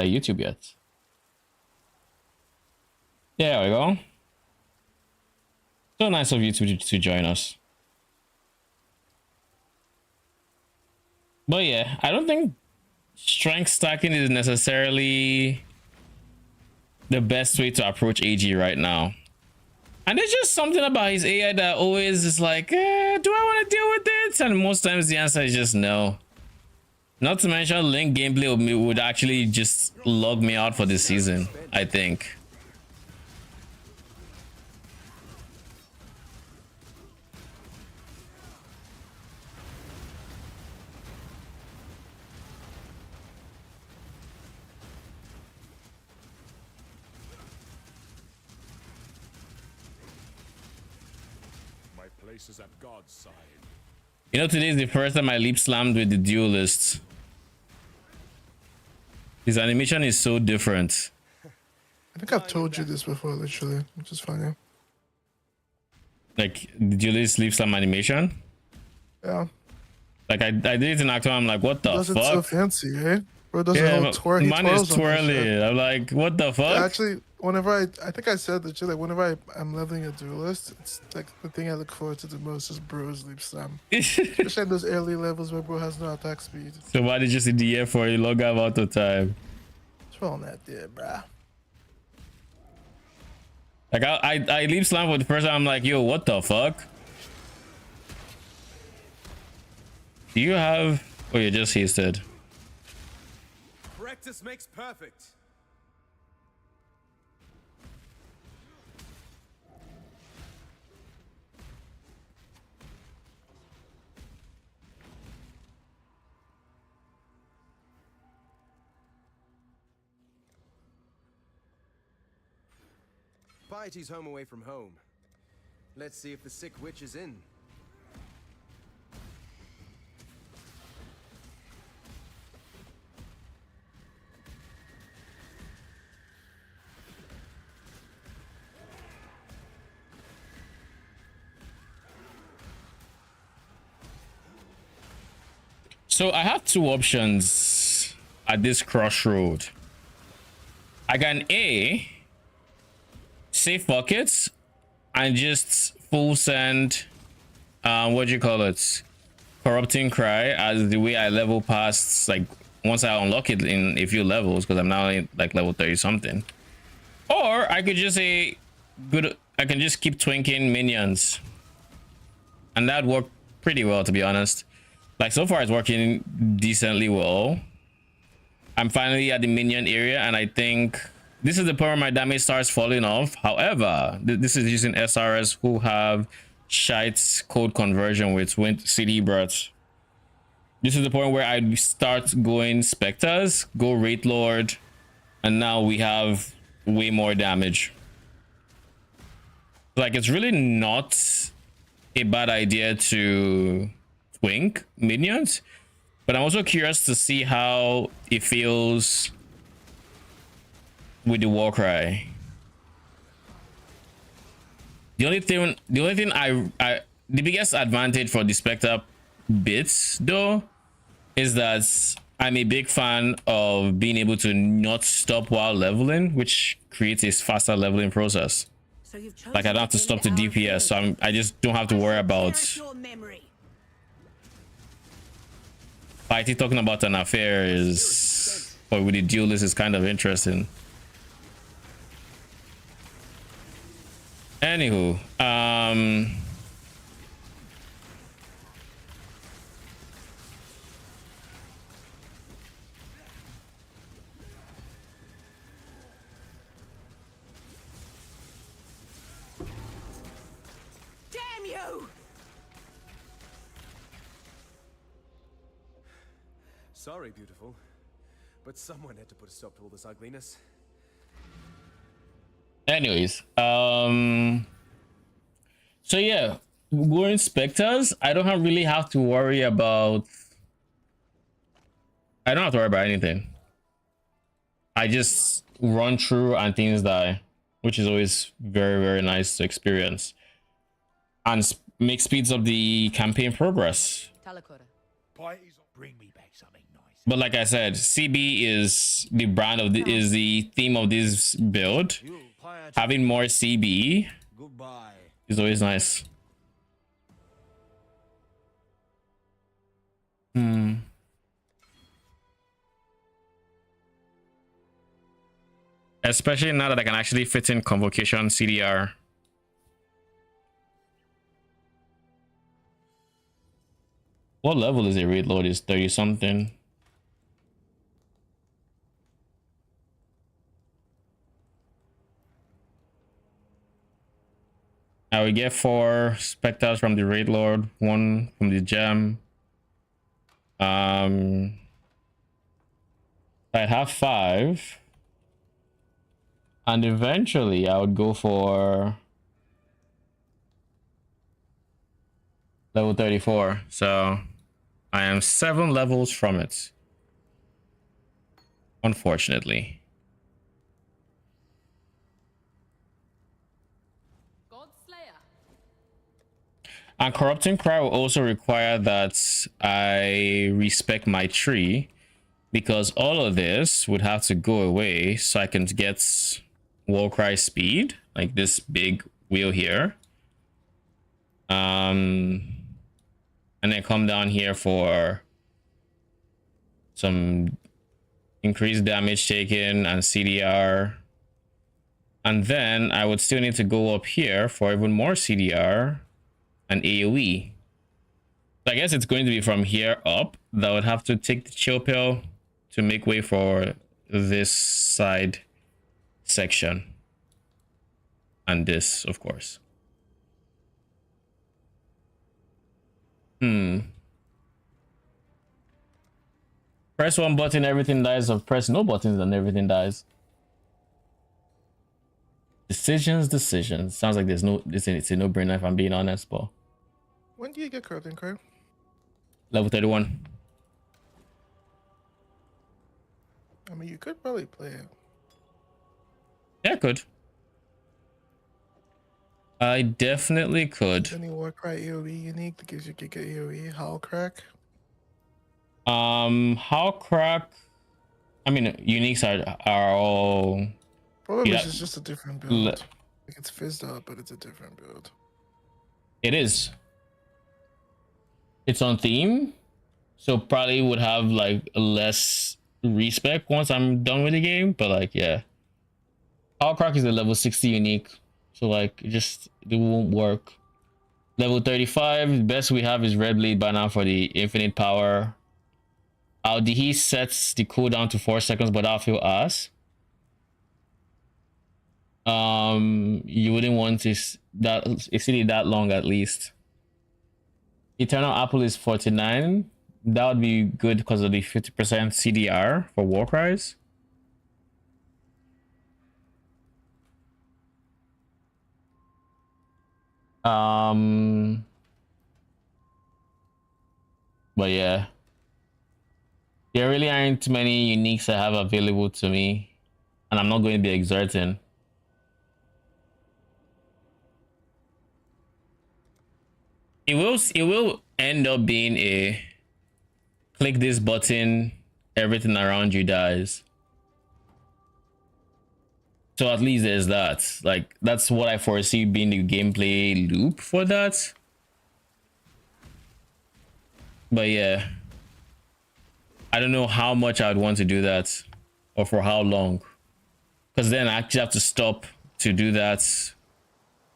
YouTube yet. Yeah, there we go. So nice of you to join us. But yeah, I don't think strength stacking is necessarily the best way to approach AG right now. And there's just something about his AI that always is like, do I want to deal with it? And most times the answer is just no. Not to mention Link gameplay would actually just log me out for this season, I think. Is at God's side. You know, today is the first time I leap slammed with the duelist. His animation is so different. I think I've told you this before, literally, which is funny. Like the duelist leap slam animation. Yeah. Like I did it in October. I'm like, what the fuck? So fancy, eh? Bro, does a whole twirl. Man is twirly. I'm like, what the fuck? Yeah, actually, whenever I think I said that like whenever I'm leveling a duelist, it's like the thing I look forward to the most is bro's leap slam. Especially in those early levels where bro has no attack speed. So why did you just in the air for a long amount of time? What's wrong with that there, bruh? Like I leap slam for the first time. I'm like, yo, what the fuck? Do you have? Oh, you just hasted. Practice makes perfect. Piety's home away from home. Let's see if the sick witch is in. So I have two options at this crossroad. I can A, say fuck it and just full send what do you call it, corrupting cry as the way I level past, like once I unlock it in a few levels, because I'm now in like level 30 something. Or I could just say I can just keep twinking minions, and that worked pretty well, to be honest. Like so far it's working decently well. I'm finally at the minion area, and I think this is the point where my damage starts falling off. However, this is using SRS who have shite code conversion with CD Brut. This is the point where I start going Spectres, go Wraith Lord, and now we have way more damage. Like, it's really not a bad idea to twink minions, but I'm also curious to see how it feels with the Warcry. The only thing the biggest advantage for the Spectre bits though is that I'm a big fan of being able to not stop while leveling, which creates a faster leveling process. So like I don't have to stop the DPS, so I just don't have to worry about Fighty talking about an affair is, or with the duelist, is kind of interesting. Anywho, damn you! Sorry, beautiful, but someone had to put a stop to all this ugliness. anyways, so yeah, going Spectres, I don't really have to worry about, I don't have to worry about anything. I just run through and things die, which is always very, very nice to experience, and speeds up the campaign progress. Talakura. Bring me back something nice But like I said, CB is the brand of is the theme of this build. Having more CB is always nice. Especially now that I can actually fit in Convocation CDR. What level is it? Raid load is 30 something. I will get 4 specters from the raid lord, 1 from the gem. I'd have 5. And eventually I would go for level 34. So I am 7 levels from it. Unfortunately. And Corrupting Cry will also require that I respect my tree, because all of this would have to go away so I can get Warcry speed, like this big wheel here. And then come down here for some increased damage taken and CDR. And then I would still need to go up here for even more CDR and AoE. So I guess it's going to be from here up that would have to take the chill pill to make way for this side section. And this, of course. Press 1 button, everything dies, or press no buttons and everything dies. Decisions. Sounds like there's no, it's a no-brainer if I'm being honest, but. When do you get Corrupting Cry? Level 31. I mean, you could probably play it. Yeah, I could. I definitely could. Any Warcry AoE unique that gives you Giga AoE? Howl Crack? How crack? I mean, uniques are all. Probably Yeah. it's just a different build. Like it's fizzed out, but it's a different build. It is. It's on theme, so probably would have like less respec once I'm done with the game. But like, yeah, How crack is a level 60 unique, so like it won't work. Level 35, the best we have is Red Bleed by now for the infinite power. He sets the cooldown to 4 seconds, but I'll feel ass. You wouldn't want to exceed it that long at least. Eternal Apple is 49. That would be good because of the 50% CDR for Warcries. But yeah. There really aren't many uniques I have available to me, and I'm not going to be exerting. It will end up being a click this button, everything around you dies. So at least there's that. Like that's what I foresee being the gameplay loop for that. But yeah. I don't know how much I would want to do that or for how long. Because then I actually have to stop to do that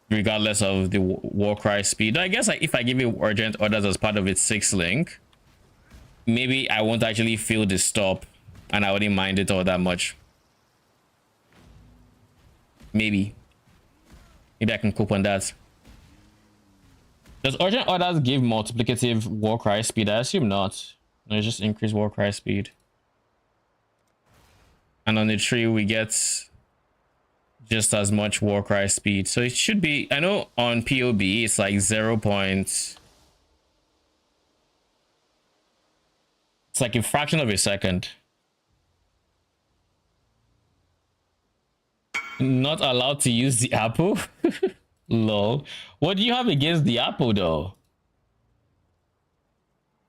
regardless of the Warcry speed. I guess like if I give it urgent orders as part of its 6 link, maybe I won't actually feel the stop and I wouldn't mind it all that much. Maybe I can cope on that. Does urgent orders give multiplicative Warcry speed? I assume not. No, it's just increase Warcry speed. And on the tree we get just as much Warcry speed. So it should be, I know on POB it's like 0. It's like a fraction of a second. Not allowed to use the apple? Lol. What do you have against the apple though?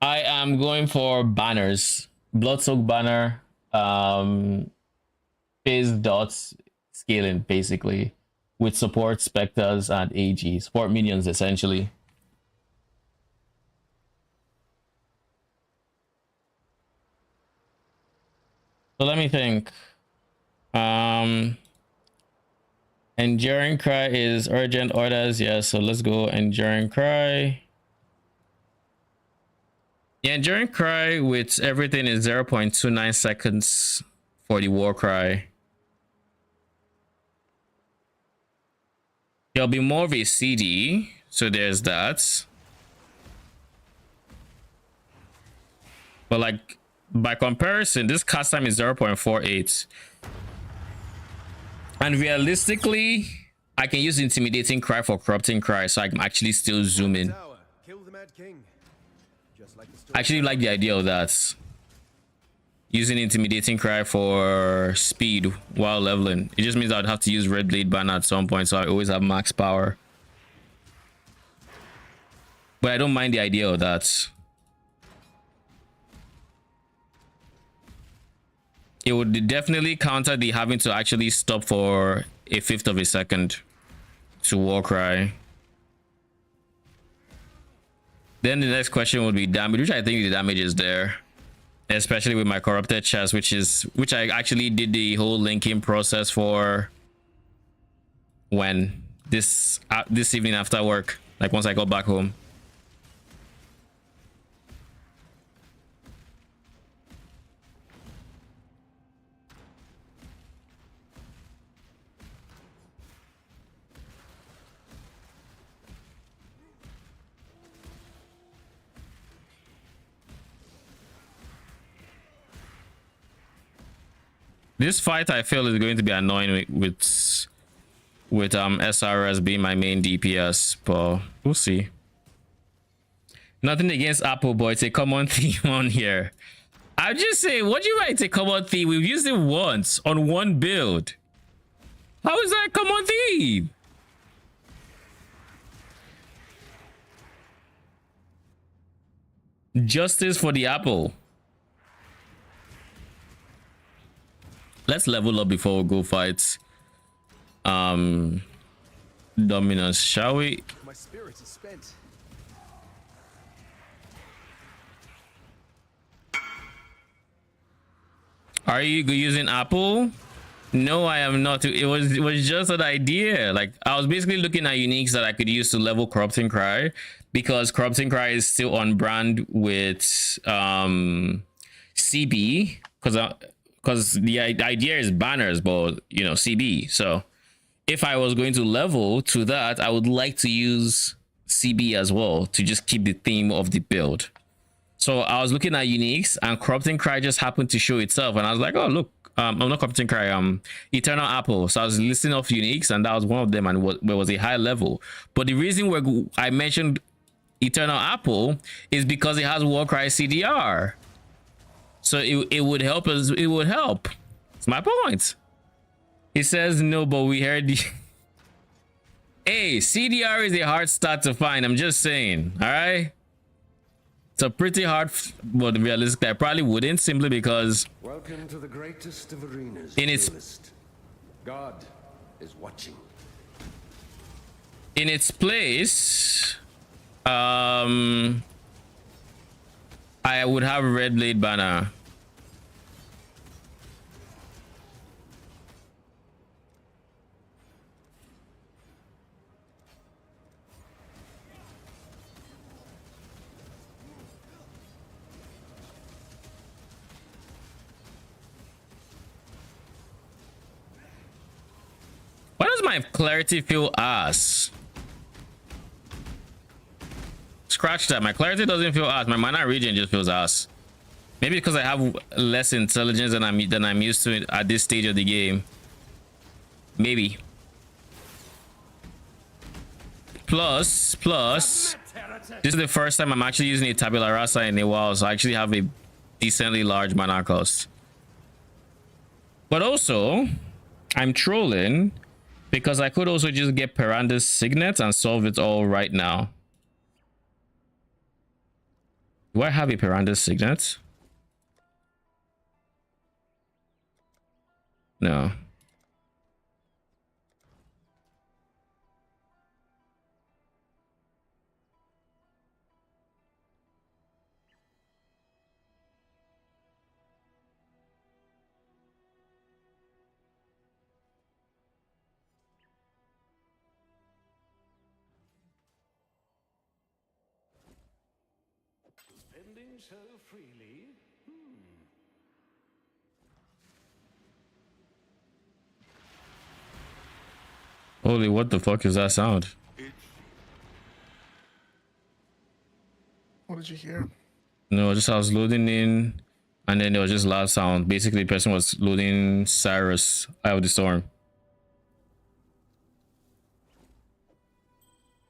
I am going for banners. Bloodsoak banner, phase dots scaling basically with support specters and AG support minions essentially. So let me think. Enduring Cry is urgent orders. Yeah, so let's go Enduring Cry. Yeah, Enduring Cry with everything is 0.29 seconds for the War Cry. There'll be more of a CD, so there's that. But like by comparison, this cast time is 0.48. And realistically, I can use Intimidating Cry for Corrupting Cry, so I can actually still zoom in. I actually like the idea of that. Using Intimidating Cry for speed while leveling. It just means I'd have to use Red Blade Banner at some point, so I always have max power. But I don't mind the idea of that. It would definitely counter the having to actually stop for a fifth of a second to War Cry. Then the next question would be damage, which I think the damage is there, especially with my corrupted chest, which I actually did the whole linking process for when this evening after work, like once I got back home. This fight I feel is going to be annoying with SRS being my main DPS, but we'll see. Nothing against Apple, but it's a common theme on here. I just say, what do you mean it's a common theme? We've used it once on one build. How is that a common theme? Justice for the Apple. Let's level up before we go fight Dominus, shall we? My spirit is spent. Are you using Apple? No, I am not. It was just an idea. Like I was basically looking at uniques that I could use to level Corrupting Cry, because Corrupting Cry is still on brand with CB, because the idea is banners, but you know, CB. So if I was going to level to that, I would like to use CB as well to just keep the theme of the build. So I was looking at uniques and Corrupting Cry just happened to show itself, and I was like, oh look, I'm not Corrupting Cry, Eternal Apple. So I was listing off uniques, and that was one of them, and there was a high level. But the reason where I mentioned Eternal Apple is because it has Warcry CDR. So it would help us. It would help. It's my point. He says no, but we heard the hey, CDR is a hard stat to find. I'm just saying. All right. It's a pretty hard, but realistic. I probably wouldn't, simply because welcome to the greatest of arenas. In its God is watching. In its place, I would have Red Blade Banner. Why does my clarity feel ass? Scratch that. My clarity doesn't feel ass. My mana regen just feels ass. Maybe because I have less intelligence than I'm used to at this stage of the game. Maybe. Plus, this is the first time I'm actually using a tabula rasa in a while, so I actually have a decently large mana cost. But also, I'm trolling because I could also just get Piranda's Signet and solve it all right now. Do I have a Piranda's Signet? No. Spending so freely? Holy, what the fuck is that sound? What did you hear? No, just I was loading in, and then there was just loud sound. Basically, the person was loading Cyrus out of the storm.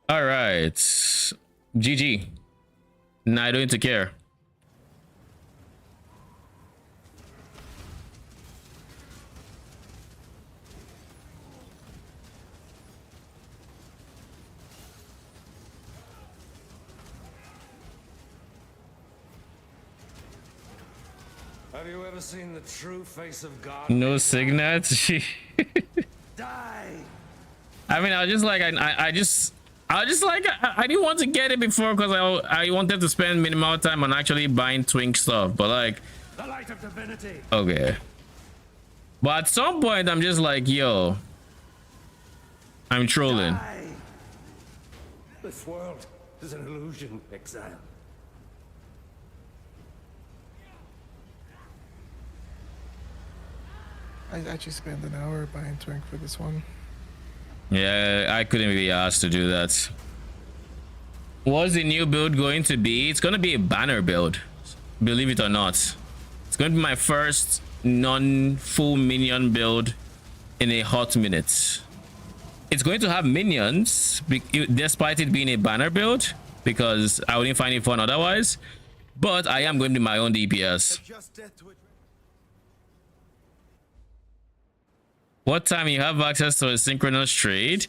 All right, GG. Nah, I don't need to care. Have you ever seen the true face of God? No signet. Die! I mean, I was just like, I didn't want to get it before because I wanted to spend minimal time on actually buying twink stuff, but like, The light of divinity! okay. But at some point, I'm just like, yo, I'm trolling. Die! This world is an illusion, Exile. I actually spent an hour buying Twink for this one. Yeah, I couldn't be asked to do that. What's the new build going to be? It's going to be a banner build, believe it or not. It's going to be my first non-full minion build in a hot minute. It's going to have minions, despite it being a banner build, because I wouldn't find it fun otherwise. But I am going to be my own DPS. Just death to it. What time you have access to a synchronous trade?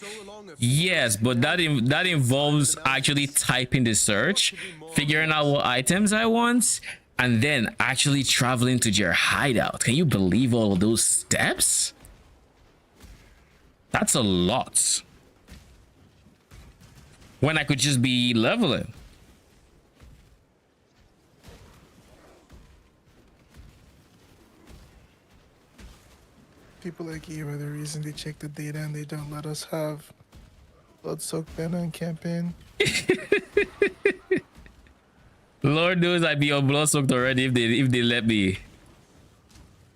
Yes, but that involves actually typing the search, figuring out what items I want, and then actually traveling to your hideout. Can you believe all of those steps? That's a lot. When I could just be leveling. People like you are the reason they check the data and they don't let us have blood-soaked banner in campaign. Lord knows I'd be on blood soaked already if they let me.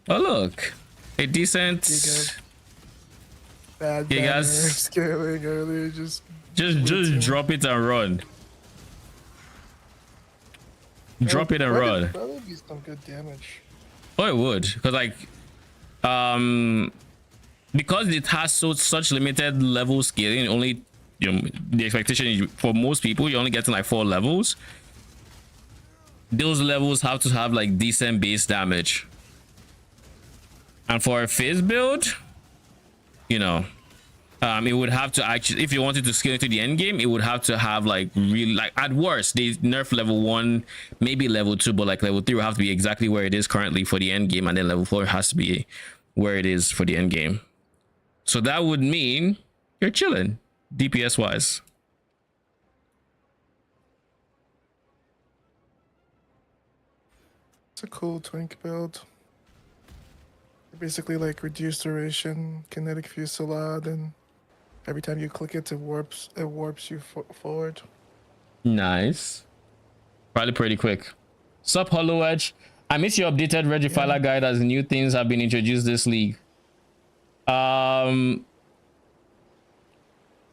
Oh look, a decent. Bad You banner guys- scaling earlier. Just Drop it and run. Drop it and run. That would be some good damage. Oh, it would, because like, because it has such limited level scaling. Only, you know, the expectation is for most people you're only getting like 4 levels. Those levels have to have like decent base damage, and for a phase build, you know, it would have to actually, if you wanted to scale into the end game, it would have to have like really, like at worst they nerf level 1, maybe level 2, but like level 3 will have to be exactly where it is currently for the end game, and then level 4 has to be where it is for the end game. So that would mean you're chilling DPS wise. It's a cool Twink build. Basically like reduced duration, kinetic fusillade, and every time you click it, it warps you forward. Nice. Probably pretty quick. Sup, Hollow Edge. I miss your updated Regifiler guide as new things have been introduced this league. You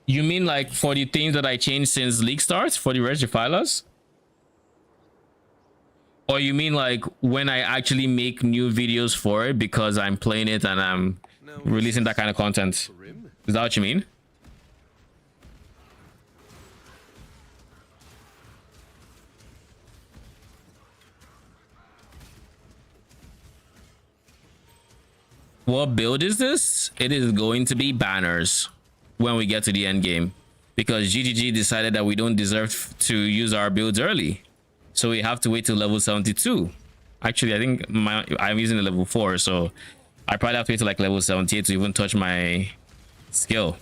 mean like for the things that I changed since league starts for the Regifilers? Or you mean like when I actually make new videos for it because I'm playing it and I'm releasing that kind of content? Is that what you mean? What build is this? It is going to be banners when we get to the end game, because GGG decided that we don't deserve to use our builds early. So we have to wait till level 72. Actually, I think I'm using the level 4, so I probably have to wait to like level 78 to even touch my skill.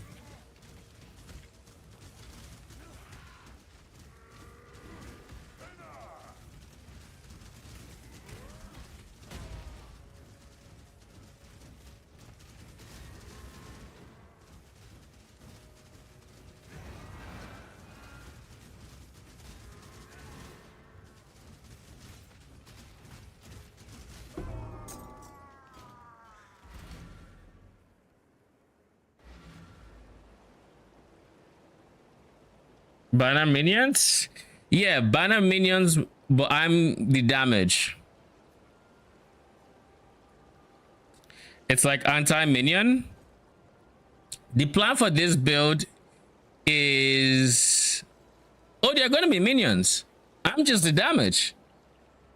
Banner minions? Yeah, banner minions, but I'm the damage. It's like anti-minion. The plan for this build is... Oh, they're going to be minions. I'm just the damage.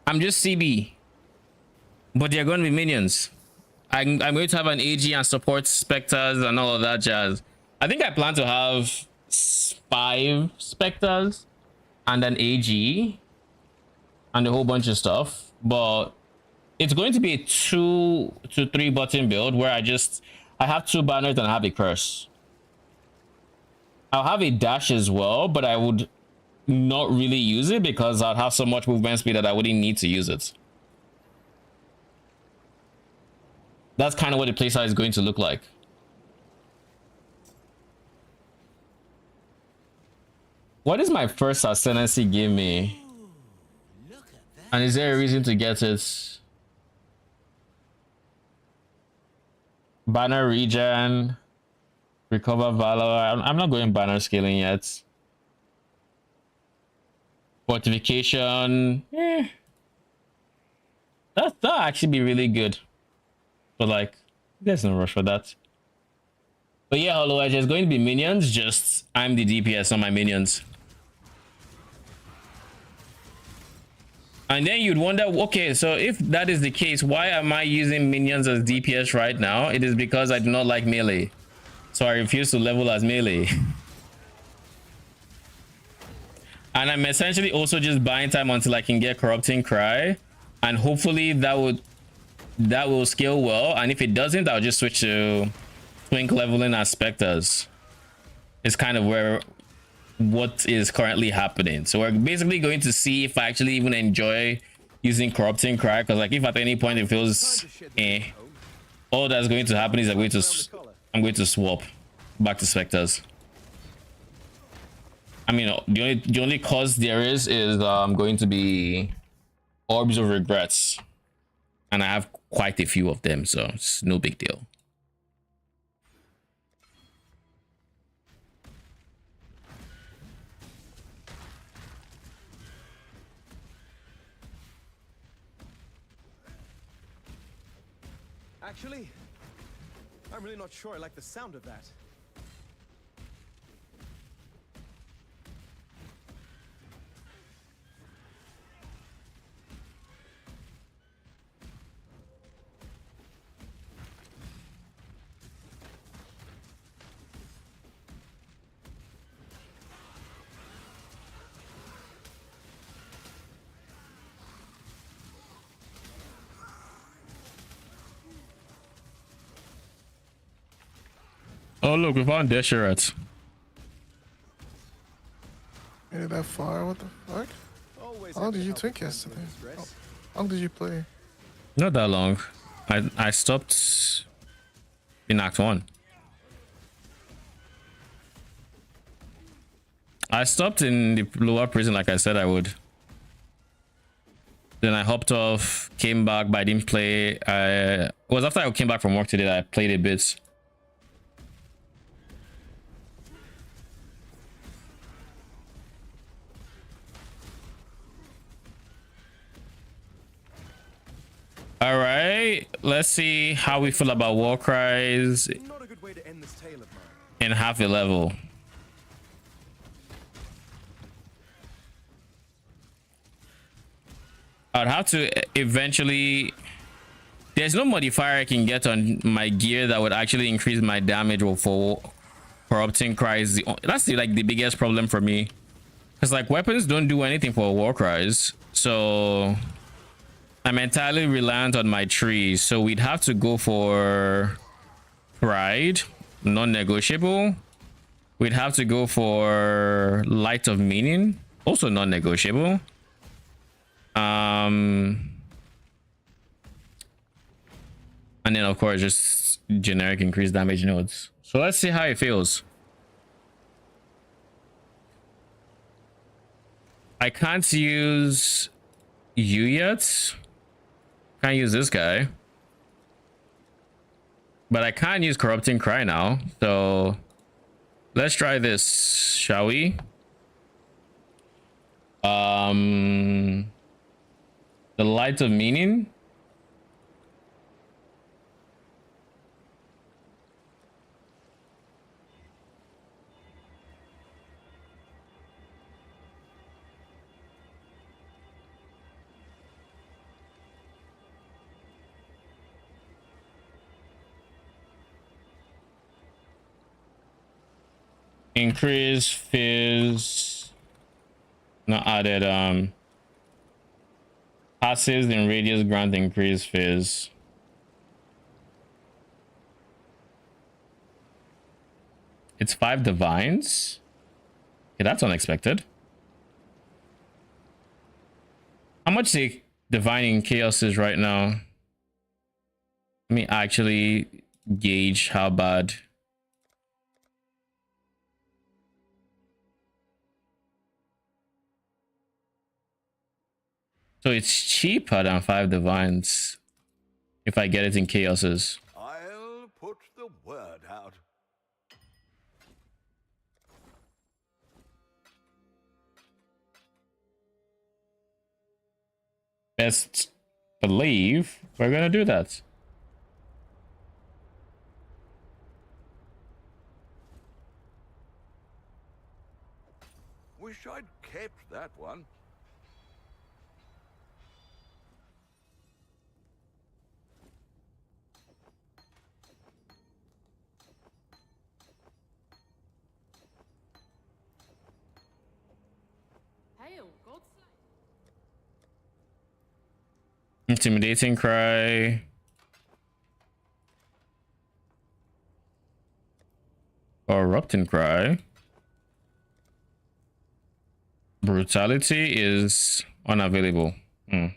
I'm just CB. But they're going to be minions. I'm going to have an AG and support specters and all of that jazz. I think I plan to have 5 specters and an AG and a whole bunch of stuff. But it's going to be a 2 to 3 button build where I have 2 banners and I have a curse. I'll have a dash as well, but I would not really use it because I'd have so much movement speed that I wouldn't need to use it. That's kind of what the playstyle is going to look like. What is my first ascendancy give me? And is there a reason to get it? Banner regen, recover valor. I'm not going banner scaling yet. Fortification. That'll actually be really good. But like, there's no rush for that. But yeah, Hollow Edge is going to be minions, just I'm the DPS on my minions. And then you'd wonder, okay, so if that is the case, why am I using minions as DPS right now? It is because I do not like melee. So I refuse to level as melee. And I'm essentially also just buying time until I can get Corrupting Cry. And hopefully that will scale well. And if it doesn't, I'll just switch to Twink leveling as Spectres. It's kind of where what is currently happening. So we're basically going to see if I actually even enjoy using Corrupting Cry, because like if at any point it feels all that's going to happen is I'm going to swap back to Spectres. I mean, the only cause there is going to be Orbs of Regrets, and I have quite a few of them, so it's no big deal. Actually, I'm really not sure I like the sound of that. Oh look, we found Desherate. Made it that far? What the fuck? How long did you take yesterday? How long did you play? Not that long. I stopped in Act 1. I stopped in the lower prison like I said I would. Then I hopped off, came back, but I didn't play. It was after I came back from work today that I played a bit. All right, let's see how we feel about war cries Not a good way to end this tale of mine. in half a level. I'd have to eventually. There's no modifier I can get on my gear that would actually increase my damage or for corrupting cries. That's like the biggest problem for me, because like weapons don't do anything for war cries. So I'm entirely reliant on my trees, so we'd have to go for pride, non-negotiable. We'd have to go for light of meaning, also non-negotiable. And then of course just generic increased damage nodes. So let's see how it feels. I can't use you yet. Can't use this guy. But I can't use Corrupting Cry now. So let's try this, shall we? The Light of Meaning. Increase fizz. Not added. Passes in radius grant increase fizz. It's 5 divines. Okay, that's unexpected. How much the divining chaos is right now? Let me actually gauge how bad. So it's cheaper than 5 divines if I get it in chaoses. I'll put the word out. Best believe we're gonna do that. Wish I'd kept that one. Intimidating Cry. Corrupting Cry. Brutality is unavailable. That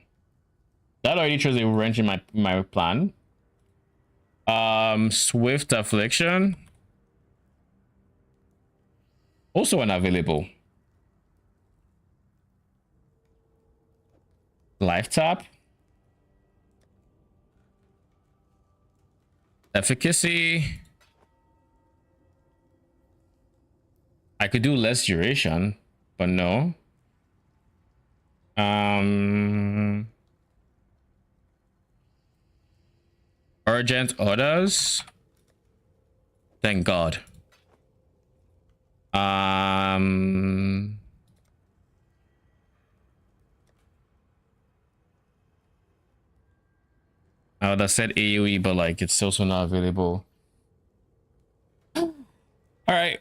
already shows a wrench in my plan. Swift Affliction. Also unavailable. Life Tap. Efficacy. I could do less duration, but no. Urgent orders. Thank God. I would have said AoE, but like it's also not available. All right.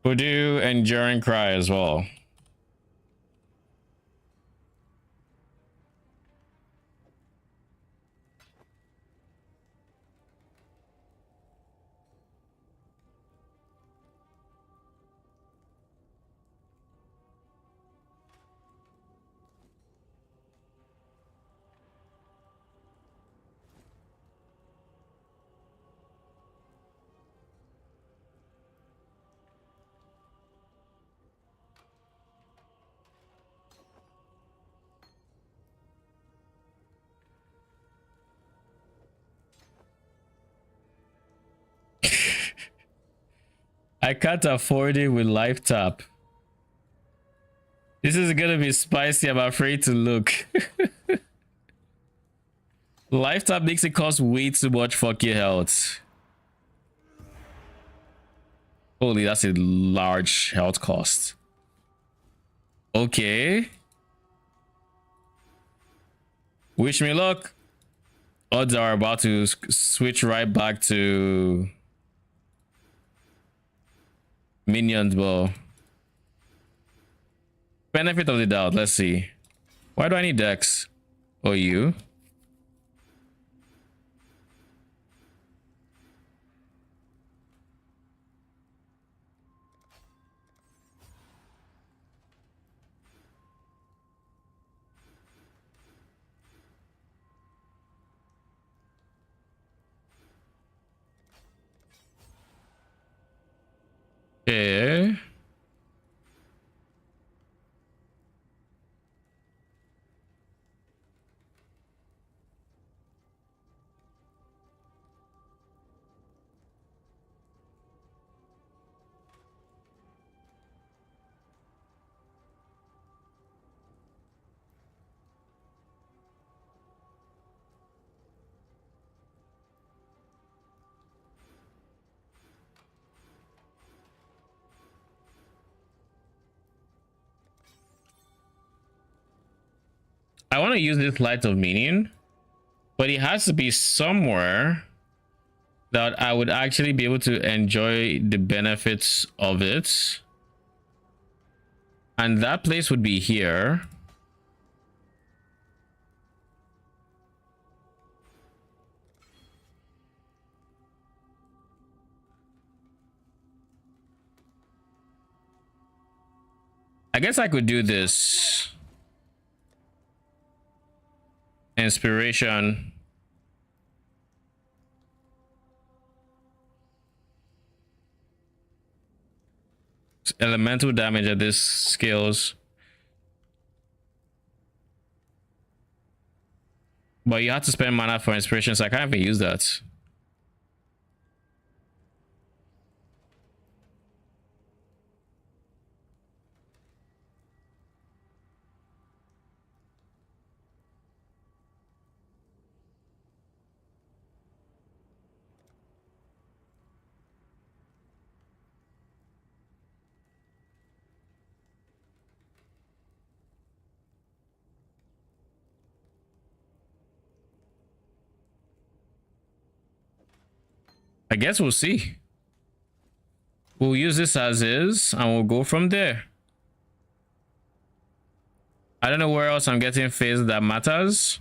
We'll do Enduring Cry as well. I can't afford it with Life Tap. This is gonna be spicy, I'm afraid to look. Life Tap makes it cost way too much fucking health. Holy, that's a large health cost. Okay. Wish me luck. Odds are about to switch right back to minions, bro. Benefit of the doubt. Let's see. Why do I need Dex? Oh, you? Okay. I want to use this Light of Meaning, but it has to be somewhere that I would actually be able to enjoy the benefits of it. And that place would be here. I guess I could do this. Inspiration. Elemental damage at this skills. But you have to spend mana for inspiration, so I can't even use that. I guess we'll see. We'll use this as is and we'll go from there. I don't know where else I'm getting phase that matters.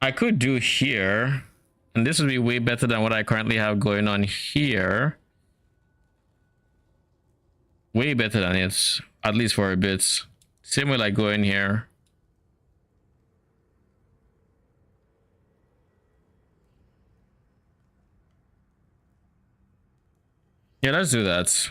I could do here, and this would be way better than what I currently have going on here. Way better than it, at least for a bit. Same way like going here. Yeah, let's do that.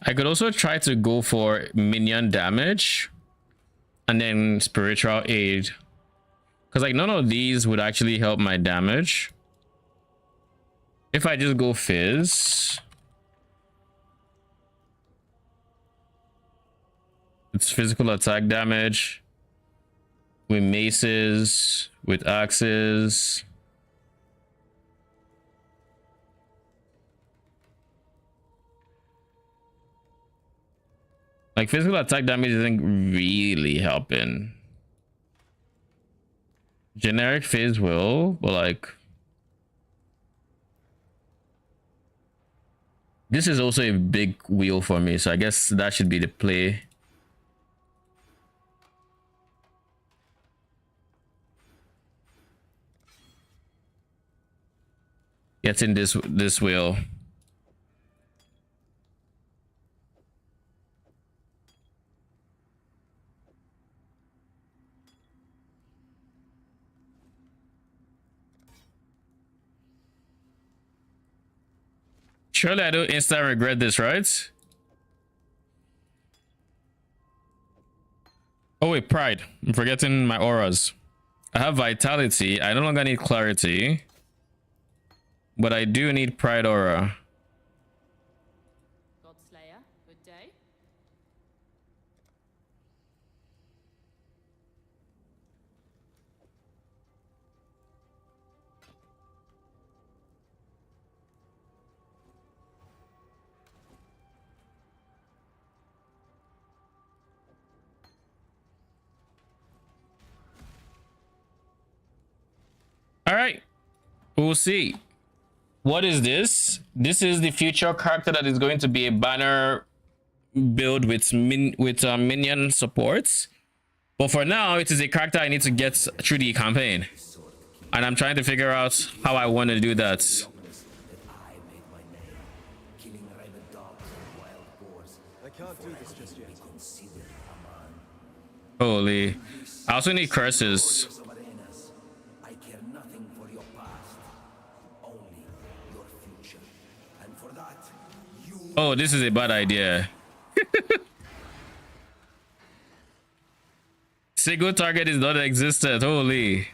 I could also try to go for minion damage and then spiritual aid, because like none of these would actually help my damage. If I just go fizz, it's physical attack damage with maces, with axes. Like physical attack damage isn't really helping. Generic phase will, but like this is also a big wheel for me, so I guess that should be the play. Getting this wheel. Surely I don't instant regret this, right? Oh wait, pride. I'm forgetting my auras. I have vitality. I no longer need clarity. But I do need pride aura. Godslayer, good day. All right, we'll see. What is this? This is the future character that is going to be a banner build with minion supports. But for now, it is a character I need to get through the campaign, and I'm trying to figure out how I want to do that. I can't do this just yet. Holy! I also need curses. I care nothing for your past, only your future. And for that, you Oh, this is a bad idea. Single target is not existent. Holy.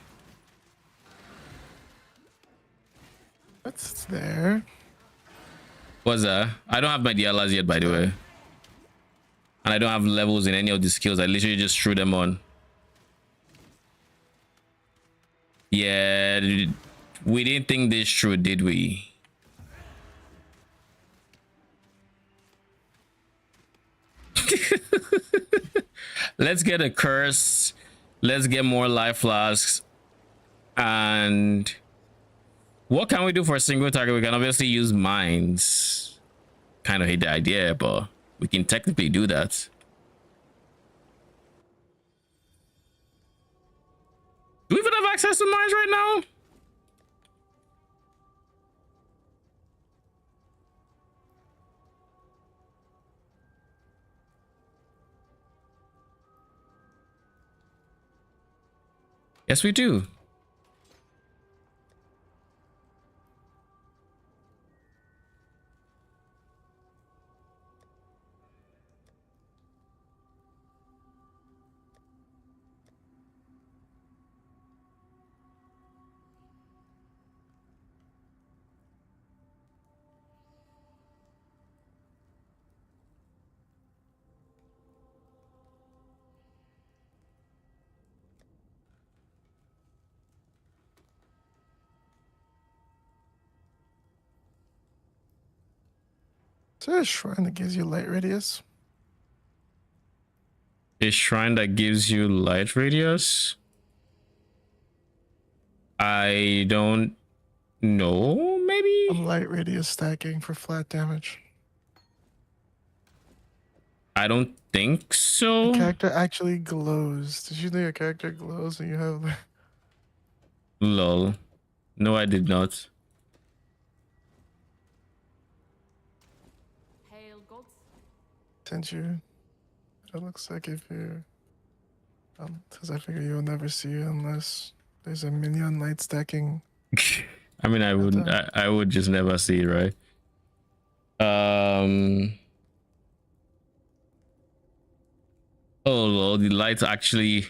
What's there? What's that? I don't have my dialas yet, by the way. And I don't have levels in any of the skills. I literally just threw them on. Yeah, we didn't think this through, did we? Let's get a curse. Let's get more life flasks. And what can we do for a single target? We can obviously use mines. Kind of hate the idea, but we can technically do that. Do we even have access to mines right now? Yes, we do. Is there a shrine that gives you light radius? A shrine that gives you light radius? I don't know, maybe? Light radius stacking for flat damage. I don't think so. The character actually glows. Did you know your character glows and you have... Lol. No, I did not. Hail gods. Sent you. It looks like if you... because I figure you'll never see it unless there's a minion light stacking. I mean, I would just never see it, right? Oh, lol, the lights actually...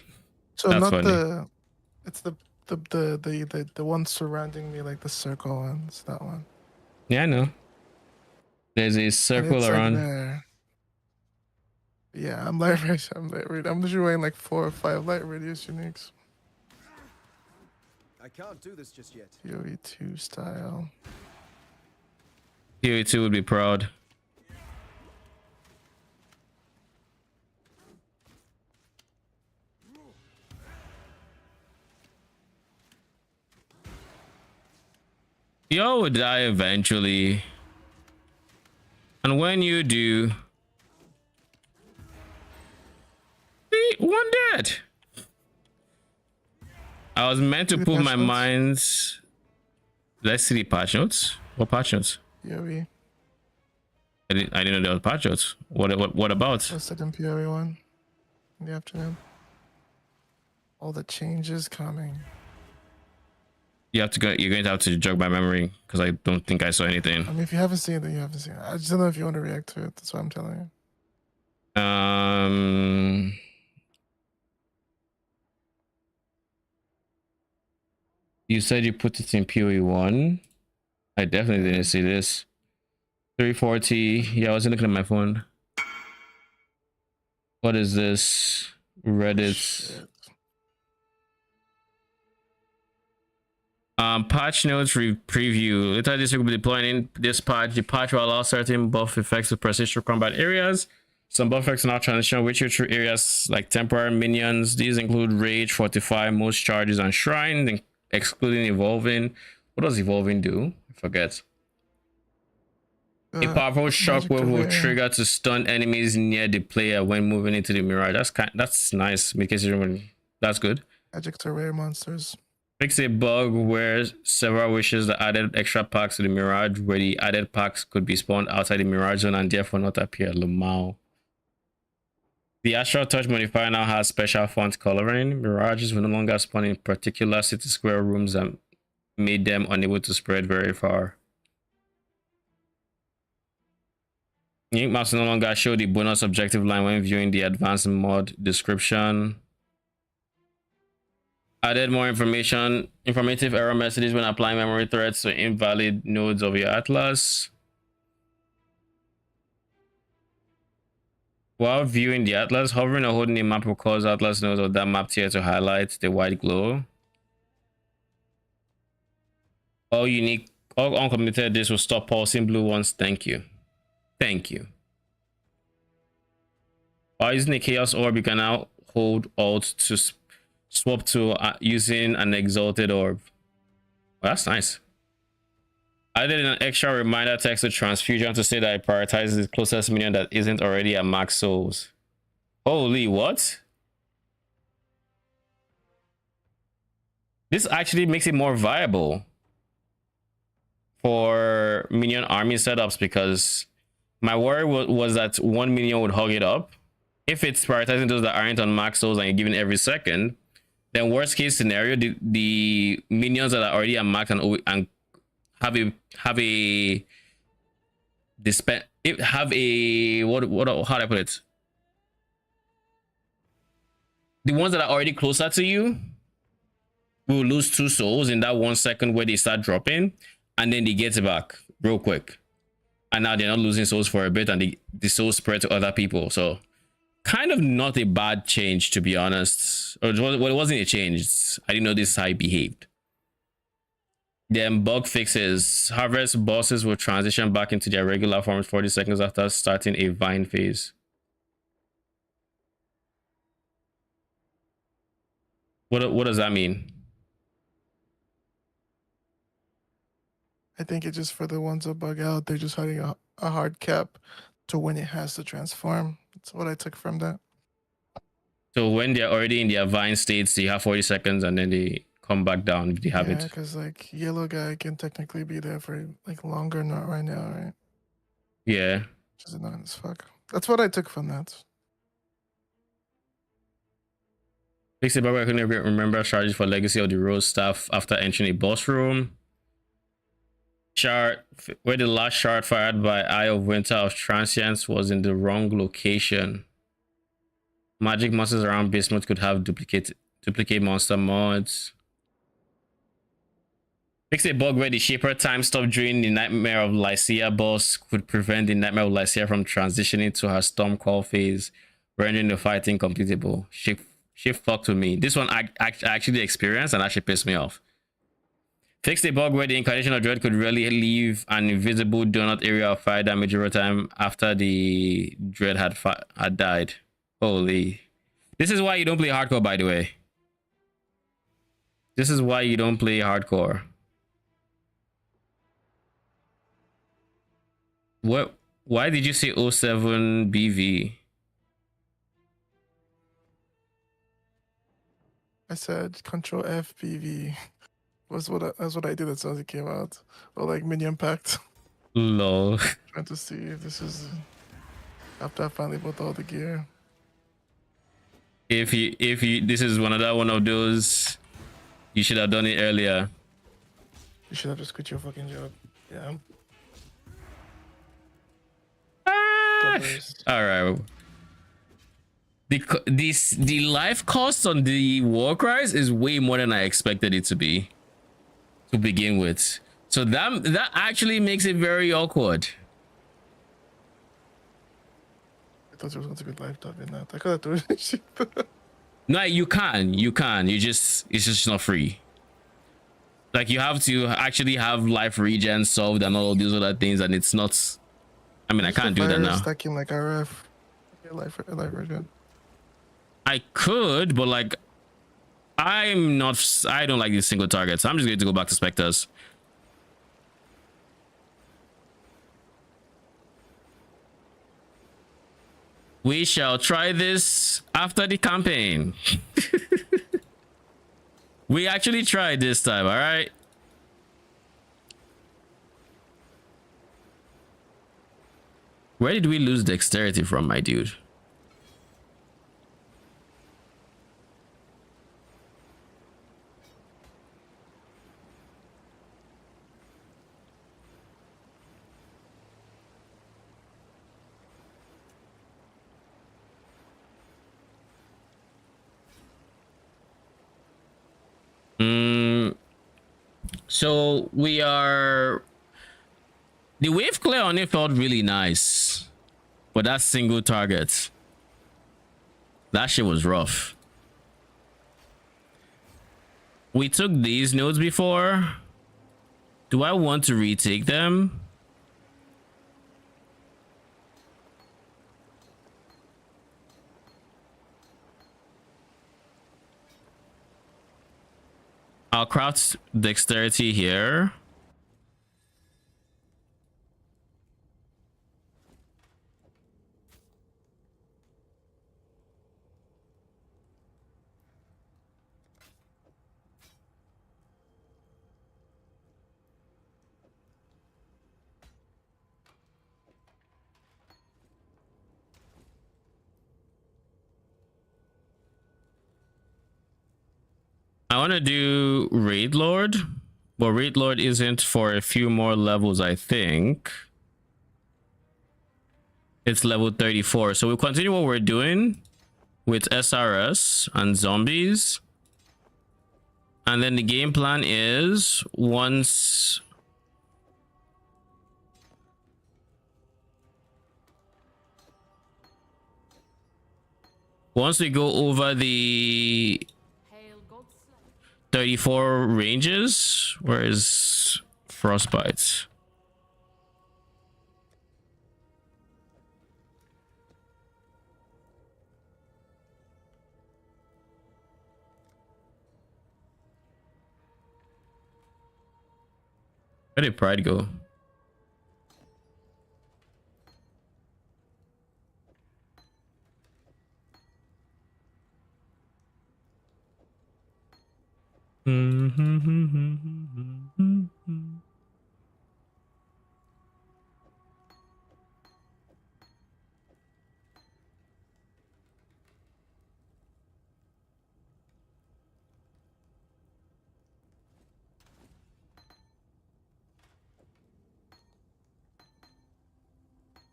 So That's not funny. the... It's the one surrounding me, like the circle one. It's that one. Yeah, I know. There's a And circle it's around. Like there. Yeah, I'm light radius. I'm literally wearing like 4 or 5 light radius uniques. I can't do this just yet. PoE2 style. PoE2 would be proud. You would die eventually. And when you do... One dead. I was meant to put my mines. Let's see the patch notes. What patch notes? PoE. I didn't know there was patch notes. What about? Posted in PoE 1 in the afternoon. All the changes coming. You have to go. You're going to have to jog my memory because I don't think I saw anything. I mean, if you haven't seen it, then you haven't seen it. I just don't know if you want to react to it. That's what I'm telling you. You said you put it in PoE 1. I definitely didn't see this. 340. Yeah, I wasn't looking at my phone. What is this? Reddit. Shit. Patch notes preview. Later this week will be deploying in this patch. The patch will allow certain buff effects to persist through combat areas. Some buff effects now transition with you through areas like temporary minions. These include Rage, Fortify, most charges, and Shrine. excluding evolving. What does evolving do? I forget. A powerful Magic shockwave will Array. trigger to stun enemies near the player when moving into the mirage. That's nice because that's good. Magic to rare monsters. Fix a bug where several wishes that added extra packs to the mirage, where the added packs could be spawned outside the mirage zone and therefore not appear. Lamau. The Astral Touch modifier now has special font coloring. Mirages will no longer spawn in particular city square rooms and made them unable to spread very far. Ink maps no longer show the bonus objective line when viewing the advanced mod description. Added more informative error messages when applying memory threads to invalid nodes of your atlas. While viewing the atlas, hovering or holding a map will cause atlas nodes of that map tier to highlight the white glow. All uncommitted disks will stop pulsing blue ones. Thank you. Thank you. While using a chaos orb, you can now hold alt to swap to using an exalted orb. Well, that's nice. I added an extra reminder text to transfusion to say that it prioritizes the closest minion that isn't already at max souls. Holy what? This actually makes it more viable for minion army setups, because my worry was that one minion would hog it up. If it's prioritizing those that aren't on max souls and you're giving every second, then worst case scenario, the minions that are already at max and have a how do I put it? The ones that are already closer to you will lose 2 souls in that 1 second where they start dropping, and then they get it back real quick. And now they're not losing souls for a bit, and the souls spread to other people. So kind of not a bad change, to be honest. Or it wasn't a change. I didn't know this is how it behaved. Then bug fixes. Harvest bosses will transition back into their regular forms 40 seconds after starting a vine phase. What does that mean? I think it's just for the ones that bug out. They're just having a hard cap to when it has to transform. That's what I took from that. So when they're already in their vine states, you have 40 seconds and then they come back down if they have it. Yeah, because like yellow guy can technically be there for like longer, not right now, right? Yeah. Which is annoying as fuck. That's what I took from that. Fix it, but I couldn't remember charges for Legacy of the Rose staff after entering a boss room. Shard, where the last shard fired by Eye of Winter of Transience was in the wrong location. Magic monsters around base mode could have duplicate monster mods. Fix a bug where the shaper time stop during the Nightmare of Lycia boss could prevent the Nightmare of Lycia from transitioning to her Storm Call phase, rendering the fight incompletable. She fucked with me. This one I actually experienced and actually pissed me off. Fix a bug where the Incarnation of Dread could really leave an invisible donut area of fire damage over time after the Dread had died. Holy. This is why you don't play hardcore, by the way. This is why you don't play hardcore. What? Why did you say 07 BV? I said Control F PV. That's what I did as soon as it came out. Or like minion pact. Lol. Trying to see if this is after I finally bought all the gear. If you this is another one of those, you should have done it earlier. You should have just quit your fucking job. Yeah. All right. The life cost on the Warcries is way more than I expected it to be, to begin with. So that actually makes it very awkward. I thought it was going to be lifetime in that. I could have told you shit. No, you can. It's just not free. Like you have to actually have life regen solved and all of these other things, and it's not. I mean, I can't do that now. Stacking like RF. Yeah, life regen. I could, but like, I'm not. I don't like these single targets. I'm just going to go back to Spectres. We shall try this after the campaign. We actually tried this time, all right? Where did we lose dexterity from, my dude? So we are... The wave clear on it felt really nice. But that single target, that shit was rough. We took these nodes before. Do I want to retake them? I'll craft dexterity here. I want to do Raid Lord, but Raid Lord isn't for a few more levels, I think. It's level 34. So we'll continue what we're doing with SRS and zombies. And then the game plan is once we go over the 34 ranges, where is Frostbite? Where did Pride go?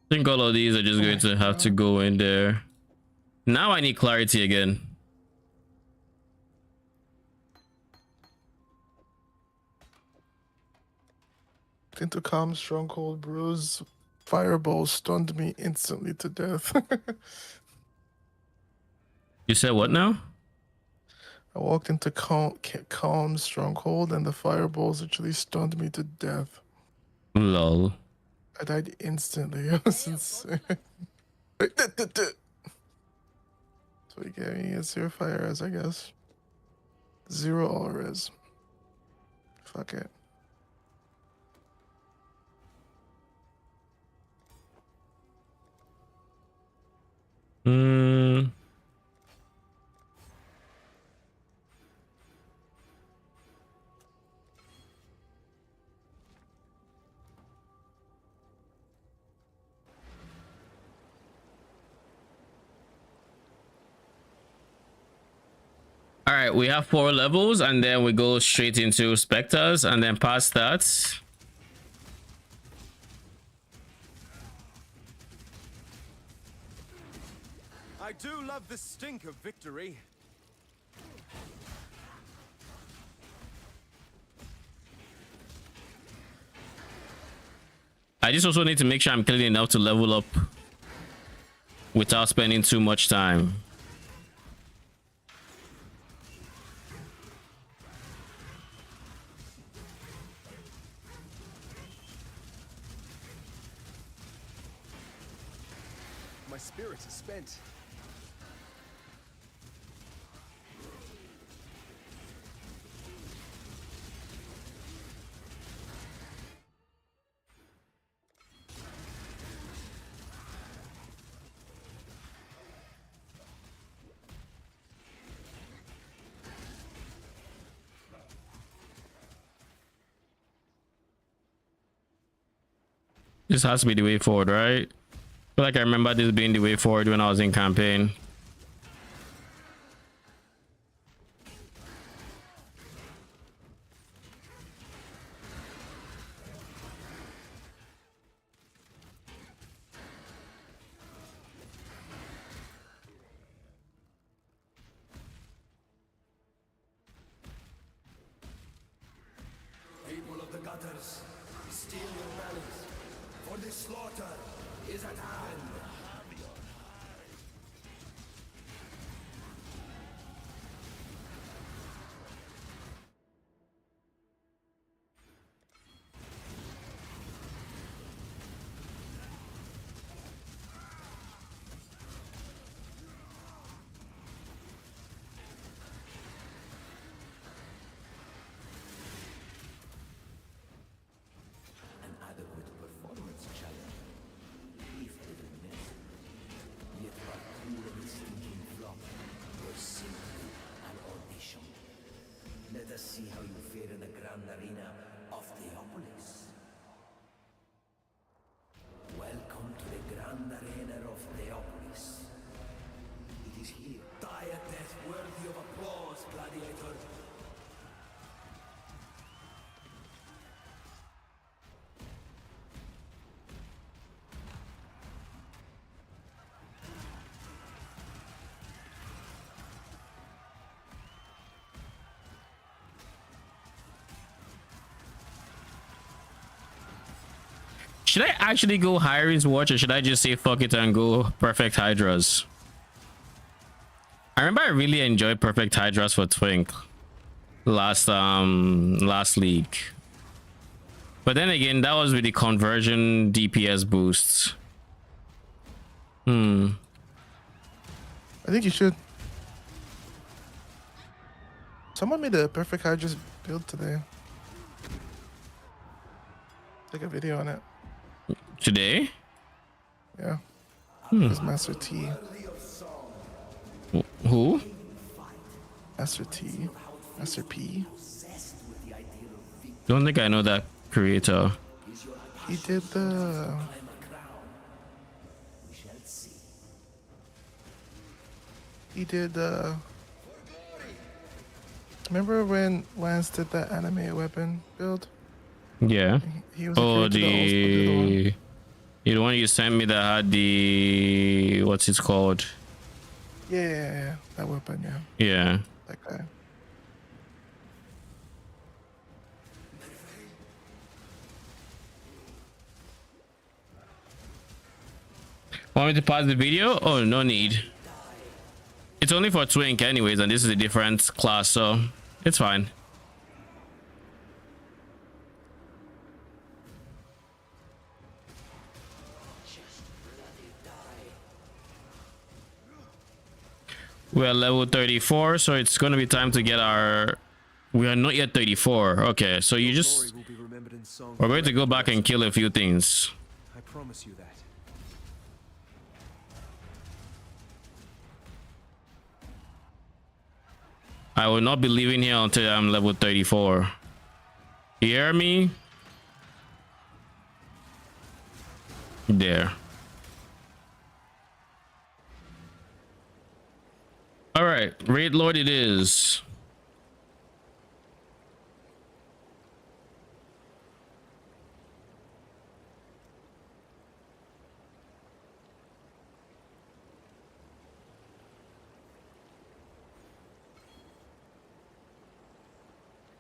I think all of these are just going to have to go in there. Now I need clarity again. Into calm, stronghold, bruise. Fireball stunned me instantly to death. You said what now? I walked into calm stronghold and the fireballs actually stunned me to death. Lol. I died instantly. It was insane. So he gave me a 0 fire res, I guess. 0 all res. Fuck it. All right, we have 4 levels and then we go straight into Spectres, and then past that I do love the stink of victory. I just also need to make sure I'm killing enough to level up without spending too much time. My spirit is spent. This has to be the way forward, right? I feel like I remember this being the way forward when I was in campaign. People of the gutters, steel your malice, for this slaughter is at hand. An adequate performance challenge. If they will miss, yet but poor and stinking flop was simply an audition. Let us see how you fare in the grand arena of Theopolis. Welcome to the grand arena of Theopolis. It is here. Die a death worthy of applause, gladiator. Should I actually go Hyri's Watch, or should I just say fuck it and go Perfect Hydras? I remember I really enjoyed Perfect Hydras for Twink last league. But then again, that was with the conversion DPS boosts. I think you should. Someone made a Perfect Hydras build today. Like a video on it. Today? Yeah. It was Master T. Who? Master T. Master P. Don't think I know that creator. He did the... He did remember when Lance did that anime weapon build? Yeah. He was a Oh, character that also did one. the one you sent me that had the, what's it called? Yeah. That weapon, yeah. Yeah. That guy. Want me to pause the video? Oh, no need. It's only for Twink anyways, and this is a different class, so it's fine. We're level 34, so it's gonna be time to get our... We are not yet 34. Okay, so you just... Glory will be remembered in song We're going to go forever. back and kill a few things. I promise you that. I will not be leaving here until I'm level 34. You hear me? There. All right, Raid Lord it is.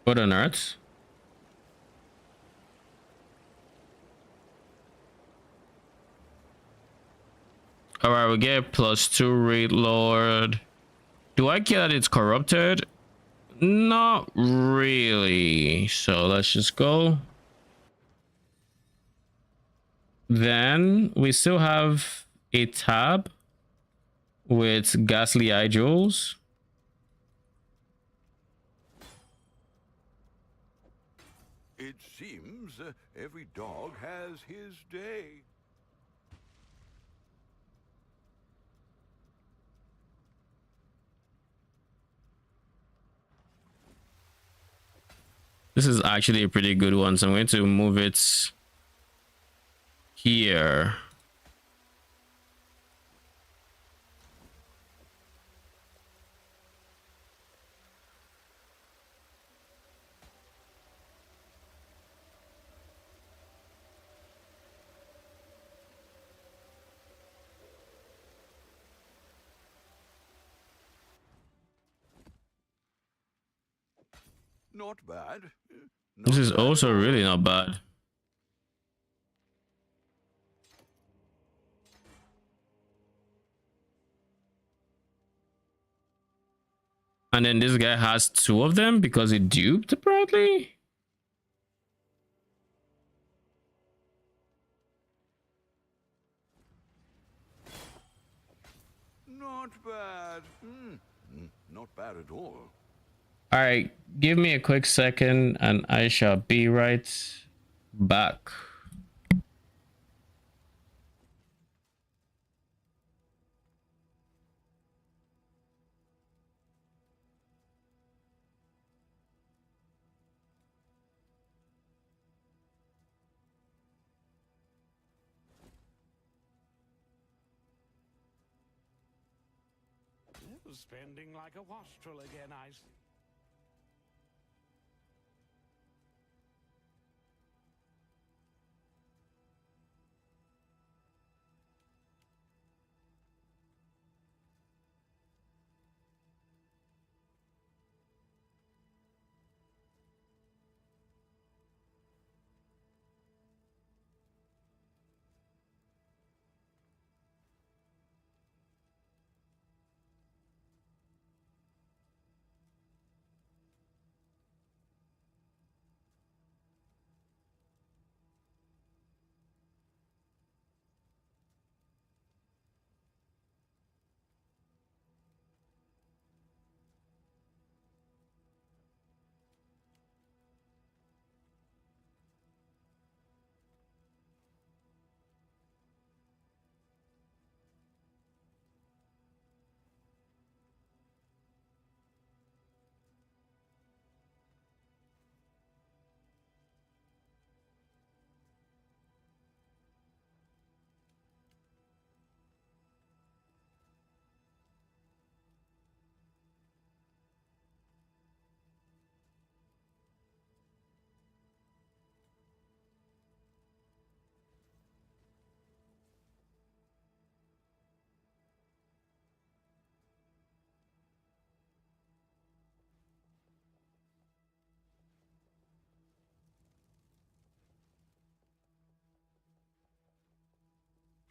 What on earth? All right, we get +2 Raid Lord. Do I care that it's corrupted? Not really. So let's just go. Then we still have a tab with Ghastly Eye Jewels. It seems every dog has his day. This is actually a pretty good one, so I'm going to move it here. Not bad. This Not is bad at also all. really not bad. And then this guy has two of them because he duped, apparently. Not bad. Not bad at all. All right, give me a quick second and I shall be right back. Spending like a wastrel again, I see.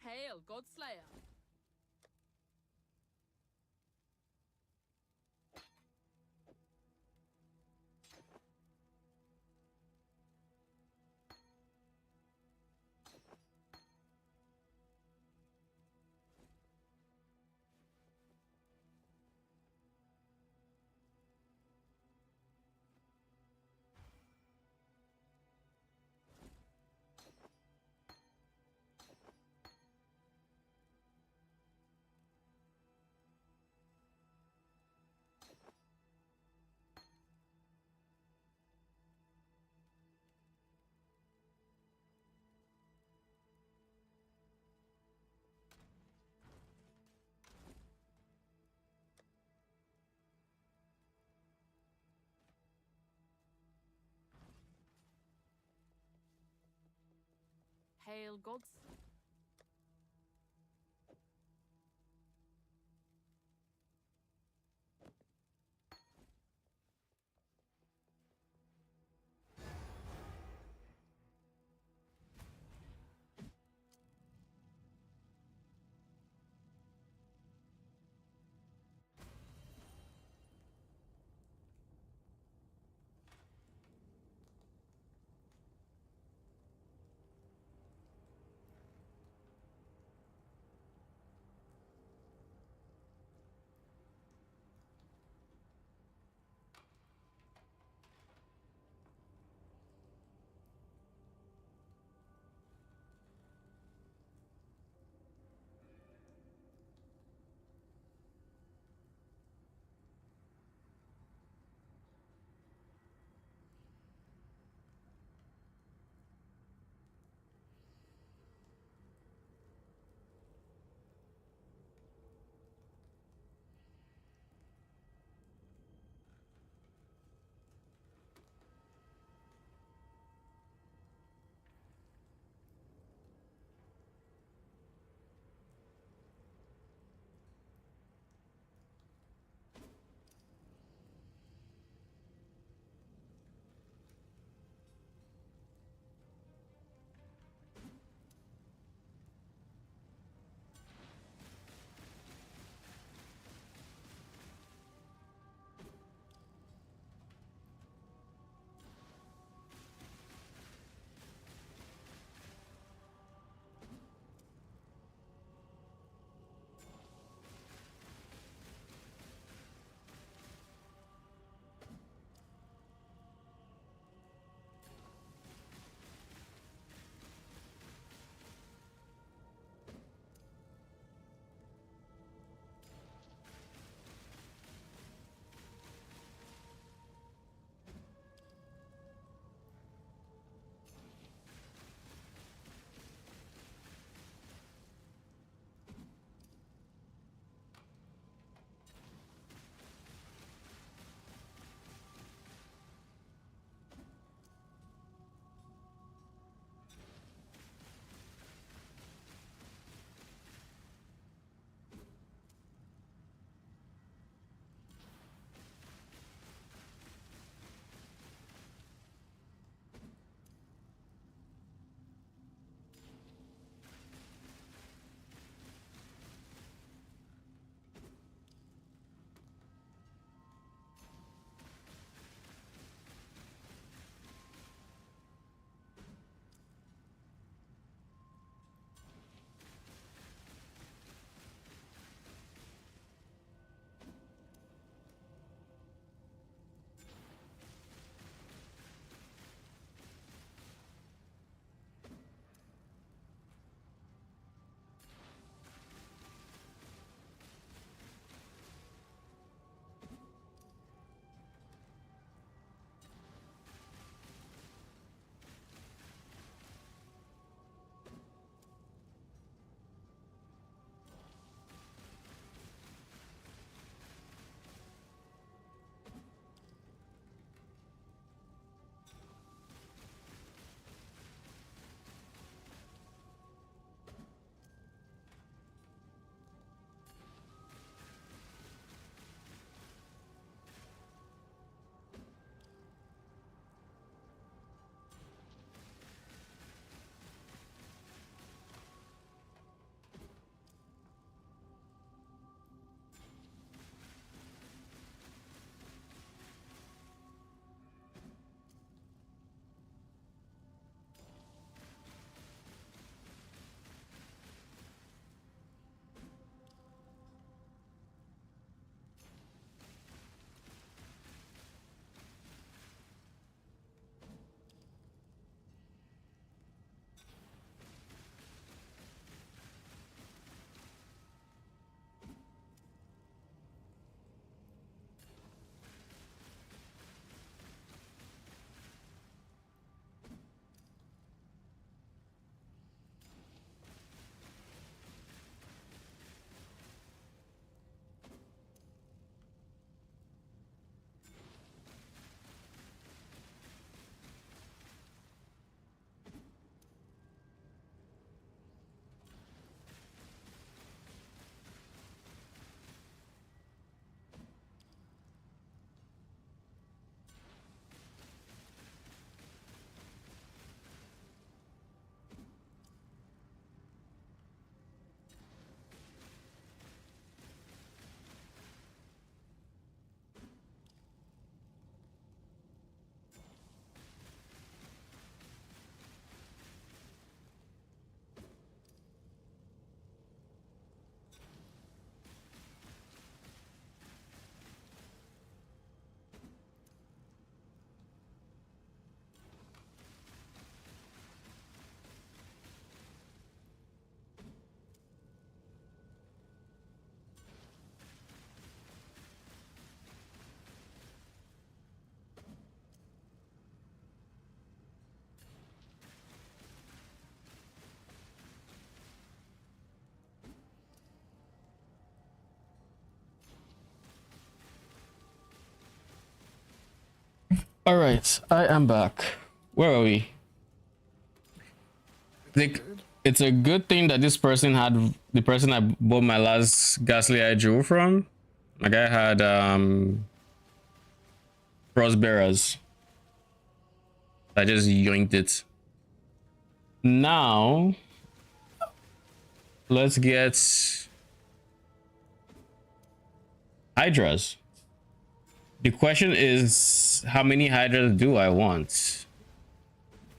Hail, Godslayer! Hail, Gods. All right, I am back. Where are we? Like, it's a good thing that this person had the person I bought my last ghastly I drew from. My guy had Frostbearers. I just yoinked it. Now let's get Hydras. The question is, how many Hydras do I want?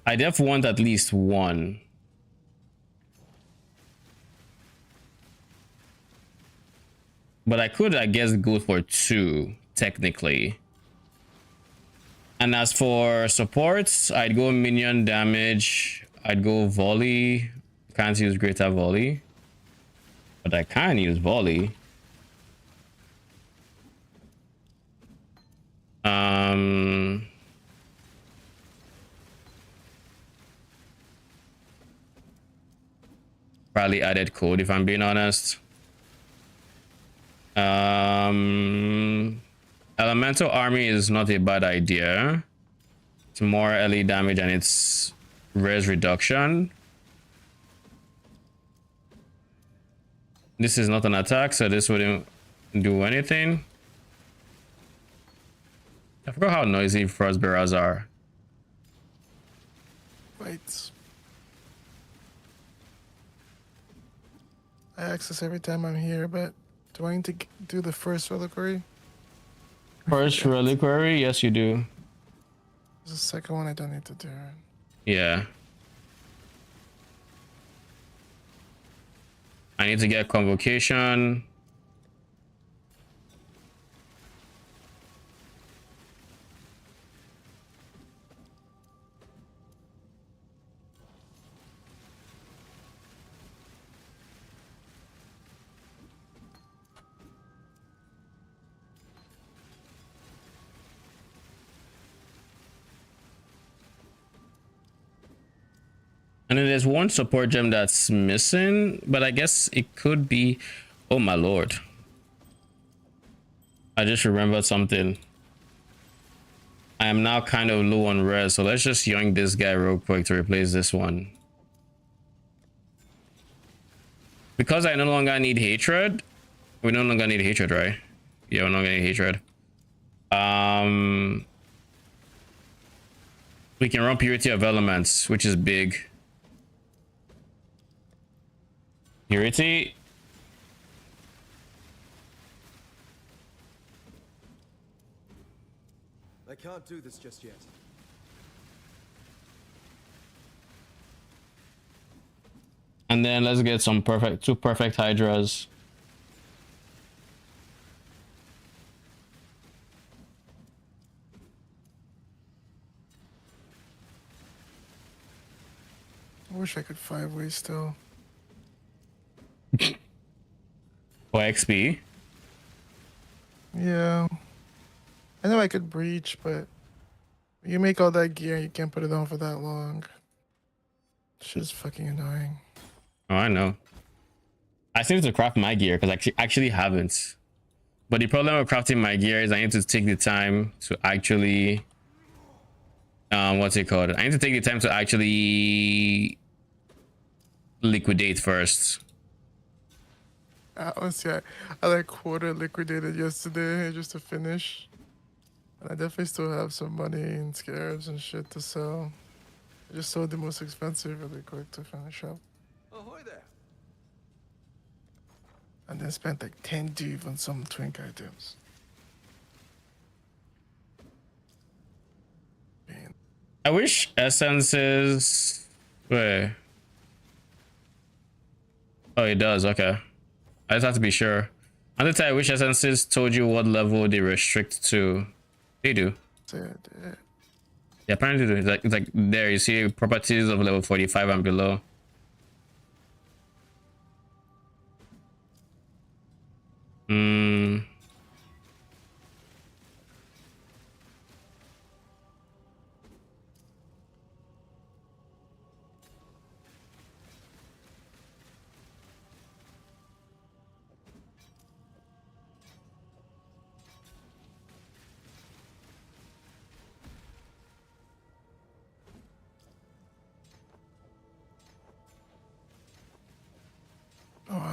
I definitely want at least one. But I could, I guess, go for two, technically. And as for supports, I'd go minion damage. I'd go volley. Can't use greater volley. But I can use volley. Probably added code if I'm being honest. Elemental army is not a bad idea. It's more LE damage and it's res reduction. This is not an attack, so this wouldn't do anything. I forgot how noisy Frostbearers are. Wait. I access every time I'm here, but do I need to do the first reliquary? First reliquary, yes you do. There's a second one I don't need to do. Yeah. I need to get convocation. And then there's one support gem that's missing, but I guess it could be... Oh my lord. I just remembered something. I am now kind of low on res, so let's just yoink this guy real quick to replace this one. Because I no longer need hatred. We no longer need hatred, right? Yeah, we no longer need hatred. We can run Purity of Elements, which is big. Purity. I can't do this just yet. And then let's get some two perfect Hydras. I wish I could 5-way still. For XP. Yeah. I know I could breach, but you make all that gear, you can't put it on for that long. Shit's fucking annoying. Oh, I know. I still need to craft my gear because I actually haven't. But the problem with crafting my gear is I need to take the time to actually... what's it called? I need to take the time to actually liquidate first. Honestly, I like quarter liquidated yesterday just to finish. And I definitely still have some money and scarabs and shit to sell. I just sold the most expensive really quick to finish up. Ahoy there. And then spent like 10 div on some twink items. Man. I wish essences... Wait. Oh, it does. Okay. I just have to be sure. Another time, I wish essences told you what level they restrict to. They do. Yeah. Yeah, apparently they do. It's like there you see properties of level 45 and below.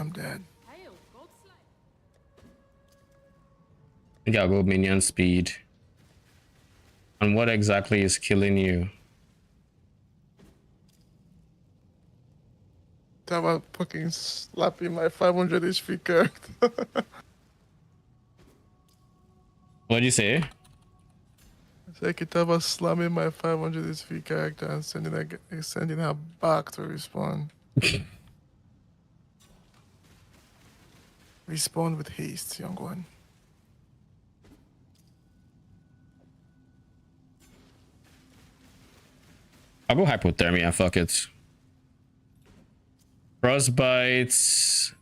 I'm dead. Hail, Godslayer. You gotta go minion speed. And what exactly is killing you? Talk about fucking slapping my 500 HP character. What'd you say? It's like you talk about slamming my 500 HP character and sending her back to respawn. Respawn with haste, young one. I'll go hypothermia, fuck it. Frostbites.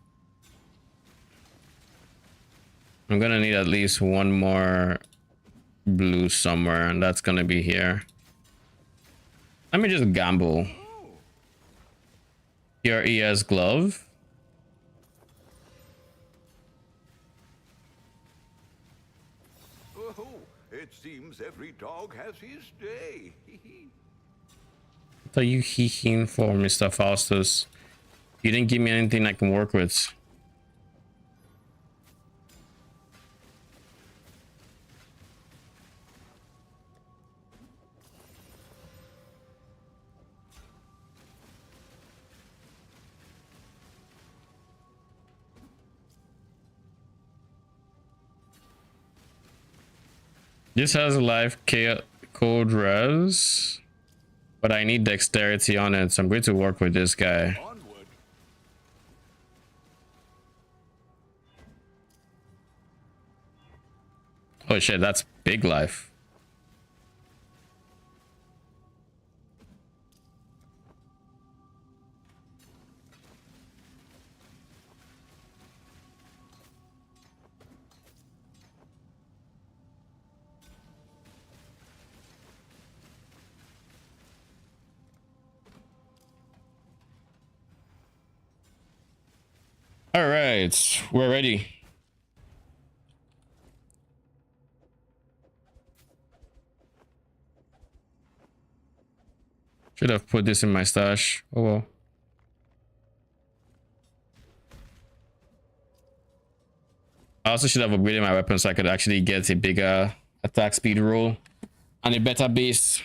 I'm gonna need at least one more blue somewhere, and that's gonna be here. Let me just gamble. Your ES glove. Oh, it seems every dog has his day. What are you heeing for, Mr. Faustus? You didn't give me anything I can work with. This has life code res, but I need dexterity on it, so I'm going to work with this guy. Onward. Oh shit, that's big life. All right, we're ready. Should have put this in my stash. Oh well. I also should have upgraded my weapon so I could actually get a bigger attack speed roll and a better base.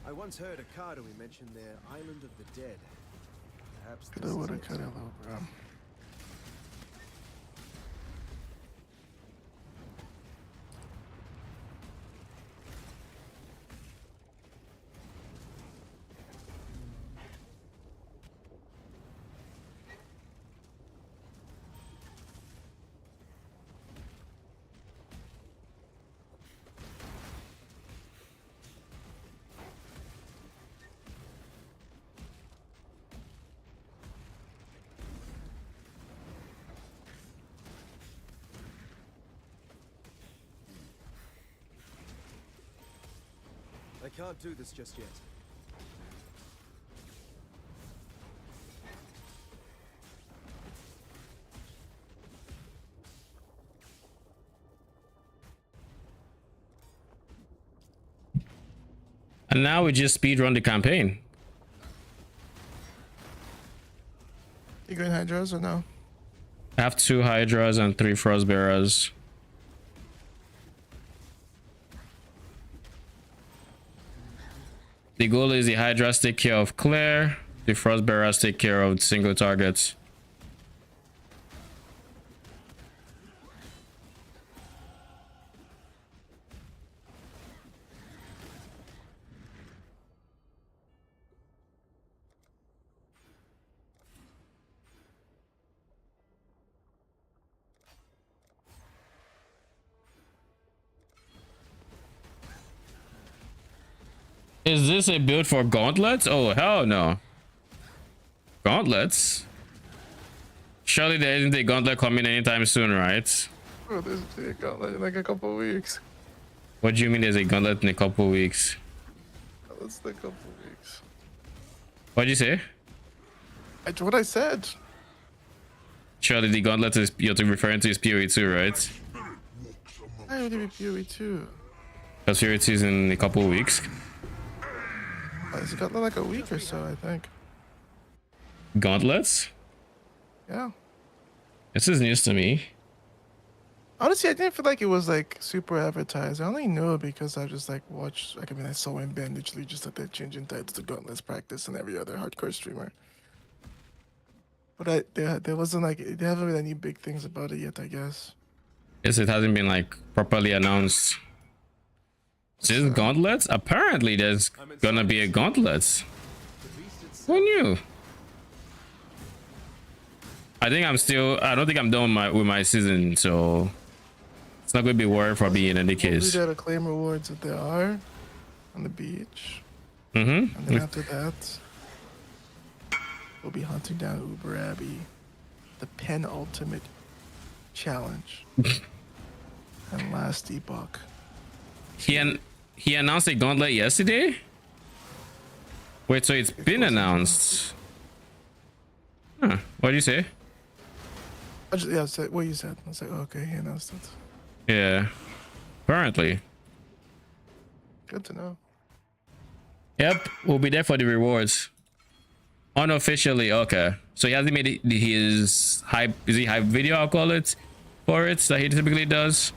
I once heard a Karui mention their island of the dead. Perhaps Could this have is woulda it. coulda though, bro. I can't do this just yet. And now we just speed run the campaign. You going hydras or no? I have 2 hydras and 3 frostbearers. The goal is the hydras take care of Claire, the frostbearers take care of single targets. Is this a build for gauntlets? Oh, hell no. Gauntlets? Surely there isn't a gauntlet coming anytime soon, right? Bro, this is gauntlet in like a couple weeks. What do you mean there's a gauntlet in a couple weeks? That's the couple weeks. What'd you say? What I said. Surely the gauntlet is you're referring to is PoE2, right? I already be PoE too. Because PoE2 is in a couple weeks. It's got like a week or so, I think. Gauntlets? Yeah. This is news to me. Honestly, I didn't feel like it was like super advertised. I only knew it because I just like watched. Like, I mean, I saw him Ben literally just like that changing titles to Gauntlets practice and every other hardcore streamer. But there wasn't like they haven't really any big things about it yet. I guess. Yes, it hasn't been like properly announced. Is this gauntlets? Apparently, there's gonna be a gauntlets. Who knew? I don't think I'm done with my season, so it's not gonna be worth for me in any case. Hopefully, there are claim rewards that there are on the beach. Mm-hmm. And then after that, we'll be hunting down Uber Abbey, the penultimate challenge, and last epoch. He announced a gauntlet yesterday. Wait, so it's been announced? Huh? What did you say? I said what you said. I was like, okay, he announced it. Yeah, apparently. Good to know. Yep, we'll be there for the rewards. Unofficially, okay. So he hasn't made his hype. Is he hype video? I'll call it for it that he typically does.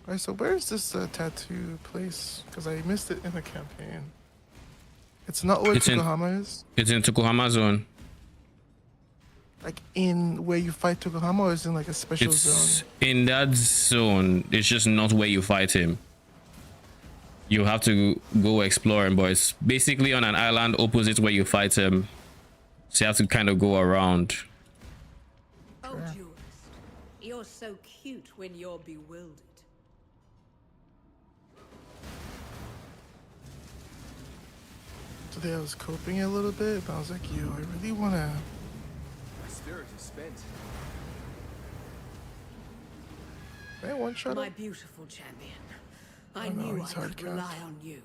Alright, so where's this tattoo place? Because I missed it in the campaign. It's not where Tokuhama is? It's in Tokuhama zone. Like in where you fight Tokuhama, or is it in like a special zone? In that zone. It's just not where you fight him. You have to go explore him, but it's basically on an island opposite where you fight him. So you have to kind of go around. Oh, Jurist, you're so cute when you're bewildered. Today I was coping a little bit, but I was like, yo, I really wanna. My spirit is spent. Hey, one shot. My beautiful champion. I no, knew I he's hard could cast. rely on you.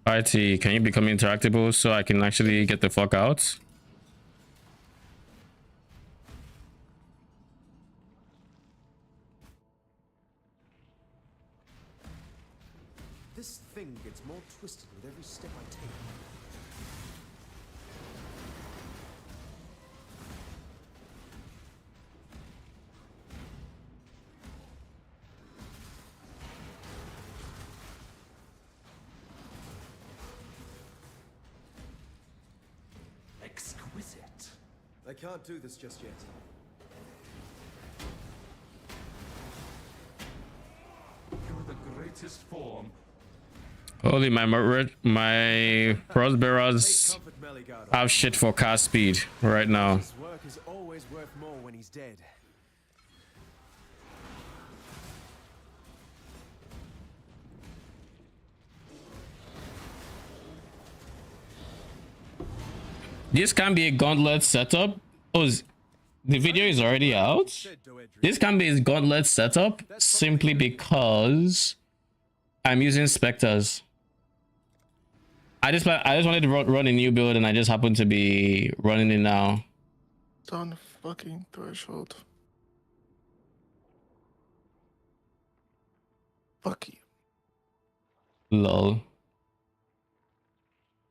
RT, can you become interactable so I can actually get the fuck out? This thing gets more twisted with every step I take. Exquisite. I can't do this just yet. You're the greatest form. Holy, my Frostbearers Take comfort, Meligardo. have shit for cast speed right now. His work is always worth more when he's dead. This can be a gauntlet setup. Oh, the video is already out. This can be a gauntlet setup simply because I'm using specters. I just wanted to run a new build and I just happen to be running it now. It's on the fucking threshold. Fuck you. Lol.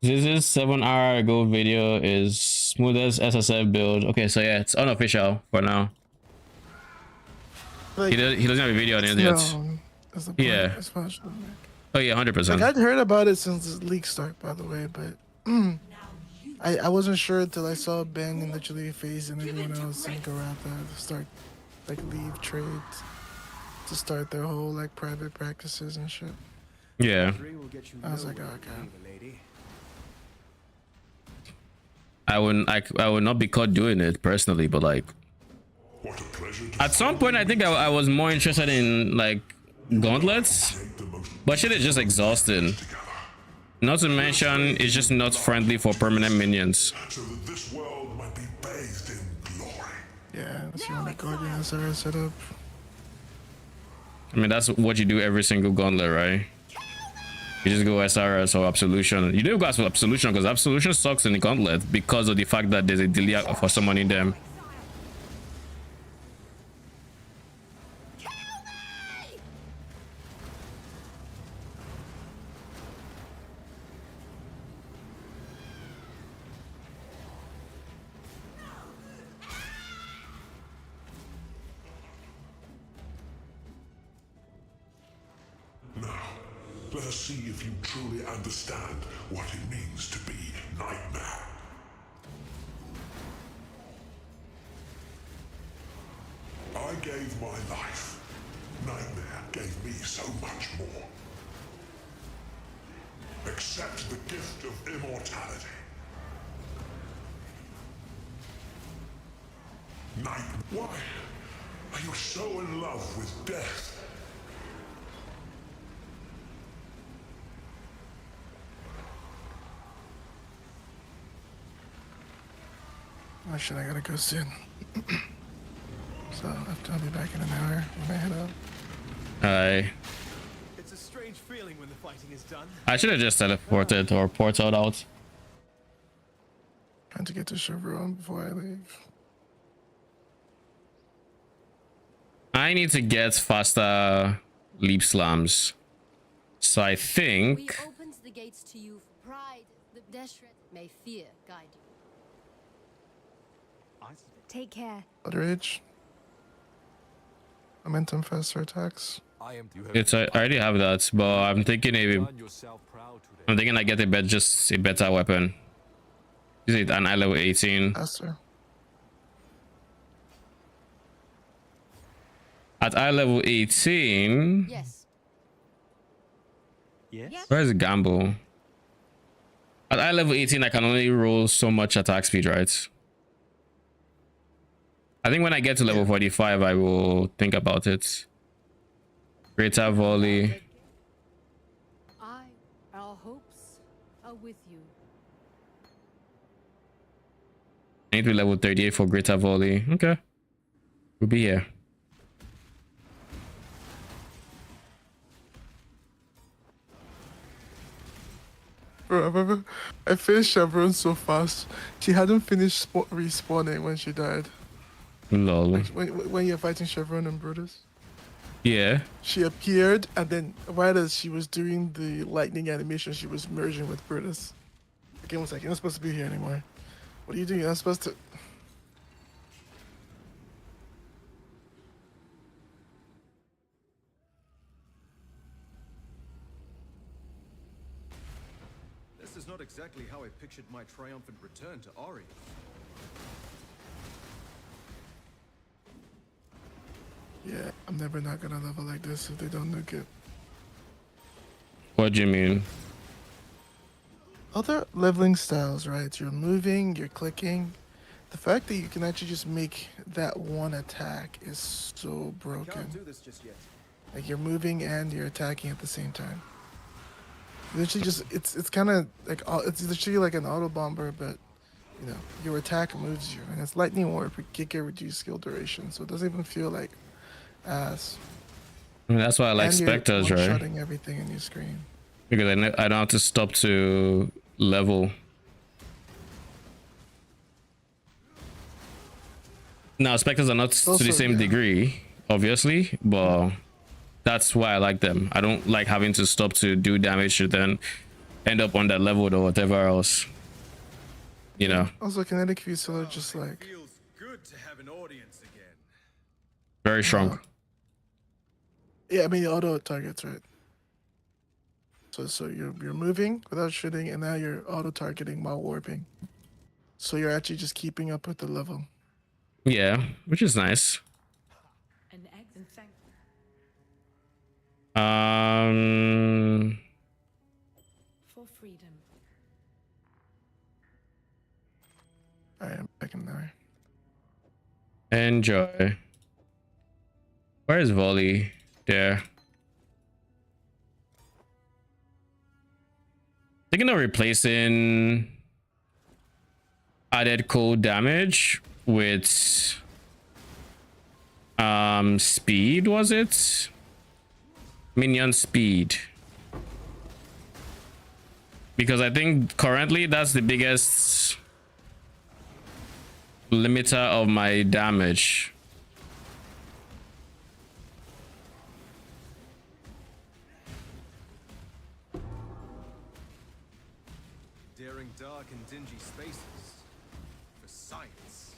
This is 7 hour ago video is smoothest SSF build. Okay, so yeah, it's unofficial for now. Like, He doesn't have a video on it yet. no, that's the point. Yeah. That's what I should make. Oh yeah, 100%. Like, I'd heard about it since the leak start, by the way, but I wasn't sure until I saw Ben and literally FaZe and everyone else and Garata start like leave trades to start their whole like private practices and shit. Yeah. I was like, oh, okay. Lady. I would not be caught doing it personally, but like at some point I think I was more interested in like gauntlets, but shit is just exhausting. Not to mention it's just not friendly for permanent minions. So that this world might be bathed in glory. Yeah, that's the only Guardian SR setup. I mean that's what you do every single gauntlet, right? You just go SRS or Absolution. You don't go for Absolution because Absolution sucks in the gauntlet because of the fact that there's a delay for summoning them. Let us see if you truly understand what it means to be Nightmare. I gave my life. Nightmare gave me so much more. Accept the gift of immortality. Night, why are you so in love with death? Oh shit, I gotta go soon. So I'll be back in an hour when I head out. It's a strange feeling when the fighting is done. I should have just teleported or portaled out. Trying to get to Chevron before I leave. I need to get faster leap slams. So I We think opened the gates to you for pride. The Deshret may fear guide you. Take care. Outrage. Momentum faster attacks. it's I already have that, but I'm thinking I get a better weapon. Is it an level 18? Faster. At eye level 18, Yes. where's the gamble? At eye level 18, I can only roll so much attack speed, right? I think when I get to level 45, I will think about it. Greater volley. Our hopes are with you. I need to be level 38 for greater volley. Okay. We'll be here. Bro, I finished Chevron so fast. She hadn't finished respawning when she died. Lol. When you're fighting Chevron and Brutus. Yeah. She appeared, and then right as she was doing the lightning animation, she was merging with Brutus. The game was like, you're not supposed to be here anymore. What are you doing? You're not supposed to... This is not exactly how I pictured my triumphant return to Ori. Yeah, I'm never not gonna level like this if they don't nuke it. What do you mean? Other leveling styles, right? You're moving, you're clicking. The fact that you can actually just make that one attack is so broken. Can't do this just yet. Like you're moving and you're attacking at the same time. Literally just it's kind of like it's literally like an auto bomber, but you know your attack moves you, and it's lightning warp, kick it, reduce skill duration, so it doesn't even feel like ass. I mean, that's why I like And specters, you're right? one-shotting everything in your screen. Because I don't have to stop to level. Now specters are not to Also, the same yeah. degree, obviously, but that's why I like them. I don't like having to stop to do damage to then end up on that level or whatever else. You know, Also, kinetic fusel are just like Feels good to have an audience again. very strong. yeah, I mean auto targets, right? So you're moving without shooting, and now you're auto targeting while warping. So you're actually just keeping up with the level. Yeah, which is nice. An excellent thank for freedom. I am back in there. Enjoy. Where is volley? There. Thinking of replacing added cold damage with speed, was it? Minion speed. Because I think currently that's the biggest limiter of my damage. Daring dark and dingy spaces. For science.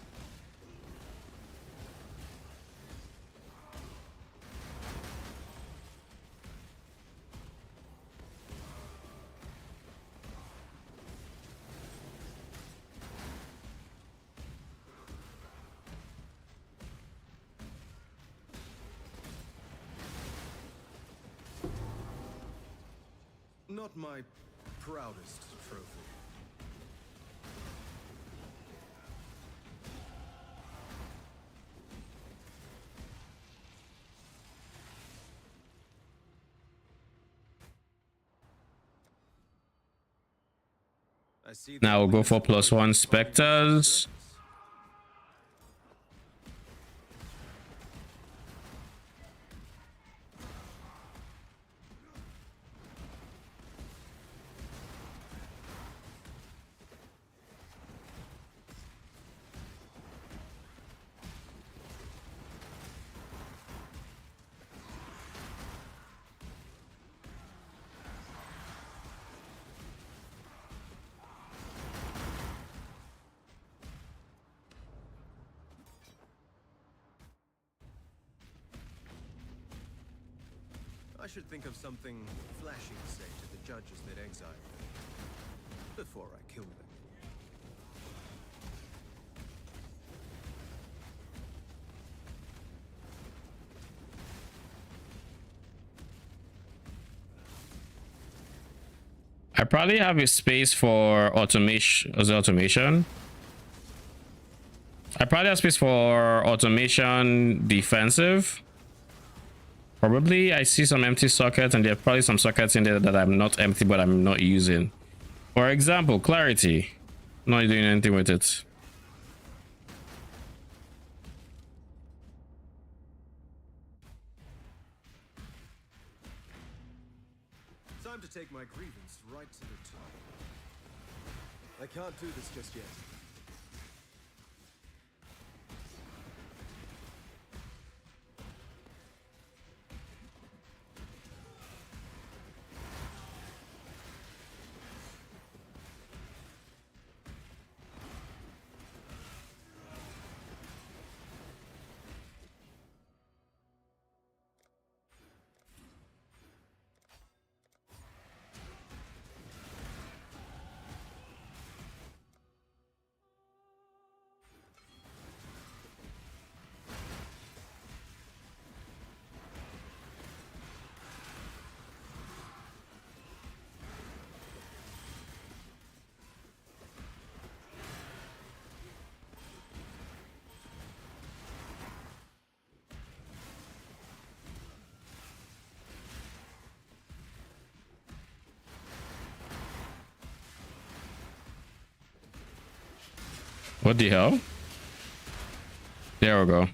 Not my proudest trophy. I see. Now we'll go for +1 specters. I should think of something flashy to say to the judges that Exile before I kill them. I probably have a space for automation as automation. I probably have space for automation defensive. Probably I see some empty sockets, and there are probably some sockets in there that I'm not empty but I'm not using. For example, clarity. Not doing anything with it. Time to take my grievance right to the top. I can't do this just yet. What the hell? There we go.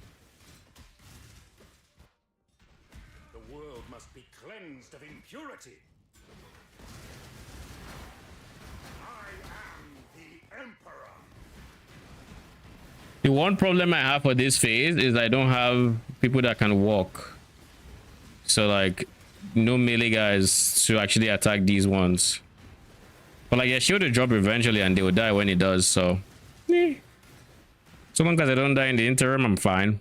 The world must be cleansed of impurity. I am the Emperor. The one problem I have for this phase is I don't have people that can walk. So like no melee guys to actually attack these ones. But like, yeah, shield will drop eventually and they will die when it does, so so long as I don't die in the interim, I'm fine.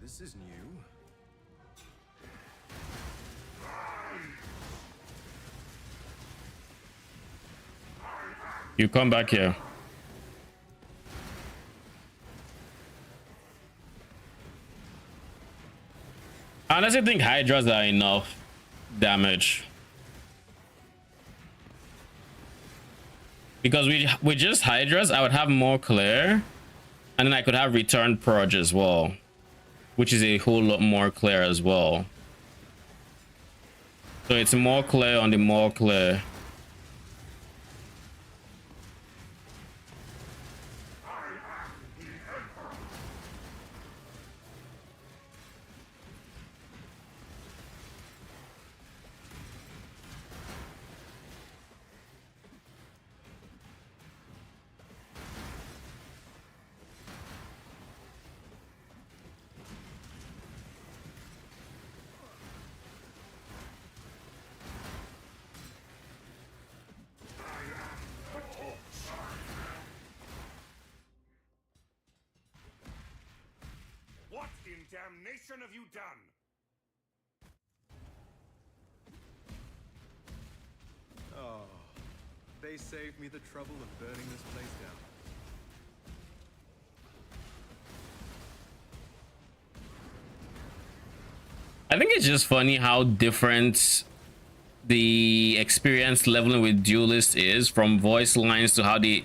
This is new. You come back here. I honestly think Hydras are enough damage. Because with just Hydras, I would have more clear. And then I could have return purge as well. Which is a whole lot more clear as well. So it's more clear on the more clear. What in damnation have you done? Oh. They saved me the trouble of burning this place down. I think it's just funny how different the experience leveling with Duelist is, from voice lines to how the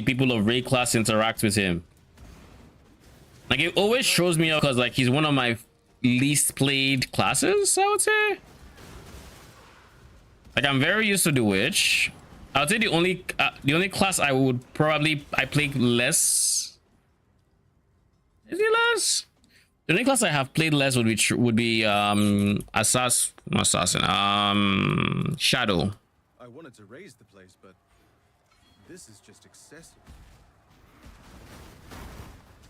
people of Ray class interact with him. Like, it always shows me up because like he's one of my least played classes, I would say. Like, I'm very used to the Witch. I would say the only class I would probably play less. Is it less? The only class I have played less would be Shadow. I wanted to raise the place, but this is just excessive.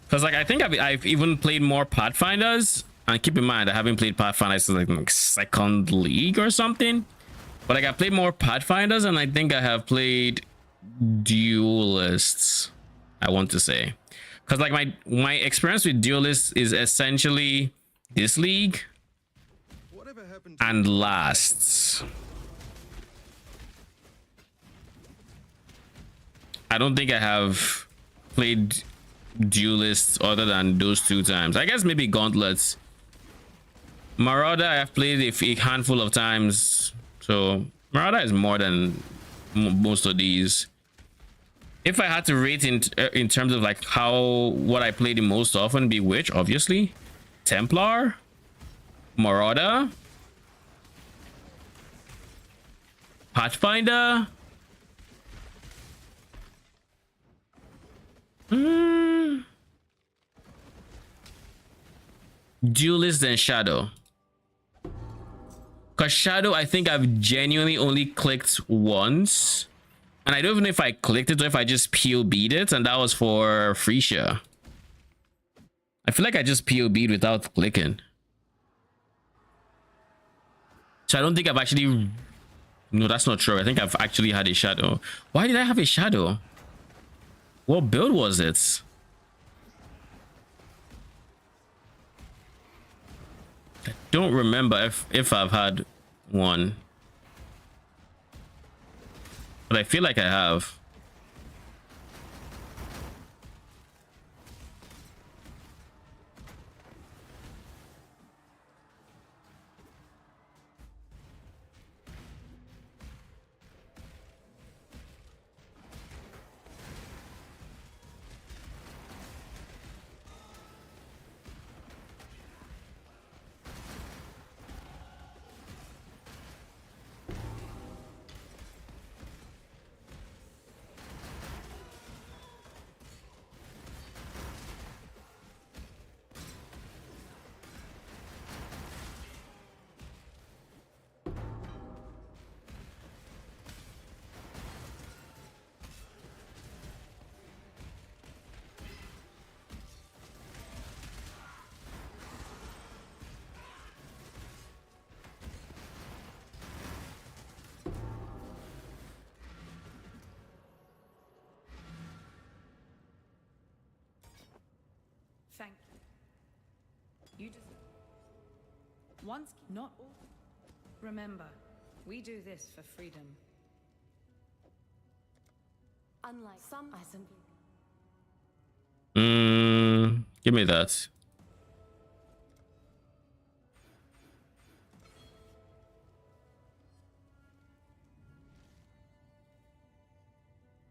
Because like I think I've even played more Pathfinders, and keep in mind I haven't played Pathfinders since like second league or something. But like I played more Pathfinders, and I think I have played Duelists, I want to say. Because like my experience with Duelists is essentially this league and lasts. I don't think I have played Duelists other than those 2 times. I guess maybe Gauntlets. Marauder I have played a handful of times, so Marauder is more than most of these. If I had to rate in terms of like what I played the most often, be Witch, obviously, Templar, Marauder, Pathfinder, Duelist, and Shadow. Because Shadow, I think I've genuinely only clicked once. And I don't even know if I clicked it or if I just POB'd it, and that was for Freesia. I feel like I just POB'd without clicking. So I don't think I've actually... No, that's not true. I think I've actually had a Shadow. Why did I have a Shadow? What build was it? I don't remember if I've had one. But I feel like I have. Thank you. You just... Once, not all. Remember, we do this for freedom. Unlike some, I simply... Give me that.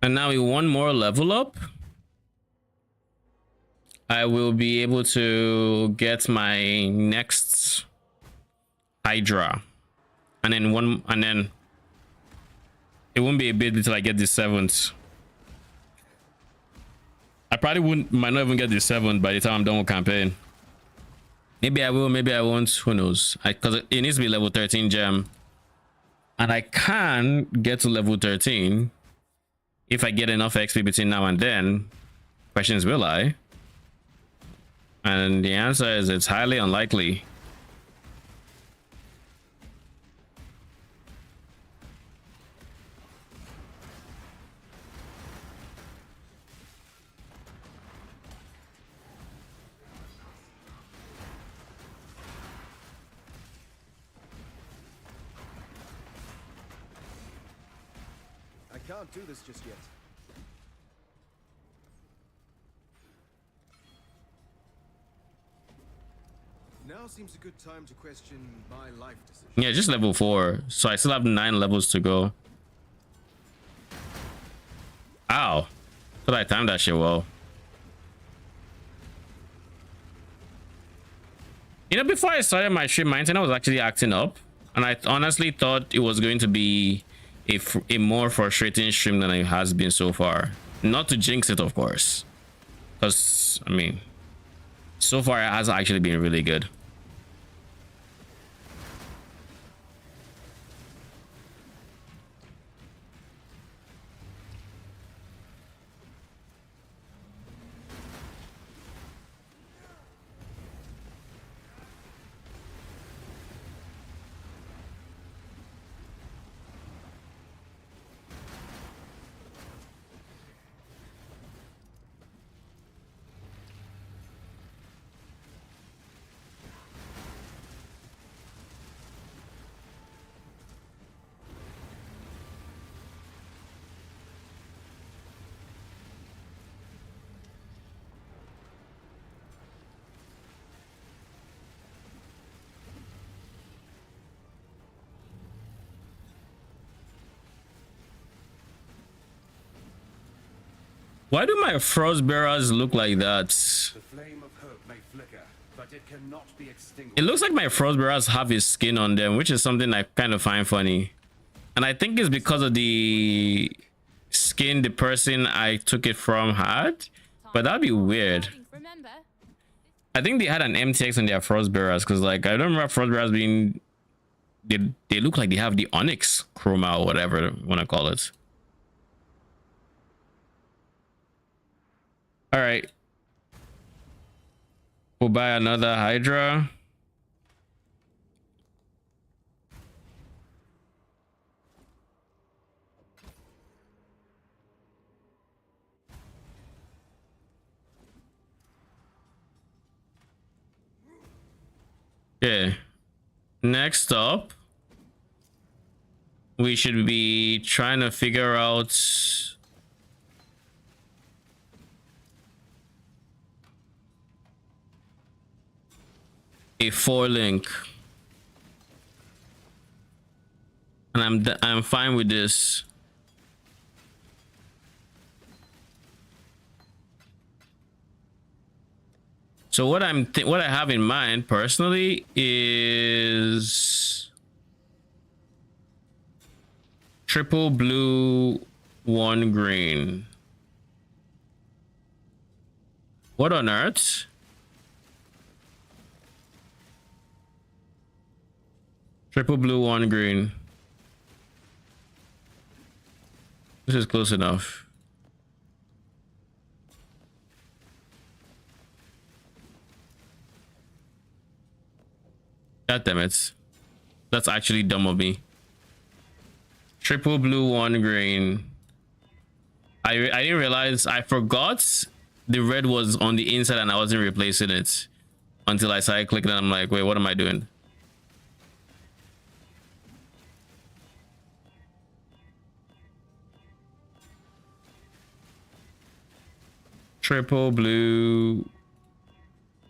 And now we one more level up. I will be able to get my next Hydra, and then it won't be a bit until I get the 7th. I probably might not even get the 7th by the time I'm done with campaign. Maybe I will, maybe I won't. Who knows? Because it needs to be level 13 gem, and I can get to level 13 if I get enough XP between now and then. Question is, will I? And the answer is it's highly unlikely. I can't do this just yet. Now seems a good time to question my life decision. Yeah, just level 4. So I still have 9 levels to go. Ow. Thought I timed that shit well. You know, before I started my stream, my internet was actually acting up. And I honestly thought it was going to be a more frustrating stream than it has been so far. Not to jinx it, of course. Because, I mean, so far it has actually been really good. Why do my frost bearers look like that? The flame of hope may flicker, but it cannot be extinguished. It looks like my frost bearers have his skin on them, which is something I kind of find funny. And I think it's because of the skin the person I took it from had. But that'd be weird. I think they had an MTX on their frost bearers because, like, I don't remember frost bearers being. They look like they have the onyx chroma or whatever you want to call it. All right, we'll buy another Hydra. Okay, next up, we should be trying to figure out a 4-link, and I'm fine with this. So what I have in mind personally is triple blue, 1 green. What on earth? Triple blue, 1 green. This is close enough. God damn it. That's actually dumb of me. Triple blue, 1 green. I didn't realize, I forgot the red was on the inside and I wasn't replacing it until I started clicking and I'm like, wait, what am I doing? Triple blue,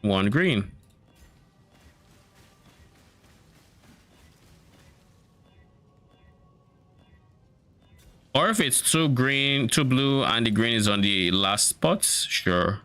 1 green. Or if it's 2 green, 2 blue, and the green is on the last spot, sure.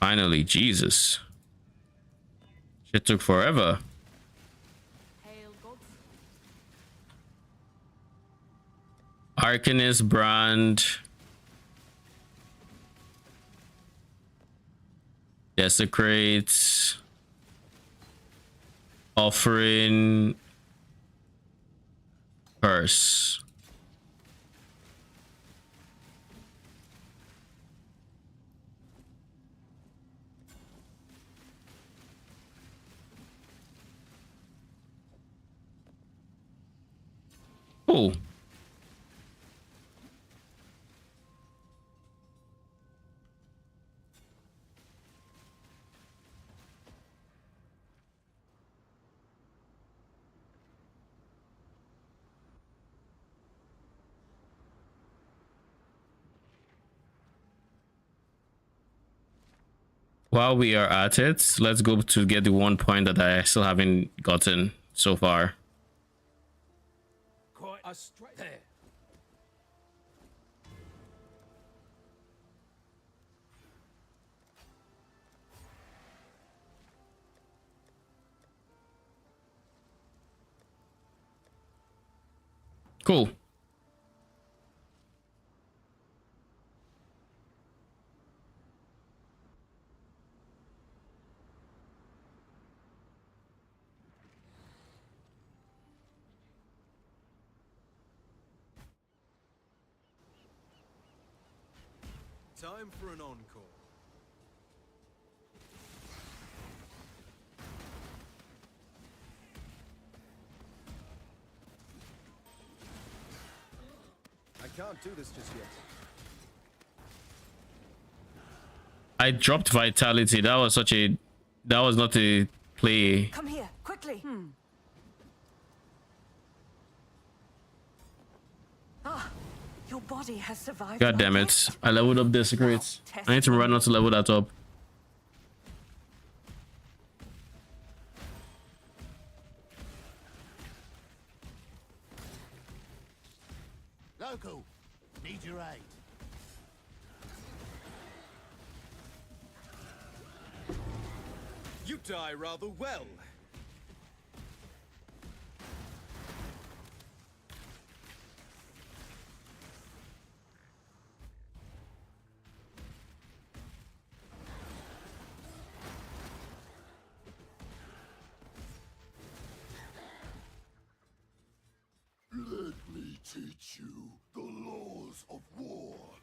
Finally, Jesus. Shit took forever. Arcanist brand. Desecrates. Offering. Curse. Cool. While we are at it, let's go to get the 1 point that I still haven't gotten so far. Quite a straight there. Cool. Time for an encore. I can't do this just yet. I dropped vitality. That was not a play. Come here, quickly. Your body has survived. God damn it. I leveled up desecrates. I need to run out to level that up. Local, need your aid. You die rather well. Let me teach you the laws of war.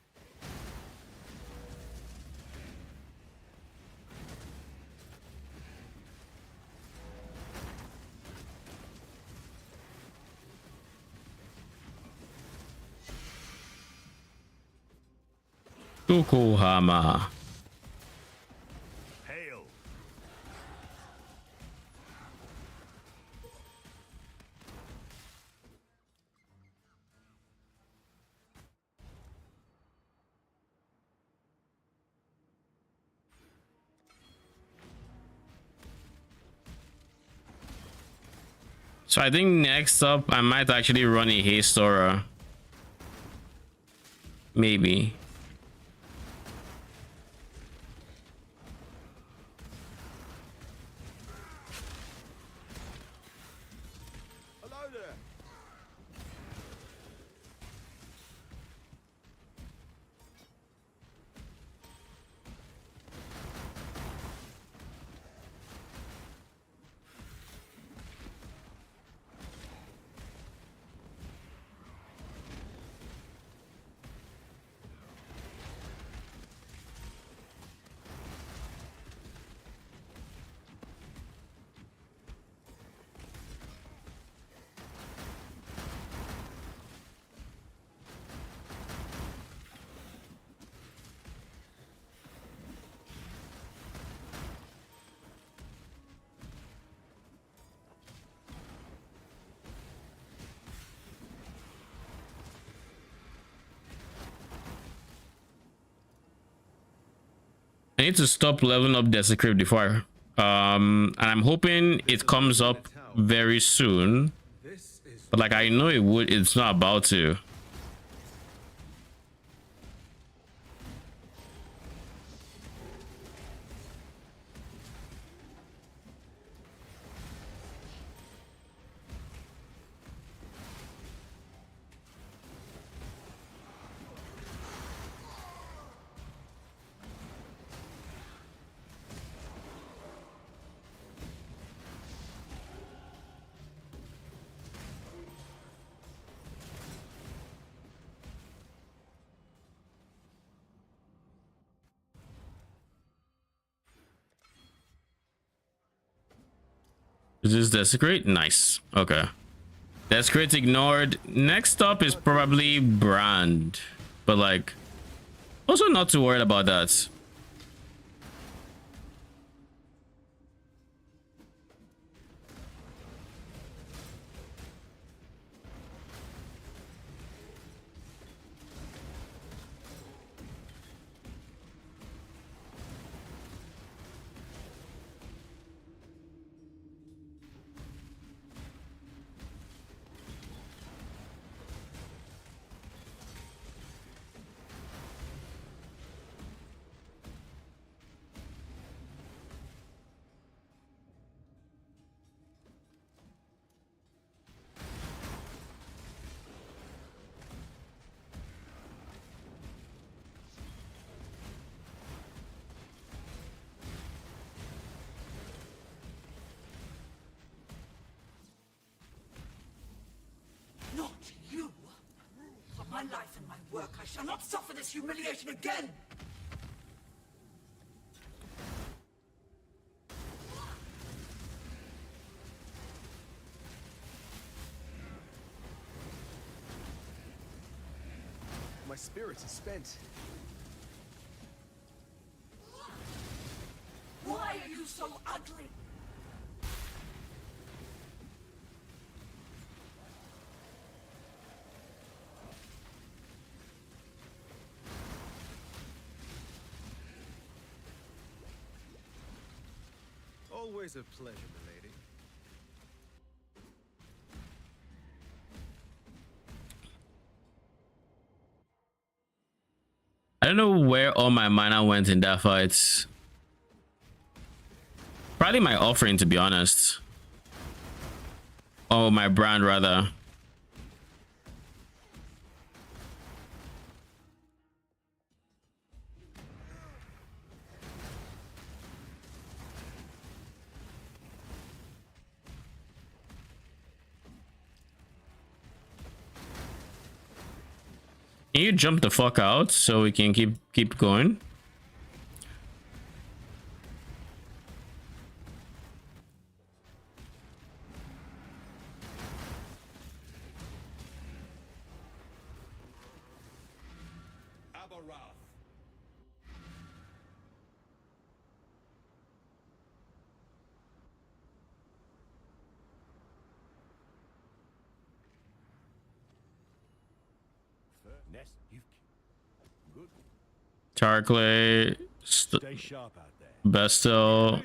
Yokohama. Hail. So I think next up I might actually run a haste aura. Maybe. Hello there. I need to stop leveling up desecrate before and I'm hoping it comes up very soon, This is but like I know it's not about to. Is this desecrate? Nice. Okay. That's crit ignored. Next up is probably Brand. But like, also not too worried about that. Not you! For my life and my work, I shall not suffer this humiliation again! My spirit is spent. Why are you so ugly? Always a pleasure, milady. I don't know where all my mana went in that fight. Probably my offering, to be honest. Oh, my Brand rather. Can you jump the fuck out so we can keep going? Abarath. Nest, you've good. Tarkley, Stay sharp out there. Bestel,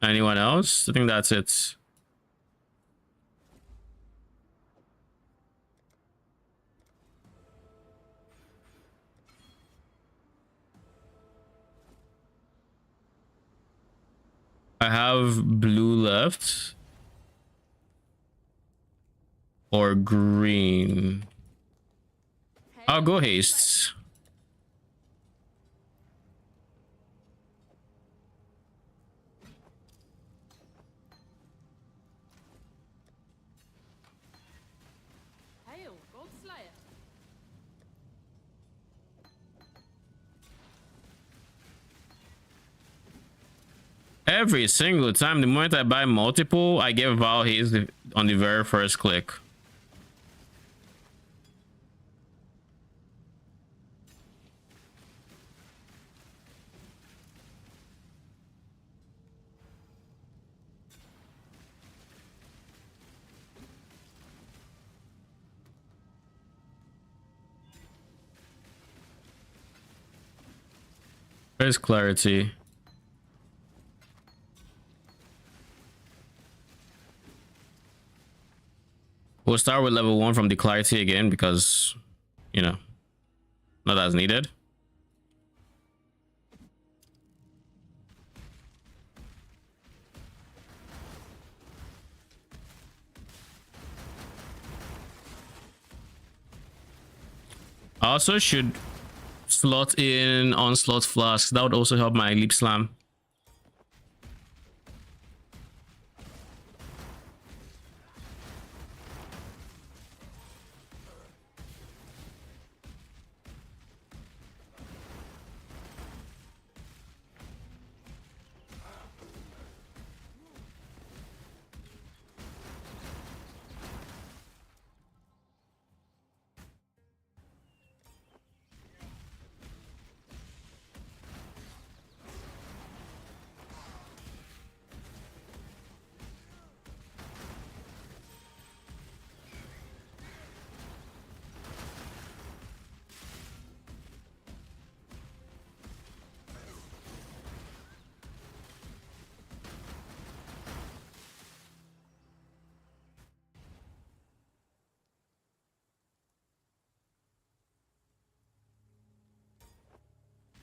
anyone else? I think that's it. I have blue left or green. I'll go hastes. Hail, Godslayer. Every single time, the moment I buy multiple, I get Val haste on the very first click. Where's Clarity? We'll start with level 1 from the Clarity again because, you know, not as needed. I also should slot in Onslaught Flask. That would also help my Leap Slam.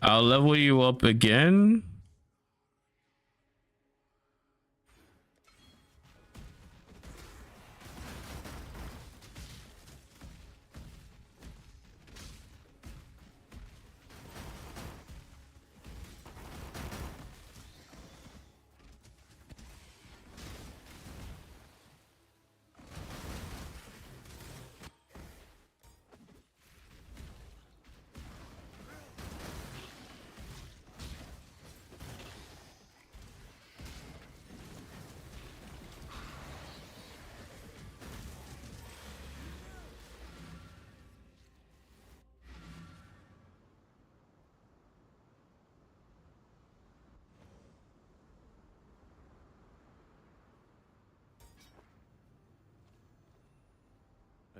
I'll level you up again.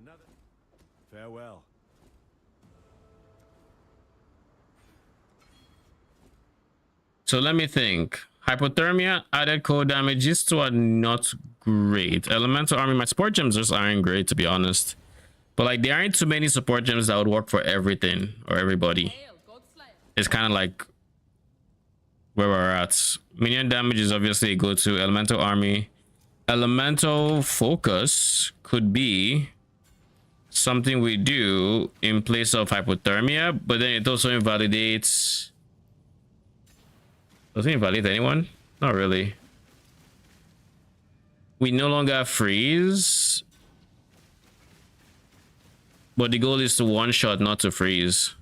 Another. Farewell. So let me think. Hypothermia, added cold damage. These two are not great. Elemental army, my support gems just aren't great, to be honest. But like, there aren't too many support gems that would work for everything or everybody. Hail, Godslayer. It's kind of like where we're at. Minion damage is obviously a go-to. Elemental army. Elemental focus could be something we do in place of hypothermia, but then it also invalidates. Does it invalidate anyone? Not really. We no longer freeze, but the goal is to one shot, not to freeze.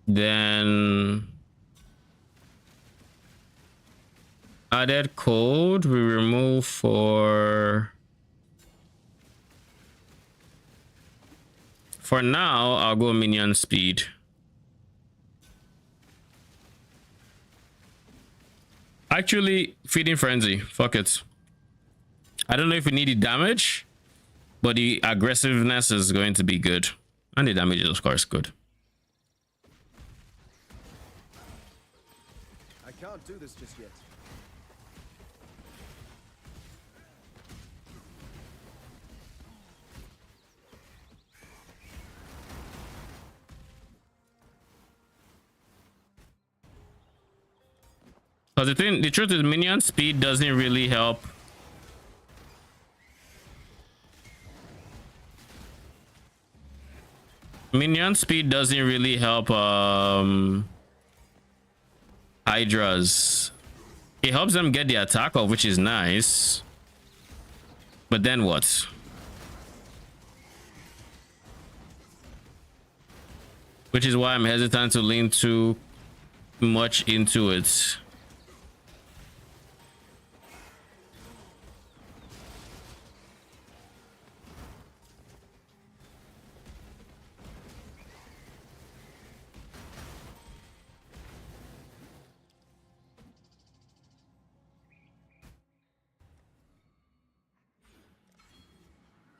Then added code we remove for now. I'll go minion speed. Actually, feeding frenzy, fuck it. I don't know if we need the damage, but the aggressiveness is going to be good, and the damage is of course good. I can't do this just yet. But the truth is, minion speed doesn't really help. Minion speed doesn't really help Hydras. It helps them get the attack off, which is nice. But then what? Which is why I'm hesitant to lean too much into it.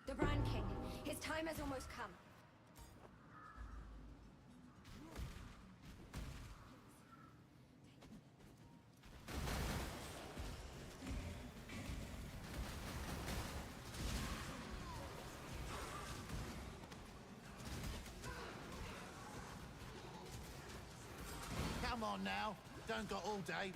The Brand King. His time has almost come. Come on now. Don't got all day.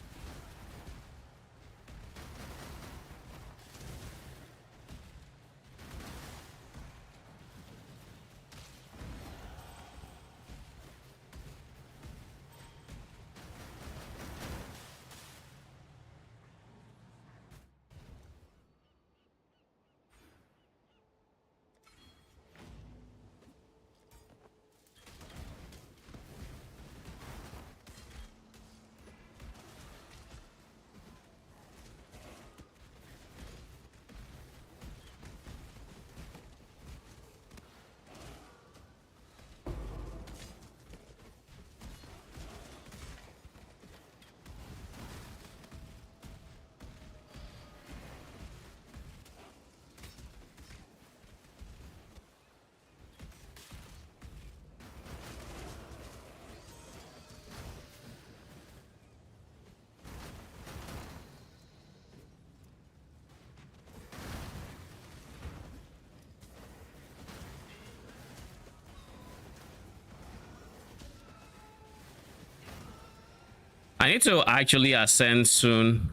I need to actually ascend soon.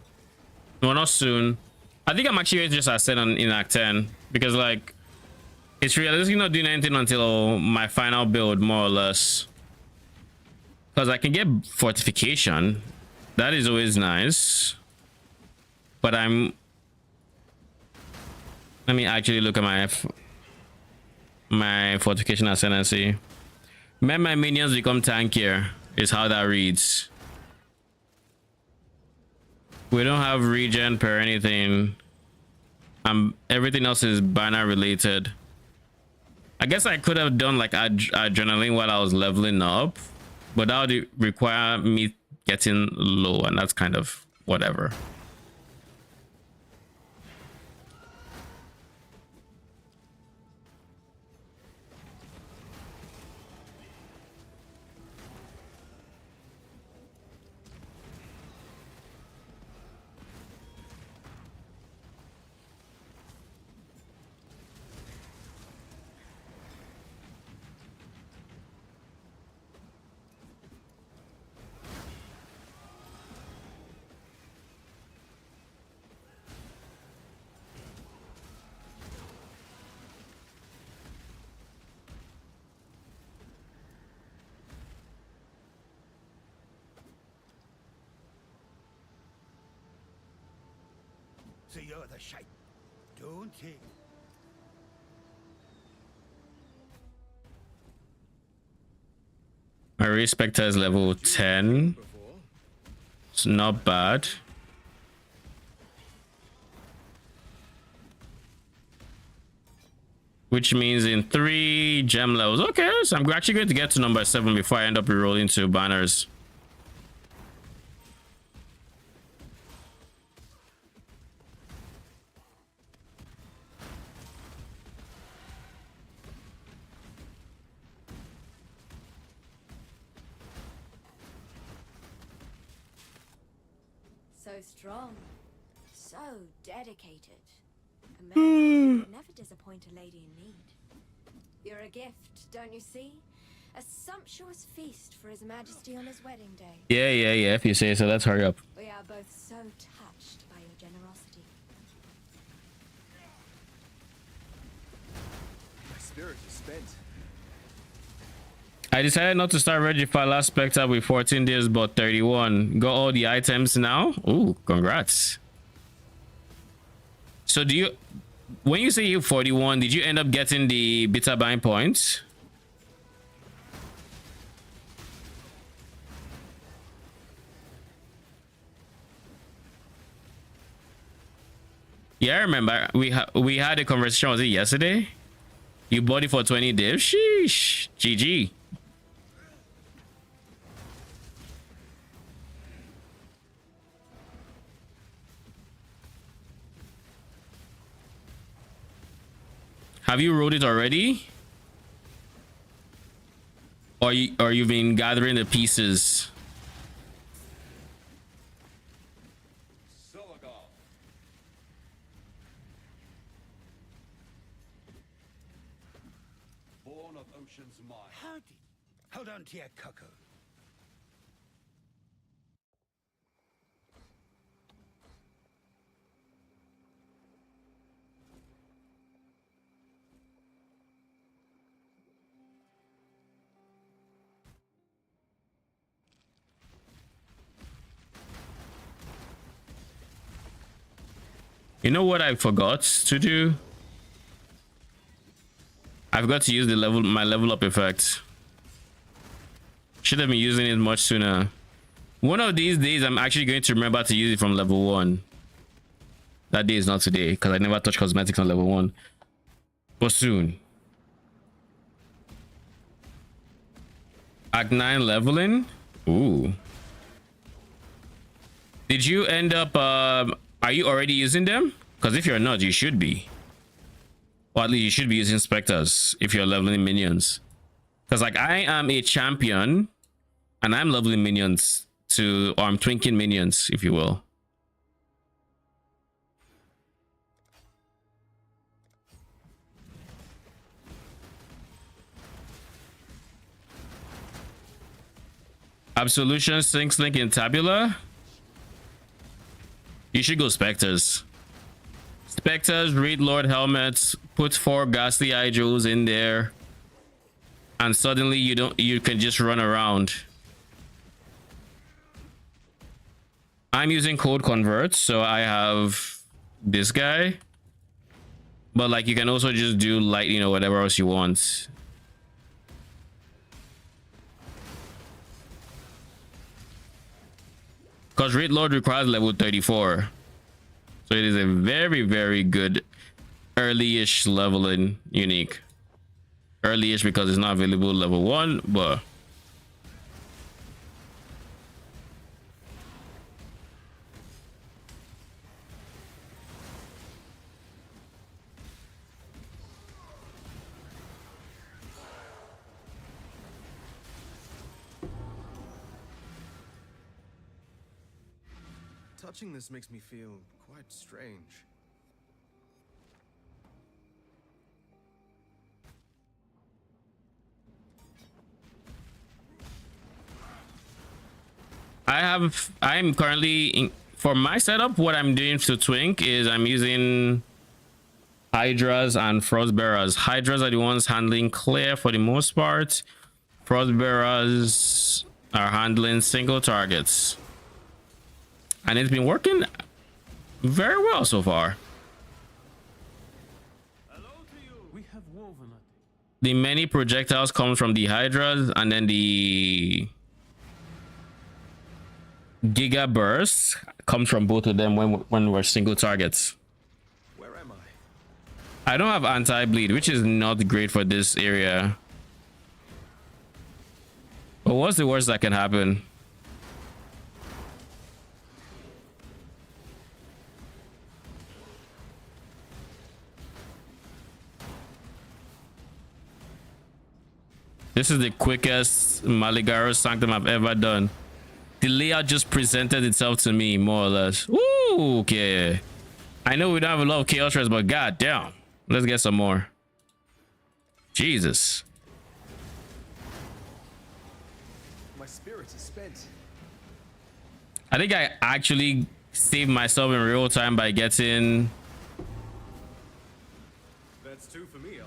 Well, not soon. I think I'm actually going to just ascend in Act 10 because like it's realistically not doing anything until my final build, more or less. Because I can get fortification. That is always nice. But let me actually look at my fortification ascendancy. When my minions become tankier is how that reads. We don't have regen per anything. Everything else is banner related. I guess I could have done like adrenaline while I was leveling up, but that would require me getting low, and that's kind of whatever. So you're the shape, don't you? My respecter is level 10. It's not bad. Which means in 3 gem levels. Okay, so I'm actually going to get to number 7 before I end up rerolling 2 banners. So strong, so dedicated. A man would never disappoint a lady in need. You're a gift, don't you see? A sumptuous feast for His Majesty on his wedding day. Yeah. If you say so, let's hurry up. We are both so touched by your generosity. My spirit is spent. I decided not to start Regify last Spectre with 14 days, but 31. Got all the items now. Ooh, congrats. So do you, when you say you 41, did you end up getting the beta bind points? Yeah, I remember we had a conversation. Was it yesterday? You bought it for 20 divs. Sheesh. GG. Have you wrote it already? Or you've been gathering the pieces? Born of ocean's mind. Howdy. Hold on to your cocoa. You know what I forgot to do? I forgot to use my level up effect. Should have been using it much sooner. One of these days, I'm actually going to remember to use it from level 1. That day is not today, because I never touch cosmetics on level 1. But soon. Act 9 leveling? Ooh. Did you end up, are you already using them? Because if you're not, you should be. Or at least you should be using specters if you're leveling minions. Because like I am a champion and I'm leveling minions to, or I'm twinking minions, if you will. Absolution, Sinks Link, and Tabula. You should go Spectres. Spectres, read Lord Helmets, put 4 Ghastly Hydros in there, and suddenly you can just run around. I'm using Code Convert, so I have this guy. But like you can also just do lightning or whatever else you want. Because Raid Lord requires level 34. So it is a very, very good early-ish leveling unique. Early-ish because it's not available level 1, but... Touching this makes me feel quite strange. I'm currently in, for my setup, what I'm doing to Twink is I'm using Hydras and Frostbearers. Hydras are the ones handling clear for the most part. Frostbearers are handling single targets. And it's been working very well so far. The many projectiles come from the Hydras, and then the Giga Burst comes from both of them when we're single targets. Where am I don't have anti-bleed, which is not great for this area. But what's the worst that can happen? This is the quickest Maligaro Sanctum I've ever done. The layout just presented itself to me, more or less. Ooh, okay. I know we don't have a lot of chaos rares, but god damn. Let's get some more. Jesus. My spirit is spent. I think I actually saved myself in real time by getting... That's 2 for me,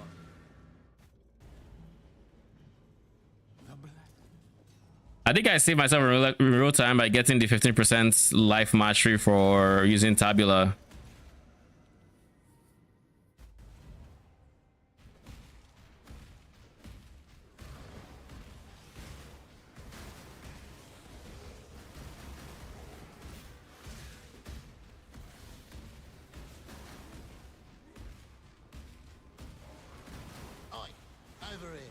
I think I saved myself in real time by getting the 15% life mastery for using Tabula. Over here.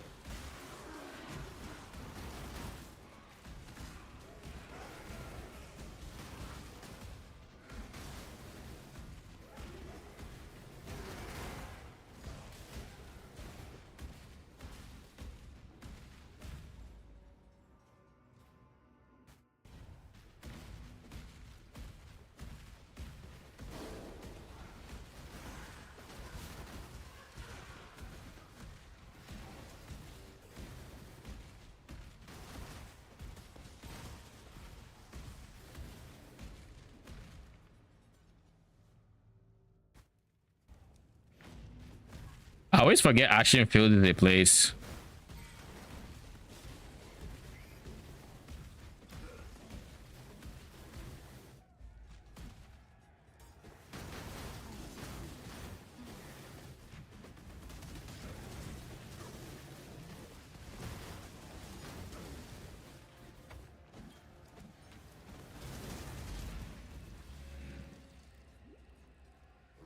I always forget Action Field is a place.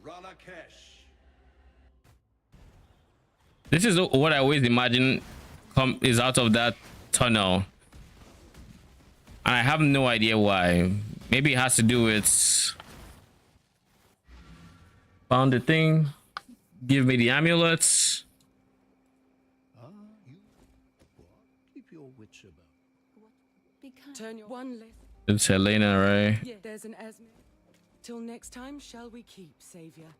Ranakesh. This is what I always imagine is out of that tunnel. And I have no idea why. Maybe it has to do with... Found the thing. Give me the amulets. Keep your wits about. Turn your one less. It's Helena, right? Yeah, there's an Esme. Till next time, shall we keep, Savior?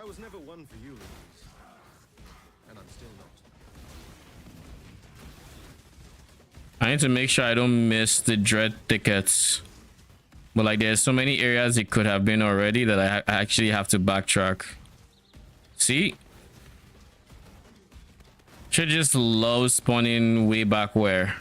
was never one for you, Louise. And I'm still not. I need to make sure I don't miss the dread tickets. But like there's so many areas it could have been already that I actually have to backtrack. See? Should just love spawning way back where.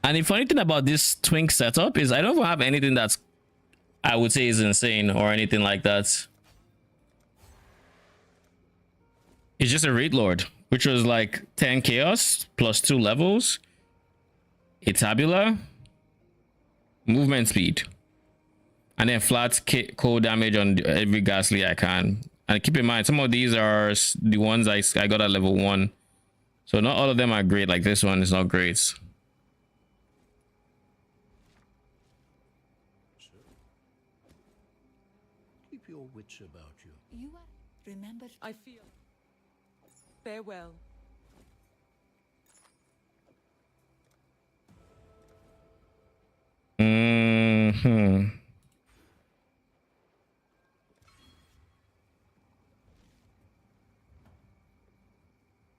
And the funny thing about this twink setup is I don't have anything that's I would say is insane or anything like that. It's just a raid lord, which was like 10 chaos plus 2 levels, a tabula, movement speed, and then flat cold damage on every ghastly I can. And keep in mind, some of these are the ones I got at level 1, so not all of them are great. Like this one is not great. Keep your wits about you. You are. Remember. I feel. Farewell.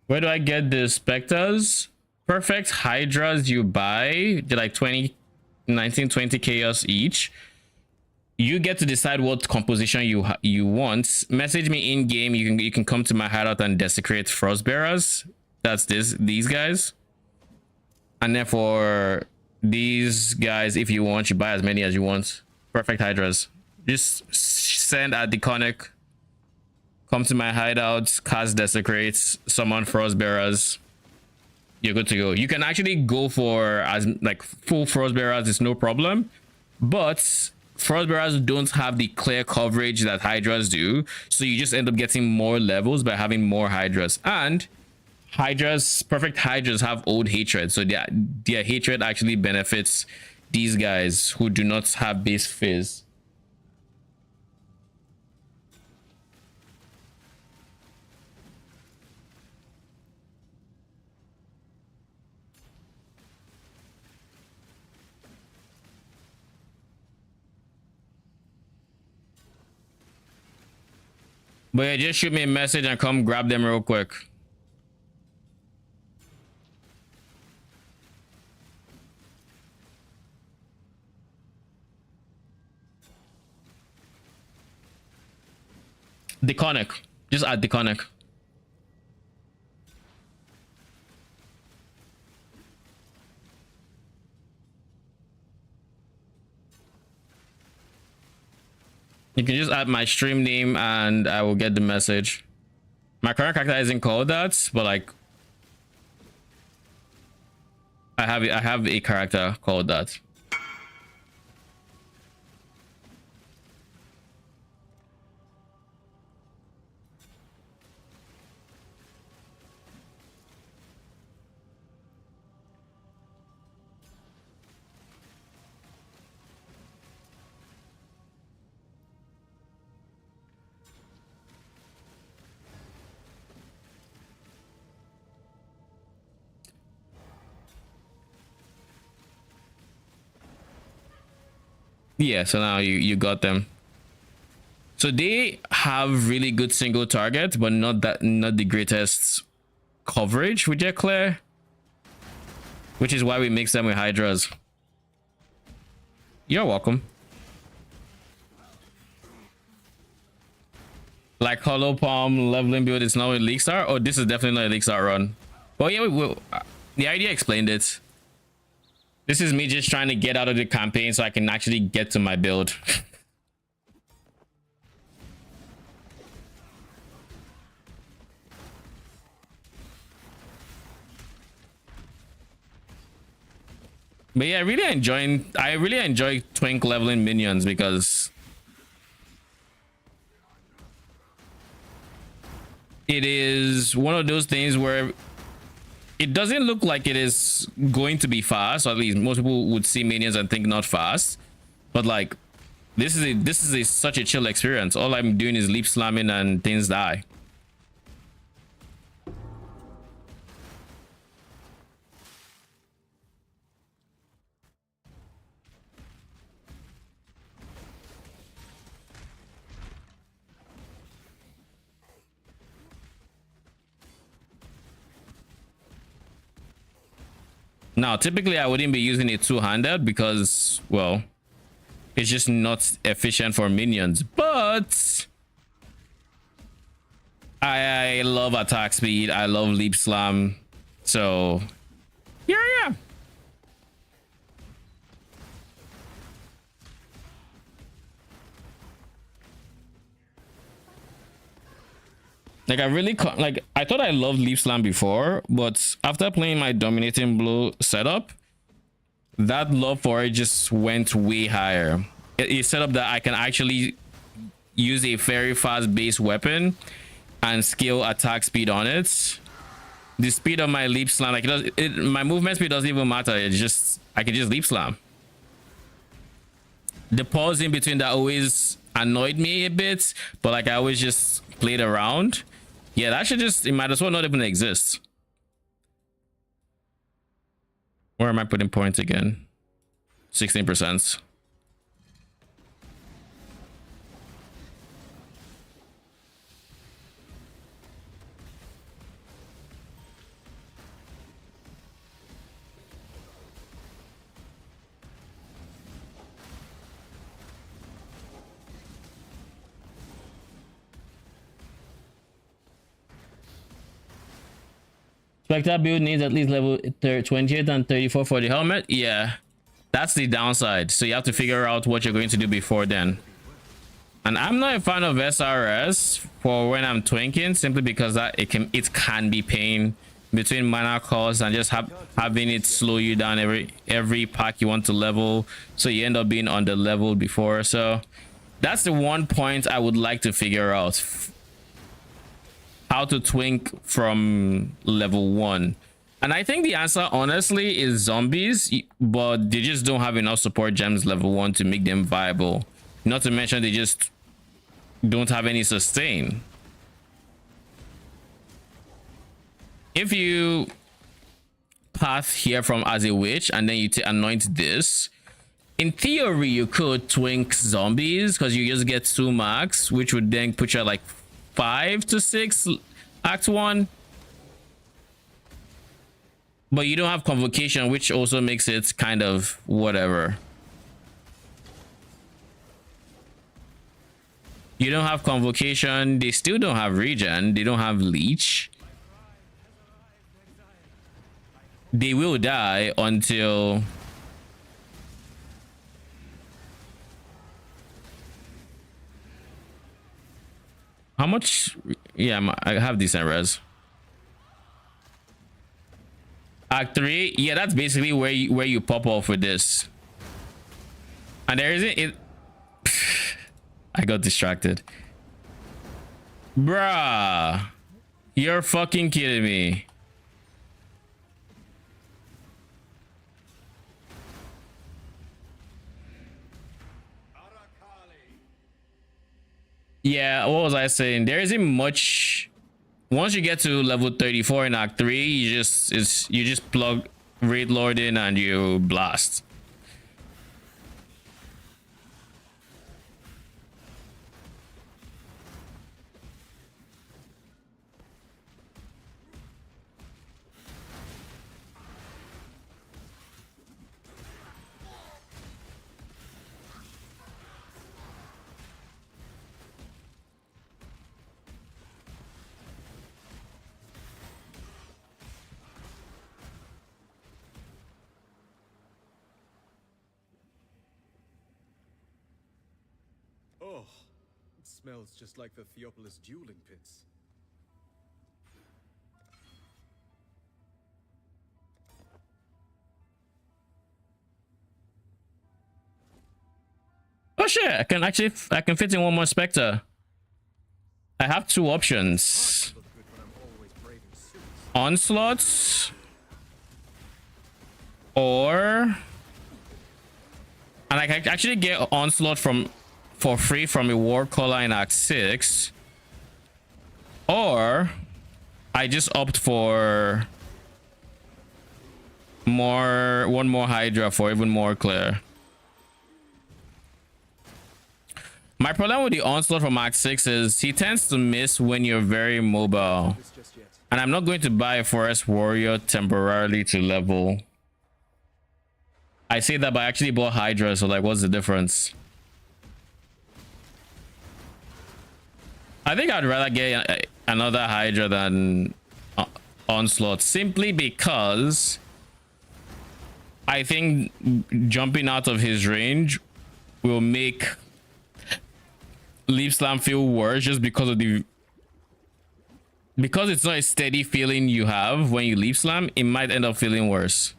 Where do I get the specters? Perfect hydras you buy, they're like 20, 19, 20 chaos each. You get to decide what composition you want. Message me in game. You can come to my hideout and desecrate frostbearers. That's these guys. And then for these guys, if you want, you buy as many as you want. Perfect hydras. Just send at Deconic. Come to my hideout, cast desecrates, summon frostbearers. You're good to go. You can actually go for as like full frostbearers, it's no problem. But frostbearers don't have the clear coverage that hydras do, so you just end up getting more levels by having more hydras. And hydras, perfect hydras, have old hatred, so their hatred actually benefits these guys who do not have base fizz. But yeah, just shoot me a message and come grab them real quick. Deconic. Just add Deconic. You can just add my stream name and I will get the message. My current character isn't called that, but like I have a character called that. Yeah, so now you got them. So they have really good single targets, but not the greatest coverage with their clear, which is why we mix them with hydras. You're welcome. Like Hollow Palm leveling build is now a League Star? Oh, this is definitely not a League Star run. Oh yeah, the idea explained it. This is me just trying to get out of the campaign so I can actually get to my build. But yeah, I really enjoy Twink leveling minions because it is one of those things where it doesn't look like it is going to be fast, or at least most people would see minions and think not fast. But like this is such a chill experience. All I'm doing is leap slamming and things die. Now, typically I wouldn't be using it two-handed because, well, it's just not efficient for minions. But I love attack speed. I love leap slam. So, yeah. Like I thought I loved leap slam before, but after playing my dominating blow setup, that love for it just went way higher. It's set up that I can actually use a very fast base weapon and scale attack speed on it. The speed of my leap slam, like my movement speed doesn't even matter. It's just I can just leap slam. The pause in between that always annoyed me a bit, but like I always just played around. Yeah, that should just, it might as well not even exist. Where am I putting points again? 16%. Spectre build needs at least level 28 and 34 for the helmet. Yeah, that's the downside. So you have to figure out what you're going to do before then. And I'm not a fan of SRS for when I'm twinking, simply because that it can be pain between mana costs and just having it slow you down every pack you want to level, so you end up being on the level before. So that's the one point I would like to figure out. How to twink from level 1. And I think the answer honestly is zombies, but they just don't have enough support gems level 1 to make them viable. Not to mention they just don't have any sustain. If you path here from as a witch and then you anoint this, in theory you could twink zombies because you just get 2 max, which would then put you at like 5 to 6 act 1, but you don't have convocation, which also makes it kind of whatever. You don't have convocation, they still don't have regen, they don't have leech. They will die until how much? Yeah, I have decent res. Act 3, yeah, that's basically where you pop off with this. And there isn't it. I got distracted. Bruh, you're fucking kidding me. Yeah, what was I saying? There isn't much. Once you get to level 34 in Act 3, you just plug Raid Lord in and you blast. Oh, it smells just like the Theopolis dueling pits. Oh shit, I can fit in one more Spectre. I have two options. Look good when I'm always braving suits. Onslaughts or, and I can actually get Onslaught for free from a War Caller in Act 6, or I just opt for one more Hydra for even more clear. My problem with the Onslaught from Act 6 is he tends to miss when you're very mobile. And I'm not going to buy a Forest Warrior temporarily to level. I say that, but I actually bought Hydra, so like, what's the difference? I think I'd rather get another Hydra than Onslaught, simply because I think jumping out of his range will make Leap Slam feel worse, just because of because it's not a steady feeling you have when you Leap Slam. It might end up feeling worse.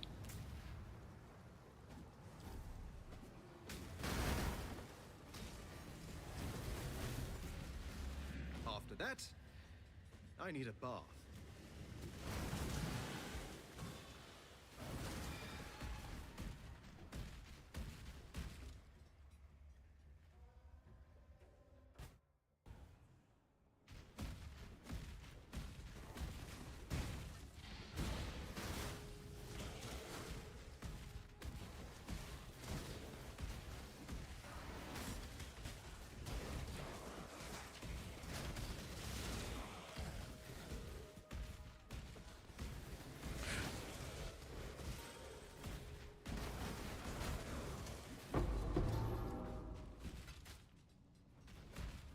After that, I need a bath.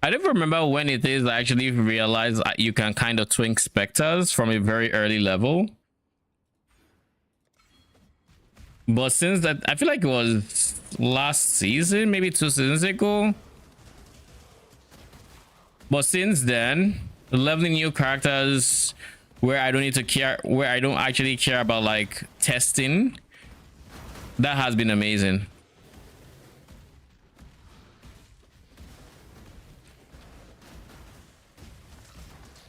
I don't remember when it is I actually realized that you can kind of twink Spectres from a very early level. But since that, I feel like it was last season, maybe 2 seasons ago. But since then, leveling new characters where I don't need to care, where I don't actually care about like testing, that has been amazing.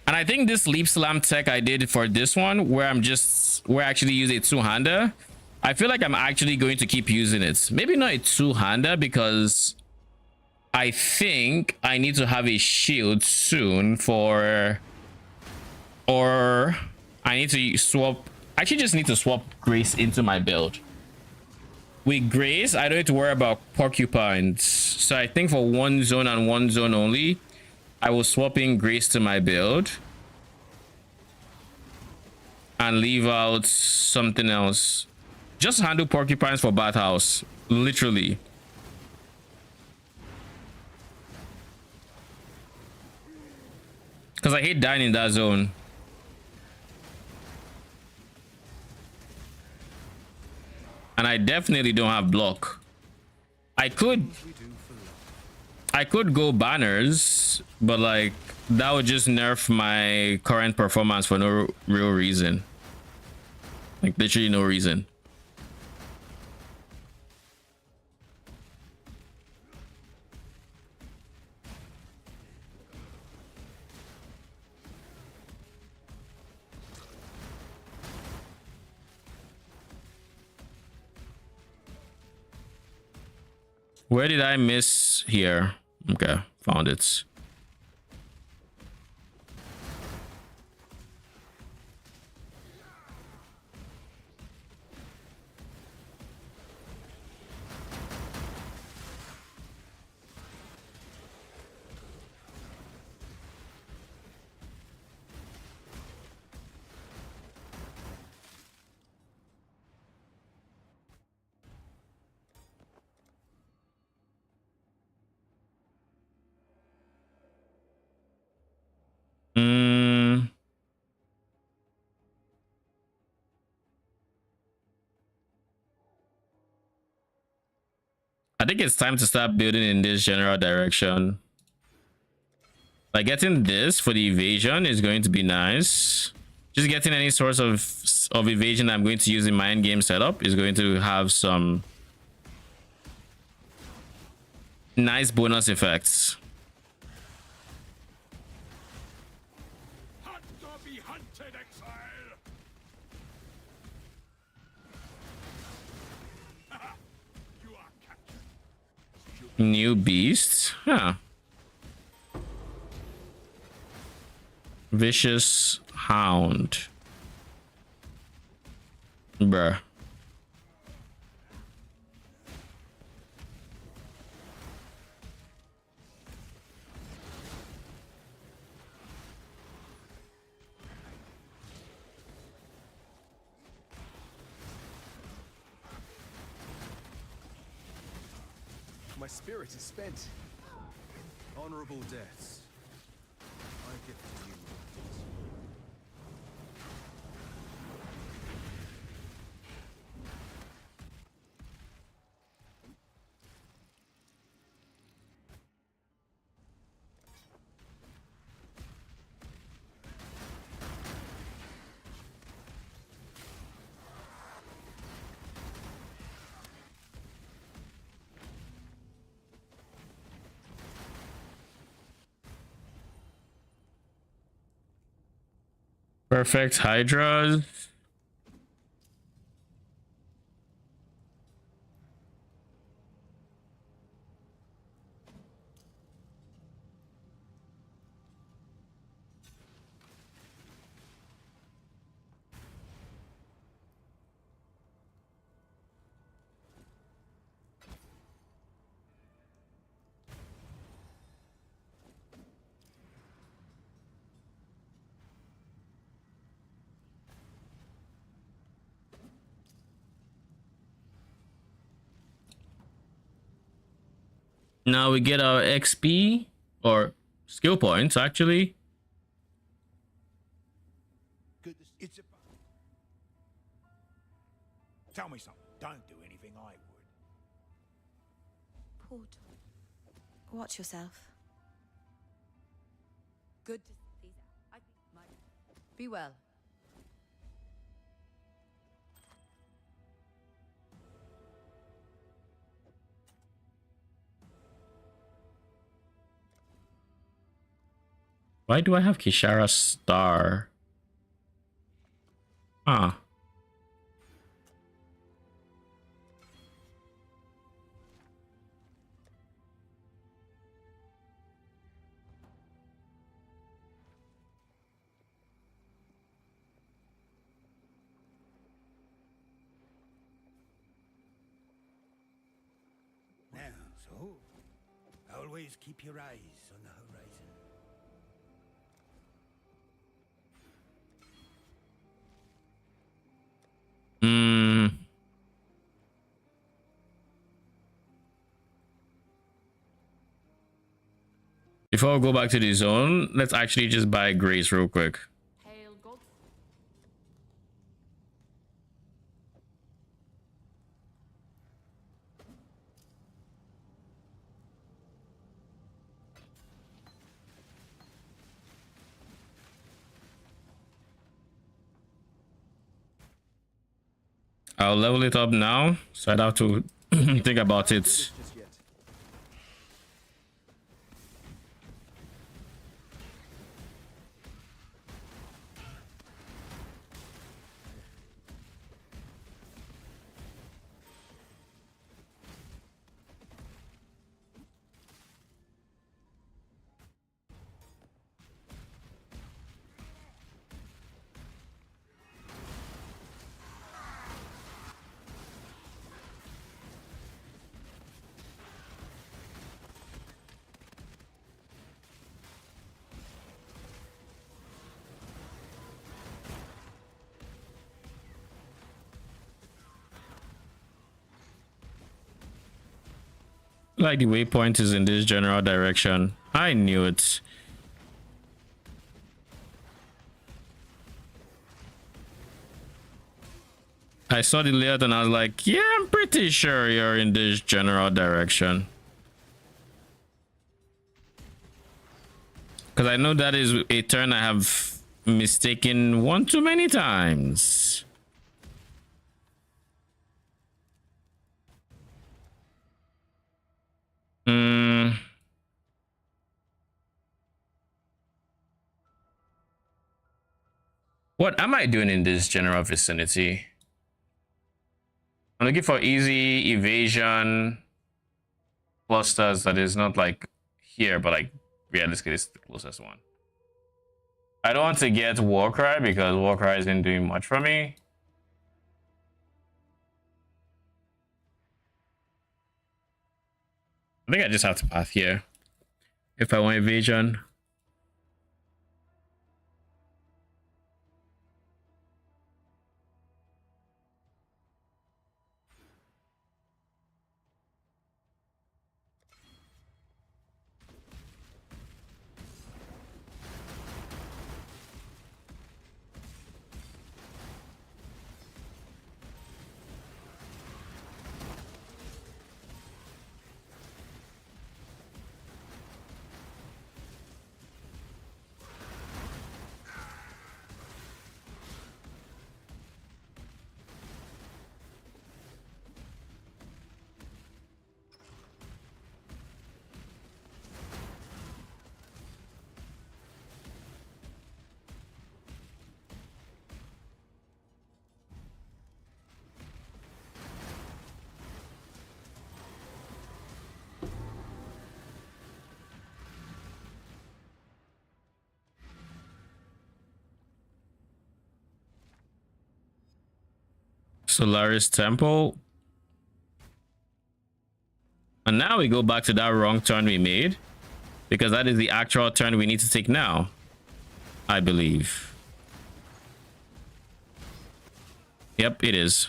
And I think this Leap Slam tech I did for this one, where I actually use a two-hander, I feel like I'm actually going to keep using it. Maybe not a two-hander, because I think I need to have a shield soon for, or I need to swap. I actually just need to swap Grace into my build. With Grace, I don't need to worry about porcupines. So I think for one zone and one zone only, I will swap in Grace to my build and leave out something else. Just handle porcupines for Bathhouse, literally. Because I hate dying in that zone. And I definitely don't have block. I could go banners, but like that would just nerf my current performance for no real reason. Like literally no reason. Where did I miss here? Okay, found it. I think it's time to start building in this general direction. Like getting this for the evasion is going to be nice. Just getting any source of evasion I'm going to use in my end game setup is going to have some nice bonus effects. Hunt or be hunted, Exile! You are captured. New beast, huh? Vicious hound, bruh. My spirit is spent. Honorable deaths. I give to you. Perfect hydras. Now we get our XP or skill points actually. Goodness, it's a... Tell me something. Don't do anything I would. Portal. Watch yourself. Good to see you. Be well. Why do I have Kishara's star? Ah. Now, so always keep your eyes on the horizon. Before we go back to the zone, let's actually just buy Grace real quick. Hail God. I'll level it up now, so I'd have to think about it. Just yet. Like the waypoint is in this general direction. I knew it. I saw the layout and I was like, yeah, I'm pretty sure you're in this general direction. Because I know that is a turn I have mistaken one too many times. What am I doing in this general vicinity? I'm looking for easy evasion clusters that is not like here, but like realistically, it's the closest one. I don't want to get Warcry because Warcry isn't doing much for me. I think I just have to path here if I want evasion. Solaris Temple. And now we go back to that wrong turn we made, because that is the actual turn we need to take now, I believe. Yep, it is.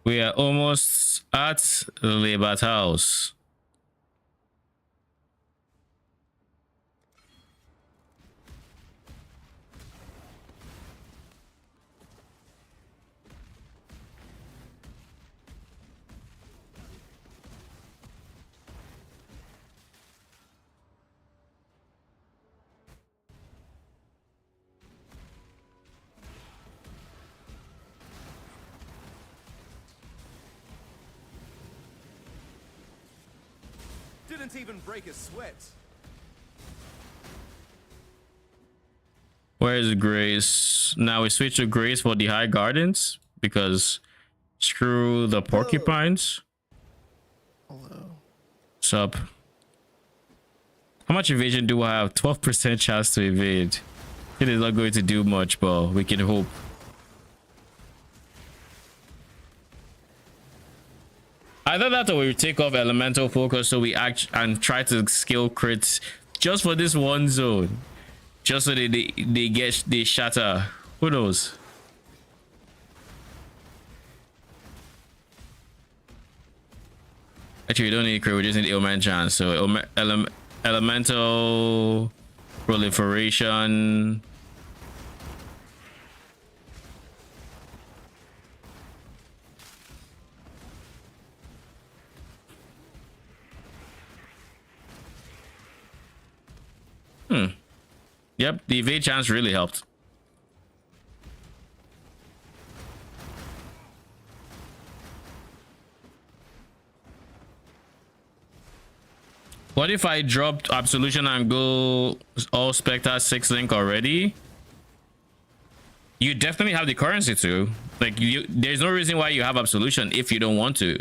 We are almost at the Labat house. Didn't even break a sweat. Where is Grace? Now we switch to Grace for the High Gardens because screw the porcupines. Hello. Sup? How much evasion do I have? 12% chance to evade. It is not going to do much, but we can hope. Either that or we take off elemental focus so we act and try to skill crits just for this one zone. Just so they shatter. Who knows? Actually, we don't need crit, we just need ailment chance. So elemental proliferation. Yep, the evade chance really helped. What if I dropped Absolution and go all Spectre 6 link already? You definitely have the currency to. Like, there's no reason why you have Absolution if you don't want to.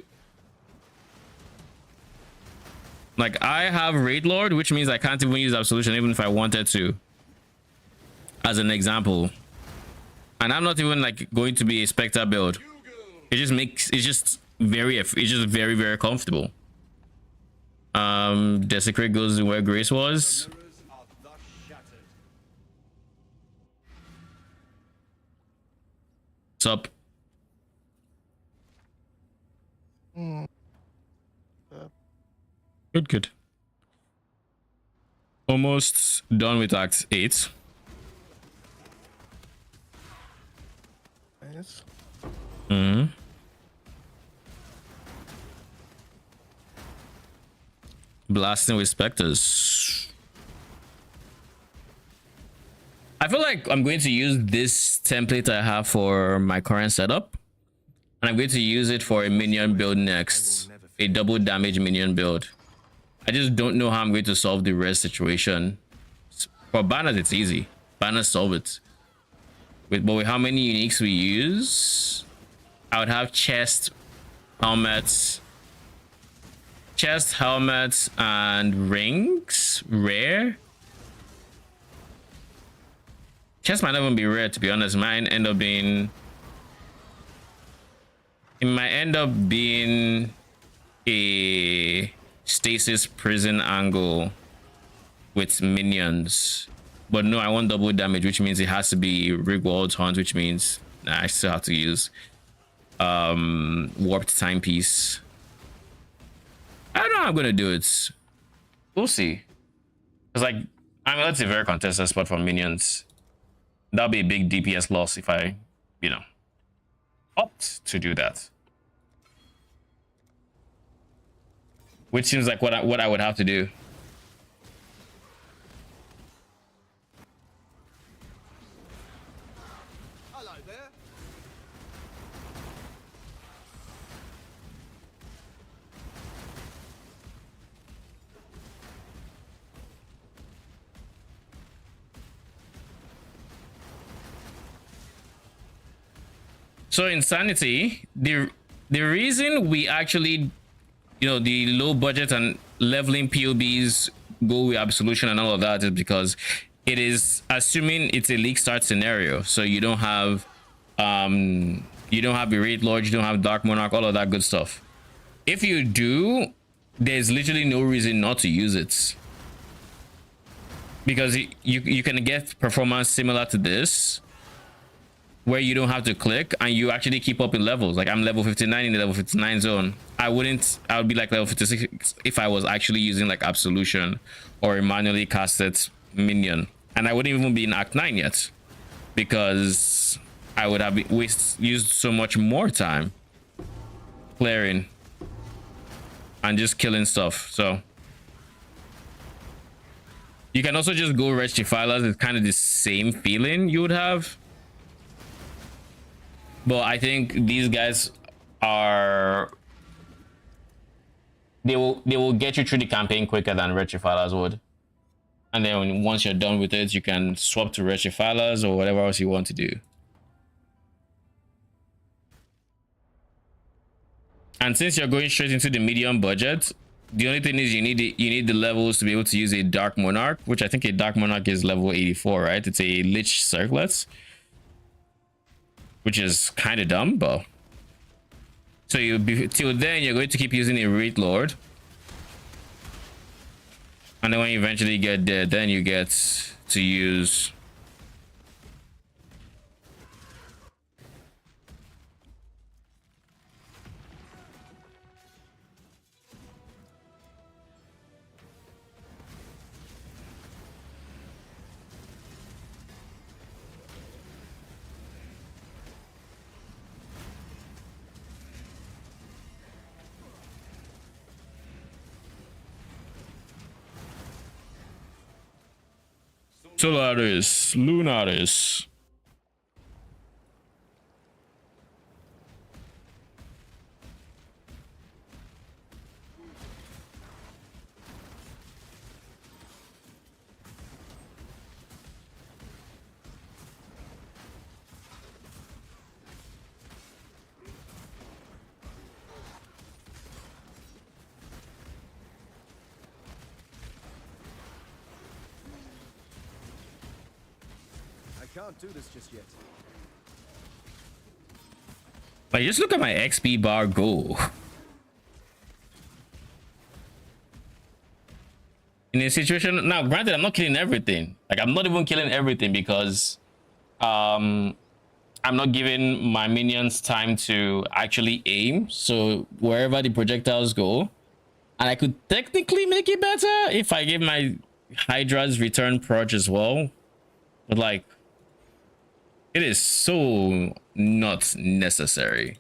Like, I have Raid Lord, which means I can't even use Absolution even if I wanted to. As an example. And I'm not even like going to be a Spectre build. It's just very, very comfortable. Desecrate goes to where Grace was. What's up? Good. Almost done with Act 8. Nice. Blasting with Spectres. I feel like I'm going to use this template I have for my current setup. And I'm going to use it for a minion build next. A double damage minion build. I just don't know how I'm going to solve the rest situation. For banners, it's easy. Banners solve it. But with how many uniques we use, I would have chest, helmets, and rings. Rare. Chest might not even be rare, to be honest. Mine end up being. It might end up being a stasis prison angle with minions. But no, I want double damage, which means it has to be Rigwald's Hunt, which means I still have to use warped timepiece. I don't know how I'm gonna do it. We'll see. It's like, I mean, that's a very contested spot for minions. That'll be a big DPS loss if I, opt to do that. Which seems like what I would have to do. Hello there. So Insanity, the reason we actually, the low budget and leveling POBs go with Absolution and all of that is because it is assuming it's a league start scenario. So you don't have a Raid Lord, you don't have Dark Monarch, all of that good stuff. If you do, there's literally no reason not to use it. Because you can get performance similar to this, where you don't have to click and you actually keep up in levels. Like, I'm level 59 in the level 59 zone. I would be like level 56 if I was actually using like Absolution or a manually casted minion. And I wouldn't even be in Act 9 yet, because I would have used so much more time clearing and just killing stuff. So you can also just go Wretched Defilers. It's kind of the same feeling you would have. But I think these guys are, they will get you through the campaign quicker than Wretched Defilers would. And then once you're done with it, you can swap to Wretched Defilers or whatever else you want to do. And since you're going straight into the medium budget, the only thing is you need the levels to be able to use a Dark Monarch, which I think a Dark Monarch is level 84, right? It's a Lich Circlet, which is kind of dumb, but so till then you're going to keep using a Raid Lord, and then when you eventually get there, then you get to use Solaris, Lunaris. I can't do this just yet. Like, just look at my XP bar go. In a situation now, granted, I'm not killing everything. Like, I'm not even killing everything because I'm not giving my minions time to actually aim. So wherever the projectiles go, and I could technically make it better if I give my Hydra's return purge as well. But like, it is so not necessary.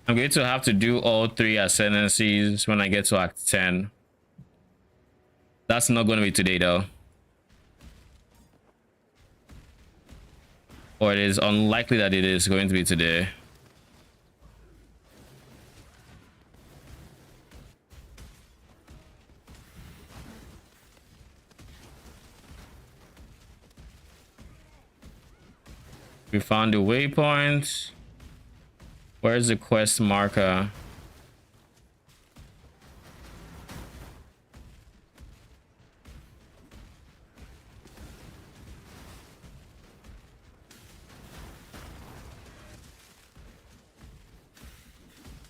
I'm going to have to do all 3 ascendancies when I get to Act 10. That's not going to be today, though. Or it is unlikely that it is going to be today. We found the waypoint. Where's the quest marker?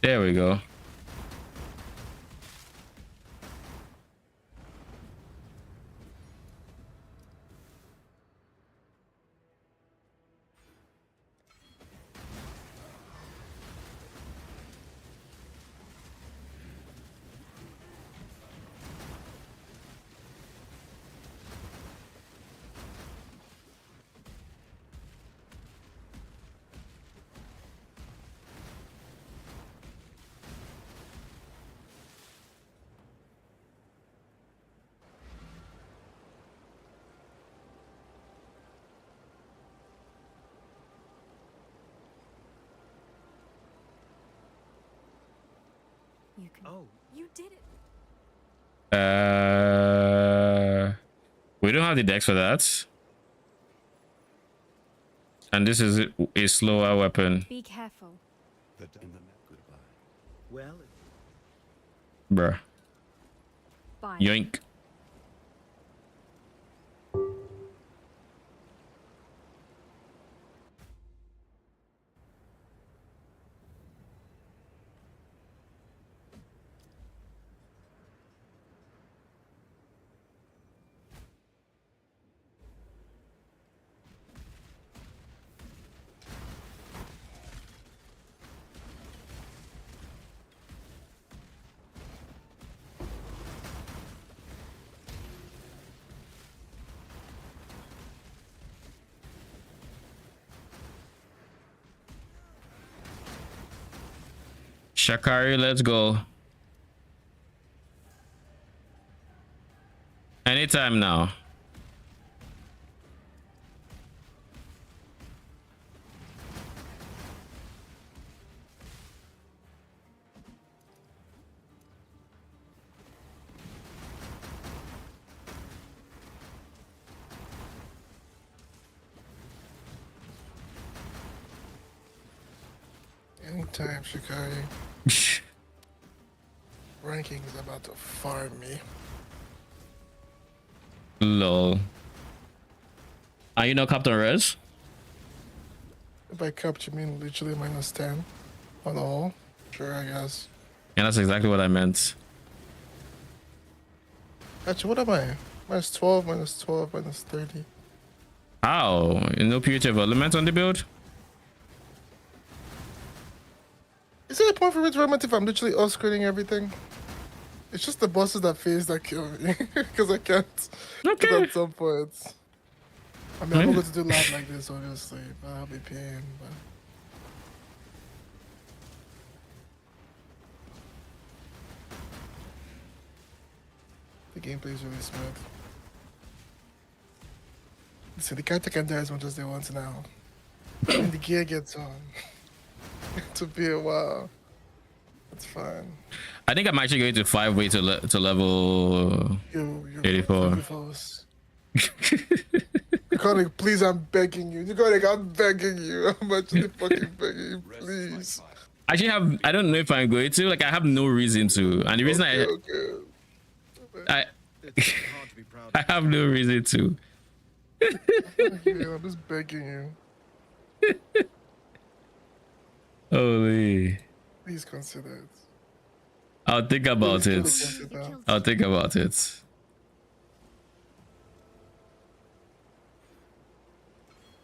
There we go. You can. Oh, you did it. We don't have the dex for that. And this is a slower weapon. Be careful. Goodbye. Well, Bruh. Bye. Yoink. Shakari, let's go. Anytime now. Anytime, Shikari. Ranking is about to farm me. Lol. Are you know Captain Res? If I capped, you mean literally -10 on all? Sure, I guess. Yeah, that's exactly what I meant. Actually, what am I? -12, -12, -30. How? No putative element on the build? Is there a point for me to remember if I'm literally off-screening everything? It's just the bosses that phase that kill me. Because I can't. Okay. At some point. I mean, I'm not going to do lab like this, obviously. But I'll be paying. But... the gameplay is really smooth. So the character can die as much as they want now. And the gear gets on. To be a while. That's fine. I think I'm actually going to 5-way to level 84. Iconic, please, I'm begging you. Iconic, I'm begging you. I'm actually fucking begging you, please. Actually, I don't know if I'm going to. Like, I have no reason to. And the reason I have no reason to. I'm just begging you. Holy. Please consider it. I'll think about it. I'll think about it.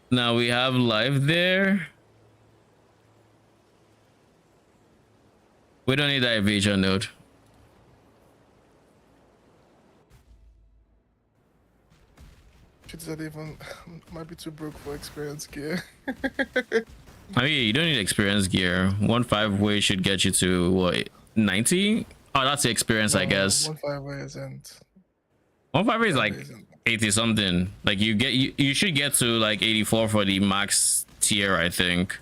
Now we have life there. We don't need that evasion node. Shit's not even might be too broke for experience gear. I mean, you don't need experience gear. 1 5-way should get you to what, 90? Oh, that's the experience, I guess. 1 5-way isn't. 1 5-way is like 80 something. Like you should get to like 84 for the max tier, I think.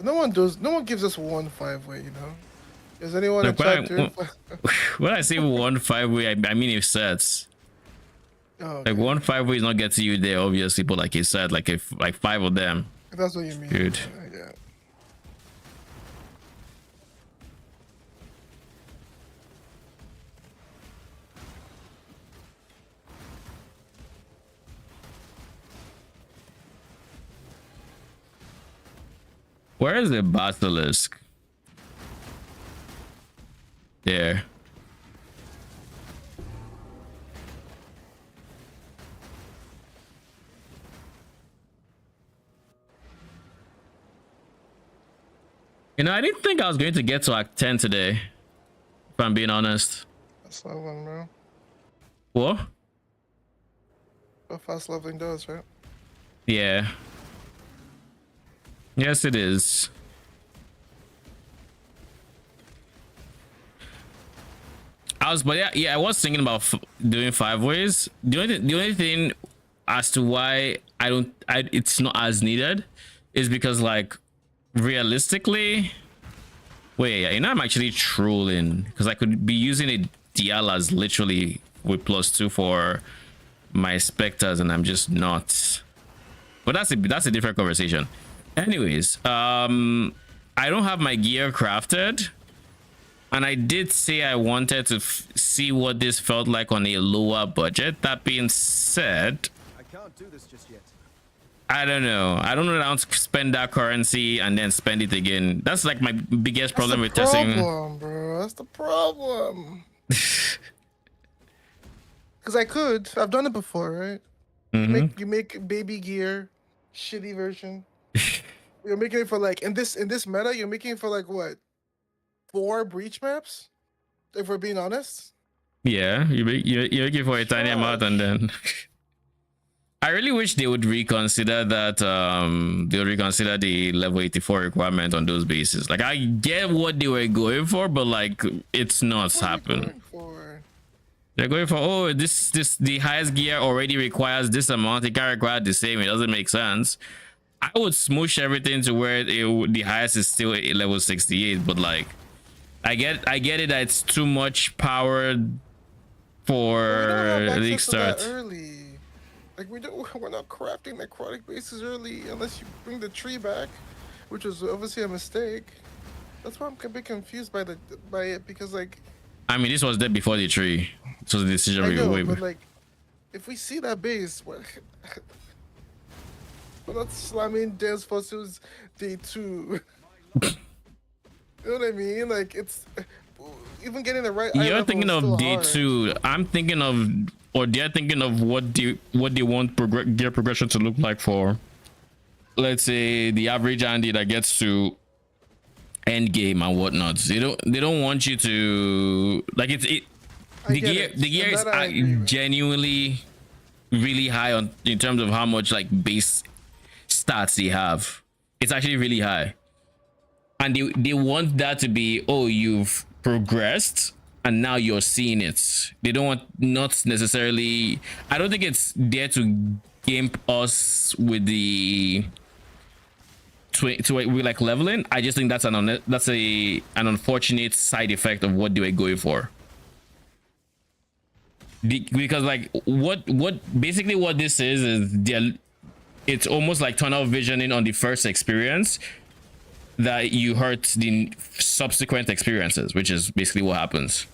No one gives us 1 5-way, you know. Is anyone in chat doing when I say 1 5-way, I mean if sets. Oh, okay. Like 1 5-way is not getting you there, obviously, but like you said, like if like 5 of them. If that's what you mean. Good. Yeah. Where is the basilisk? There. You know, I didn't think I was going to get to Act 10 today, if I'm being honest. That's leveling, bro. What? What fast leveling does, right? Yeah. Yes, it is. I was thinking about doing 5 ways. The only thing as to why it's not as needed is because, like, realistically, wait, you know, I'm actually trolling because I could be using a Dialas literally with +2 for my specters, and I'm just not. But that's a different conversation. Anyways, I don't have my gear crafted, and I did say I wanted to see what this felt like on a lower budget. That being said, I can't do this just yet. I don't know. I don't know how to spend that currency and then spend it again. That's like my biggest problem with testing. Bro. That's the problem. Because I've done it before, right? You make baby gear, shitty version. You're making it for like in this meta. You're making it for like what, 4 breach maps? If we're being honest. Yeah, you're making for a tiny amount, and then. I really wish they would reconsider that. They would reconsider the level 84 requirement on those bases. Like, I get what they were going for, but like, it's not happening. They're going for, the highest gear already requires this amount. It can't require the same. It doesn't make sense. I would smoosh everything to where the highest is still at level 68, but like, I get it that it's too much power for league start. Like we're not crafting necrotic bases early unless you bring the tree back, which was obviously a mistake. That's why I'm a bit confused by it, because like I mean, this was there before the tree. This was the decision I we know, were but like, if we see that base, we're not slamming Des Fossils day 2. You know what I mean? Like, it's even getting the right. You're thinking of day 2. I'm thinking of, or they're thinking of what they want gear progression to look like for, let's say, the average Andy that gets to end game and whatnot. They don't want you to like the gear is genuinely really high on in terms of how much like base stats they have. It's actually really high, and they want that to be, oh, you've progressed and now you're seeing it. They don't want, not necessarily, I don't think it's there to gimp us with the we like leveling. I just think that's an unfortunate side effect of what they were going for. Because like what basically what this is it's almost like tunnel visioning on the first experience that you hurt the subsequent experiences, which is basically what happens.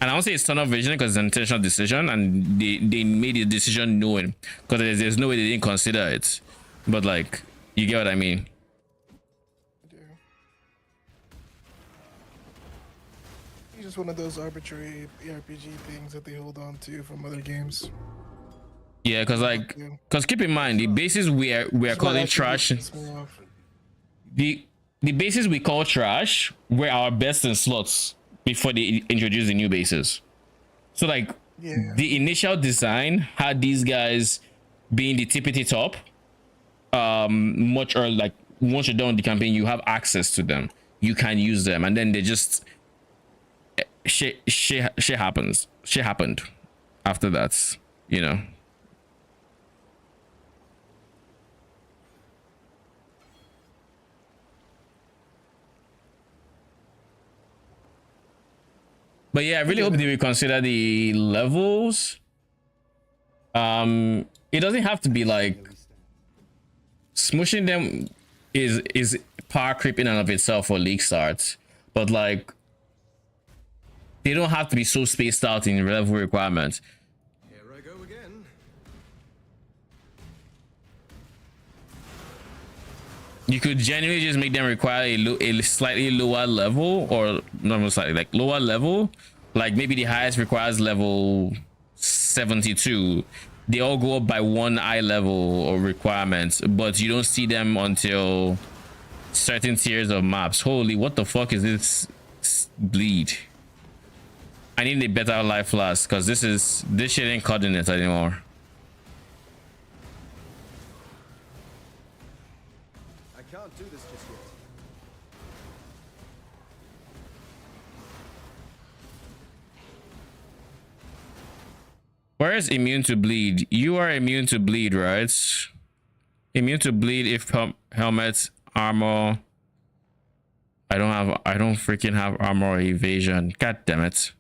And I won't say it's tunnel visioning because it's an intentional decision, and they made the decision knowing, because there's no way they didn't consider it. But like, you get what I mean? I do. It's just one of those arbitrary RPG things that they hold on to from other games. Yeah, because keep in mind, the bases we are calling trash, the bases we call trash were our best in slots before they introduced the new bases. So like, the initial design had these guys being the tippity top. Much, or like once you're done with the campaign, you have access to them, you can use them, and then they just shit happened after that, you know. But yeah, I really hope they will consider the levels. It doesn't have to be like smushing them is power creep in and of itself for league starts, but like they don't have to be so spaced out in level requirements. Here I go again. You could genuinely just make them require a slightly lower level, or not slightly, like lower level, like maybe the highest requires level 72. They all go up by one eye level of requirements, but you don't see them until certain tiers of maps. Holy, what the fuck is this bleed? I need a better life last, because this shit ain't cutting it anymore. I can't do this just yet. Where is immune to bleed? You are immune to bleed, right? Immune to bleed if helmet, armor. I don't freaking have armor or evasion. God damn it.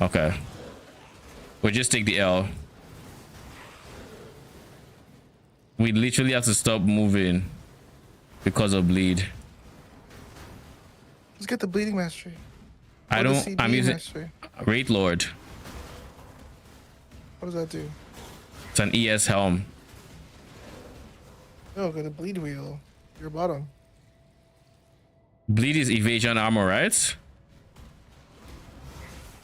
Okay. We'll just take the L. We literally have to stop moving because of bleed. Let's get the bleeding mastery. I'm using Wraith Lord. What does that do? It's an ES helm. No, go to bleed wheel. Your bottom. Bleed is evasion armor, right?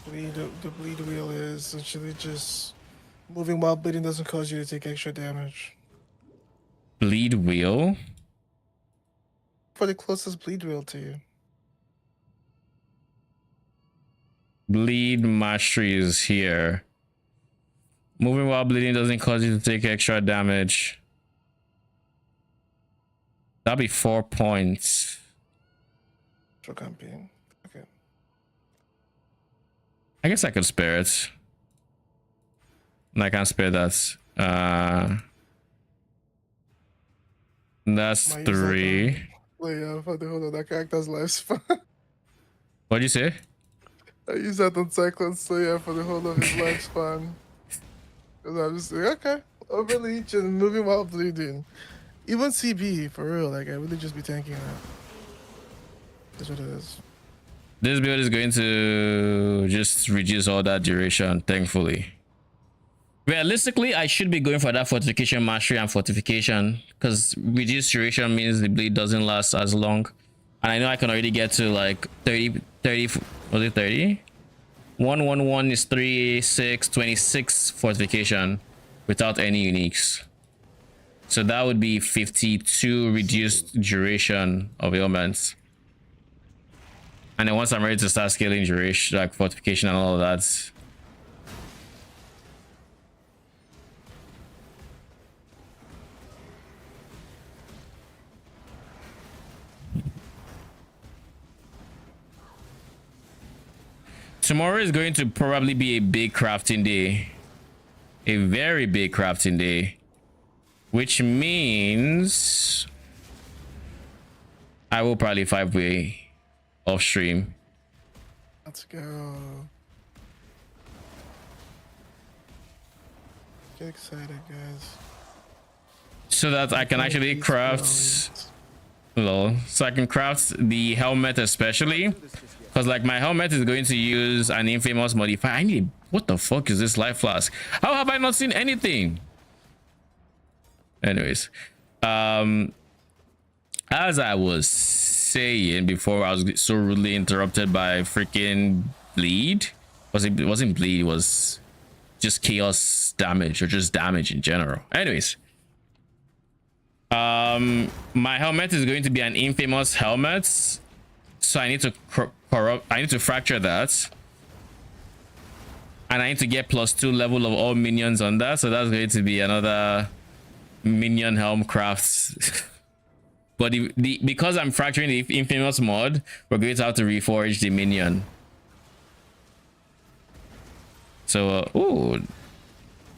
The bleed wheel is essentially just moving while bleeding doesn't cause you to take extra damage. Bleed wheel? For the closest bleed wheel to you. Bleed mastery is here. Moving while bleeding doesn't cause you to take extra damage. That'll be 4 points. For campaign. Okay. I guess I could spare it. And I can't spare that. That's 3. Wait, yeah, hold on. That character's lifespan. What'd you say? I use that on Cyclone Slayer for the whole of his lifespan. Because I'm just like, okay, overleech and moving while bleeding. Even CB, for real, like, I really just be tanking that. That's what it is. This build is going to just reduce all that duration, thankfully. Realistically, I should be going for that fortification mastery and fortification, because reduced duration means the bleed doesn't last as long. And I know I can already get to like 30, was it 30? 111 is 3, 6, 26 fortification without any uniques. So that would be 52 reduced duration of ailments. And then once I'm ready to start scaling duration, like fortification and all of that. Tomorrow is going to probably be a big crafting day. A very big crafting day. Which means I will probably 5-way off stream. Let's go. Get excited, guys. So that I can actually craft. Lol. So I can craft the helmet especially. Because like my helmet is going to use an infamous modifier. I need, what the fuck is this life flask? How have I not seen anything? Anyways, as I was saying before, I was so rudely interrupted by freaking bleed. It wasn't bleed, it was just chaos damage, or just damage in general. Anyways, my helmet is going to be an infamous helmet, so I need to fracture that, and I need to get +2 level of all minions on that. So that's going to be another minion helm crafts. But because I'm fracturing the infamous mod, we're going to have to reforge the minion. So oh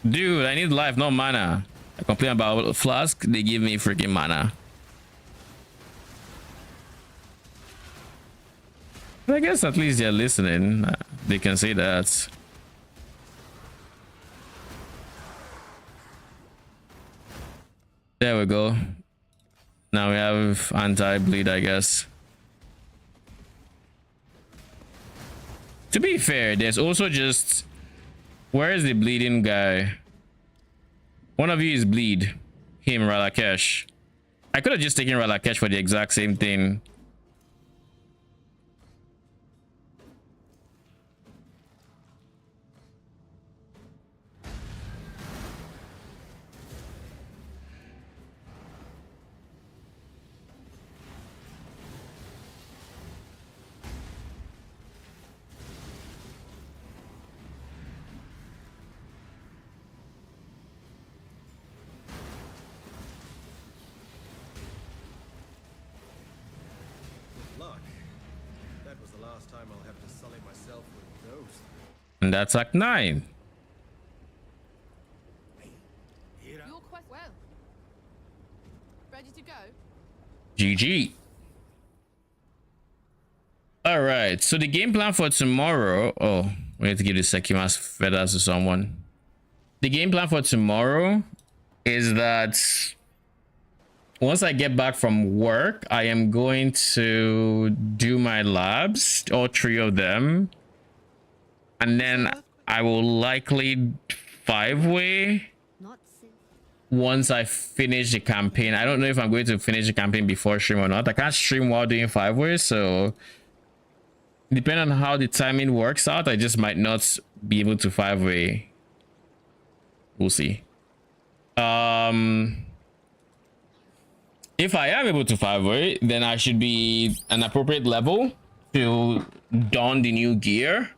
dude, I need life, not mana. I complain about flask, they give me freaking mana. I guess at least they're listening. They can say that. There we go. Now we have anti-bleed, I guess. To be fair, there's also just... Where is the bleeding guy? One of you is bleed. Him, Ralakesh. I could have just taken Ralakesh for the exact same thing. And that's Act 9. Your quest, well. Ready to go? GG. All right, so the game plan for tomorrow. Oh, we have to give the Sekimas feathers to someone. The game plan for tomorrow is that once I get back from work, I am going to do my labs, all 3 of them. And then I will likely 5-way once I finish the campaign. I don't know if I'm going to finish the campaign before stream or not. I can't stream while doing 5-way, so depending on how the timing works out, I just might not be able to 5-way. We'll see. If I am able to 5-way, then I should be an appropriate level to don the new gear.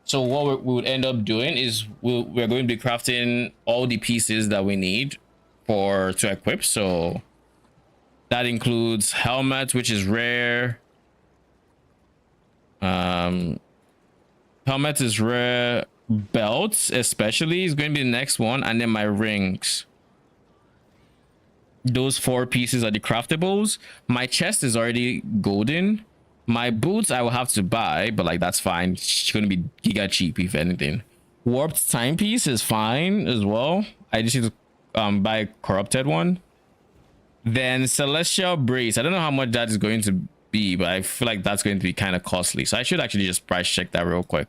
So what we would end up doing is we're going to be crafting all the pieces that we need to equip. So that includes helmet, which is rare. Helmet is rare. Belts especially is going to be the next one, and then my rings. Those 4 pieces are the craftables. My chest is already golden. My boots I will have to buy, but like that's fine. It's gonna be giga cheap if anything. Warped timepiece is fine as well. I just need to buy a corrupted one. Then celestial brace. I don't know how much that is going to be, but I feel like that's going to be kind of costly. So I should actually just price check that real quick.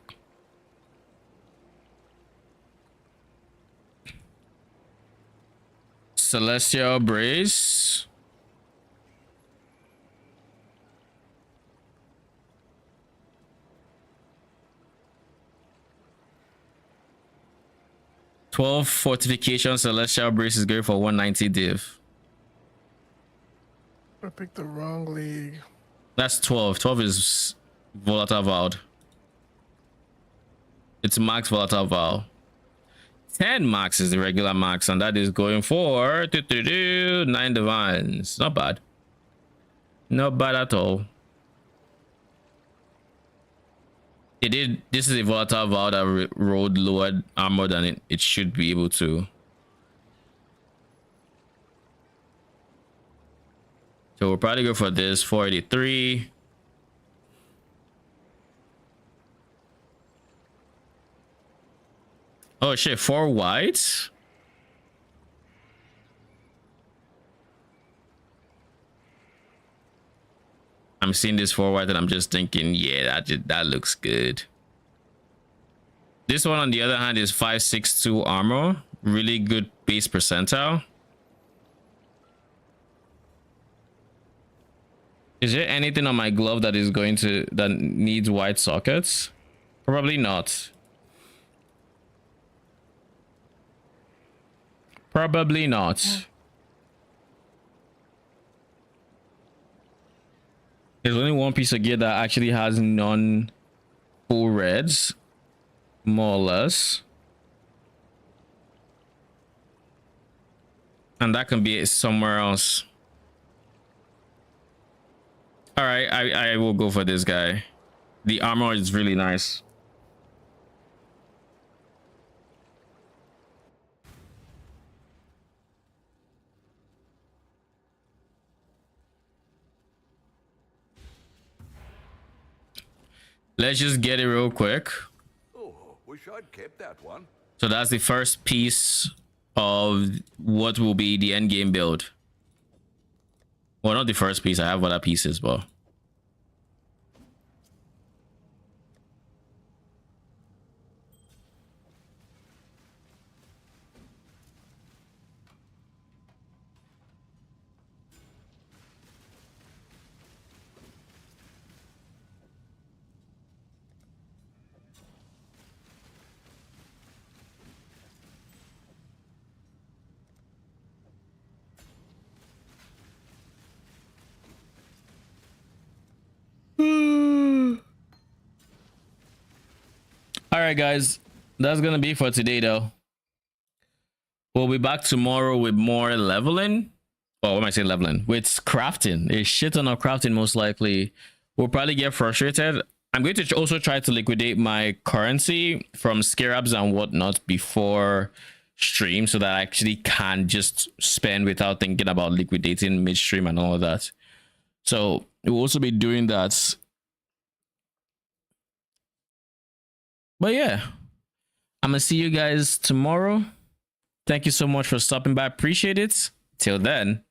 Celestial Brace. $12 fortification Celestial Brace is going for 190 div. I picked the wrong league. That's 12. 12 is volatile vowed. It's max volatile vow. 10 max is the regular max, and that is going for 9 divines. Not bad. Not bad at all. It did. This is a volatile vow that rolled lower armor than it should be able to. So we'll probably go for this 483. Oh shit, 4 whites. I'm seeing this 4 white and I'm just thinking, yeah, that looks good. This one on the other hand is 562 armor, really good base percentile. Is there anything on my glove that needs white sockets? Probably not. Probably not. There's only one piece of gear that actually has non-full reds, more or less. And that can be somewhere else. All right, I will go for this guy. The armor is really nice. Let's just get it real quick. Oh, wish I'd kept that one. So that's the first piece of what will be the end game build. Well, not the first piece. I have other pieces, but all right, guys, that's gonna be for today, though. We'll be back tomorrow with more leveling. Oh, what am I saying, leveling? With crafting. A shit ton of crafting, most likely. We'll probably get frustrated. I'm going to also try to liquidate my currency from scarabs and whatnot before stream, so that I actually can just spend without thinking about liquidating midstream and all of that. So we'll also be doing that. But yeah, I'm gonna see you guys tomorrow. Thank you so much for stopping by. Appreciate it. Till then.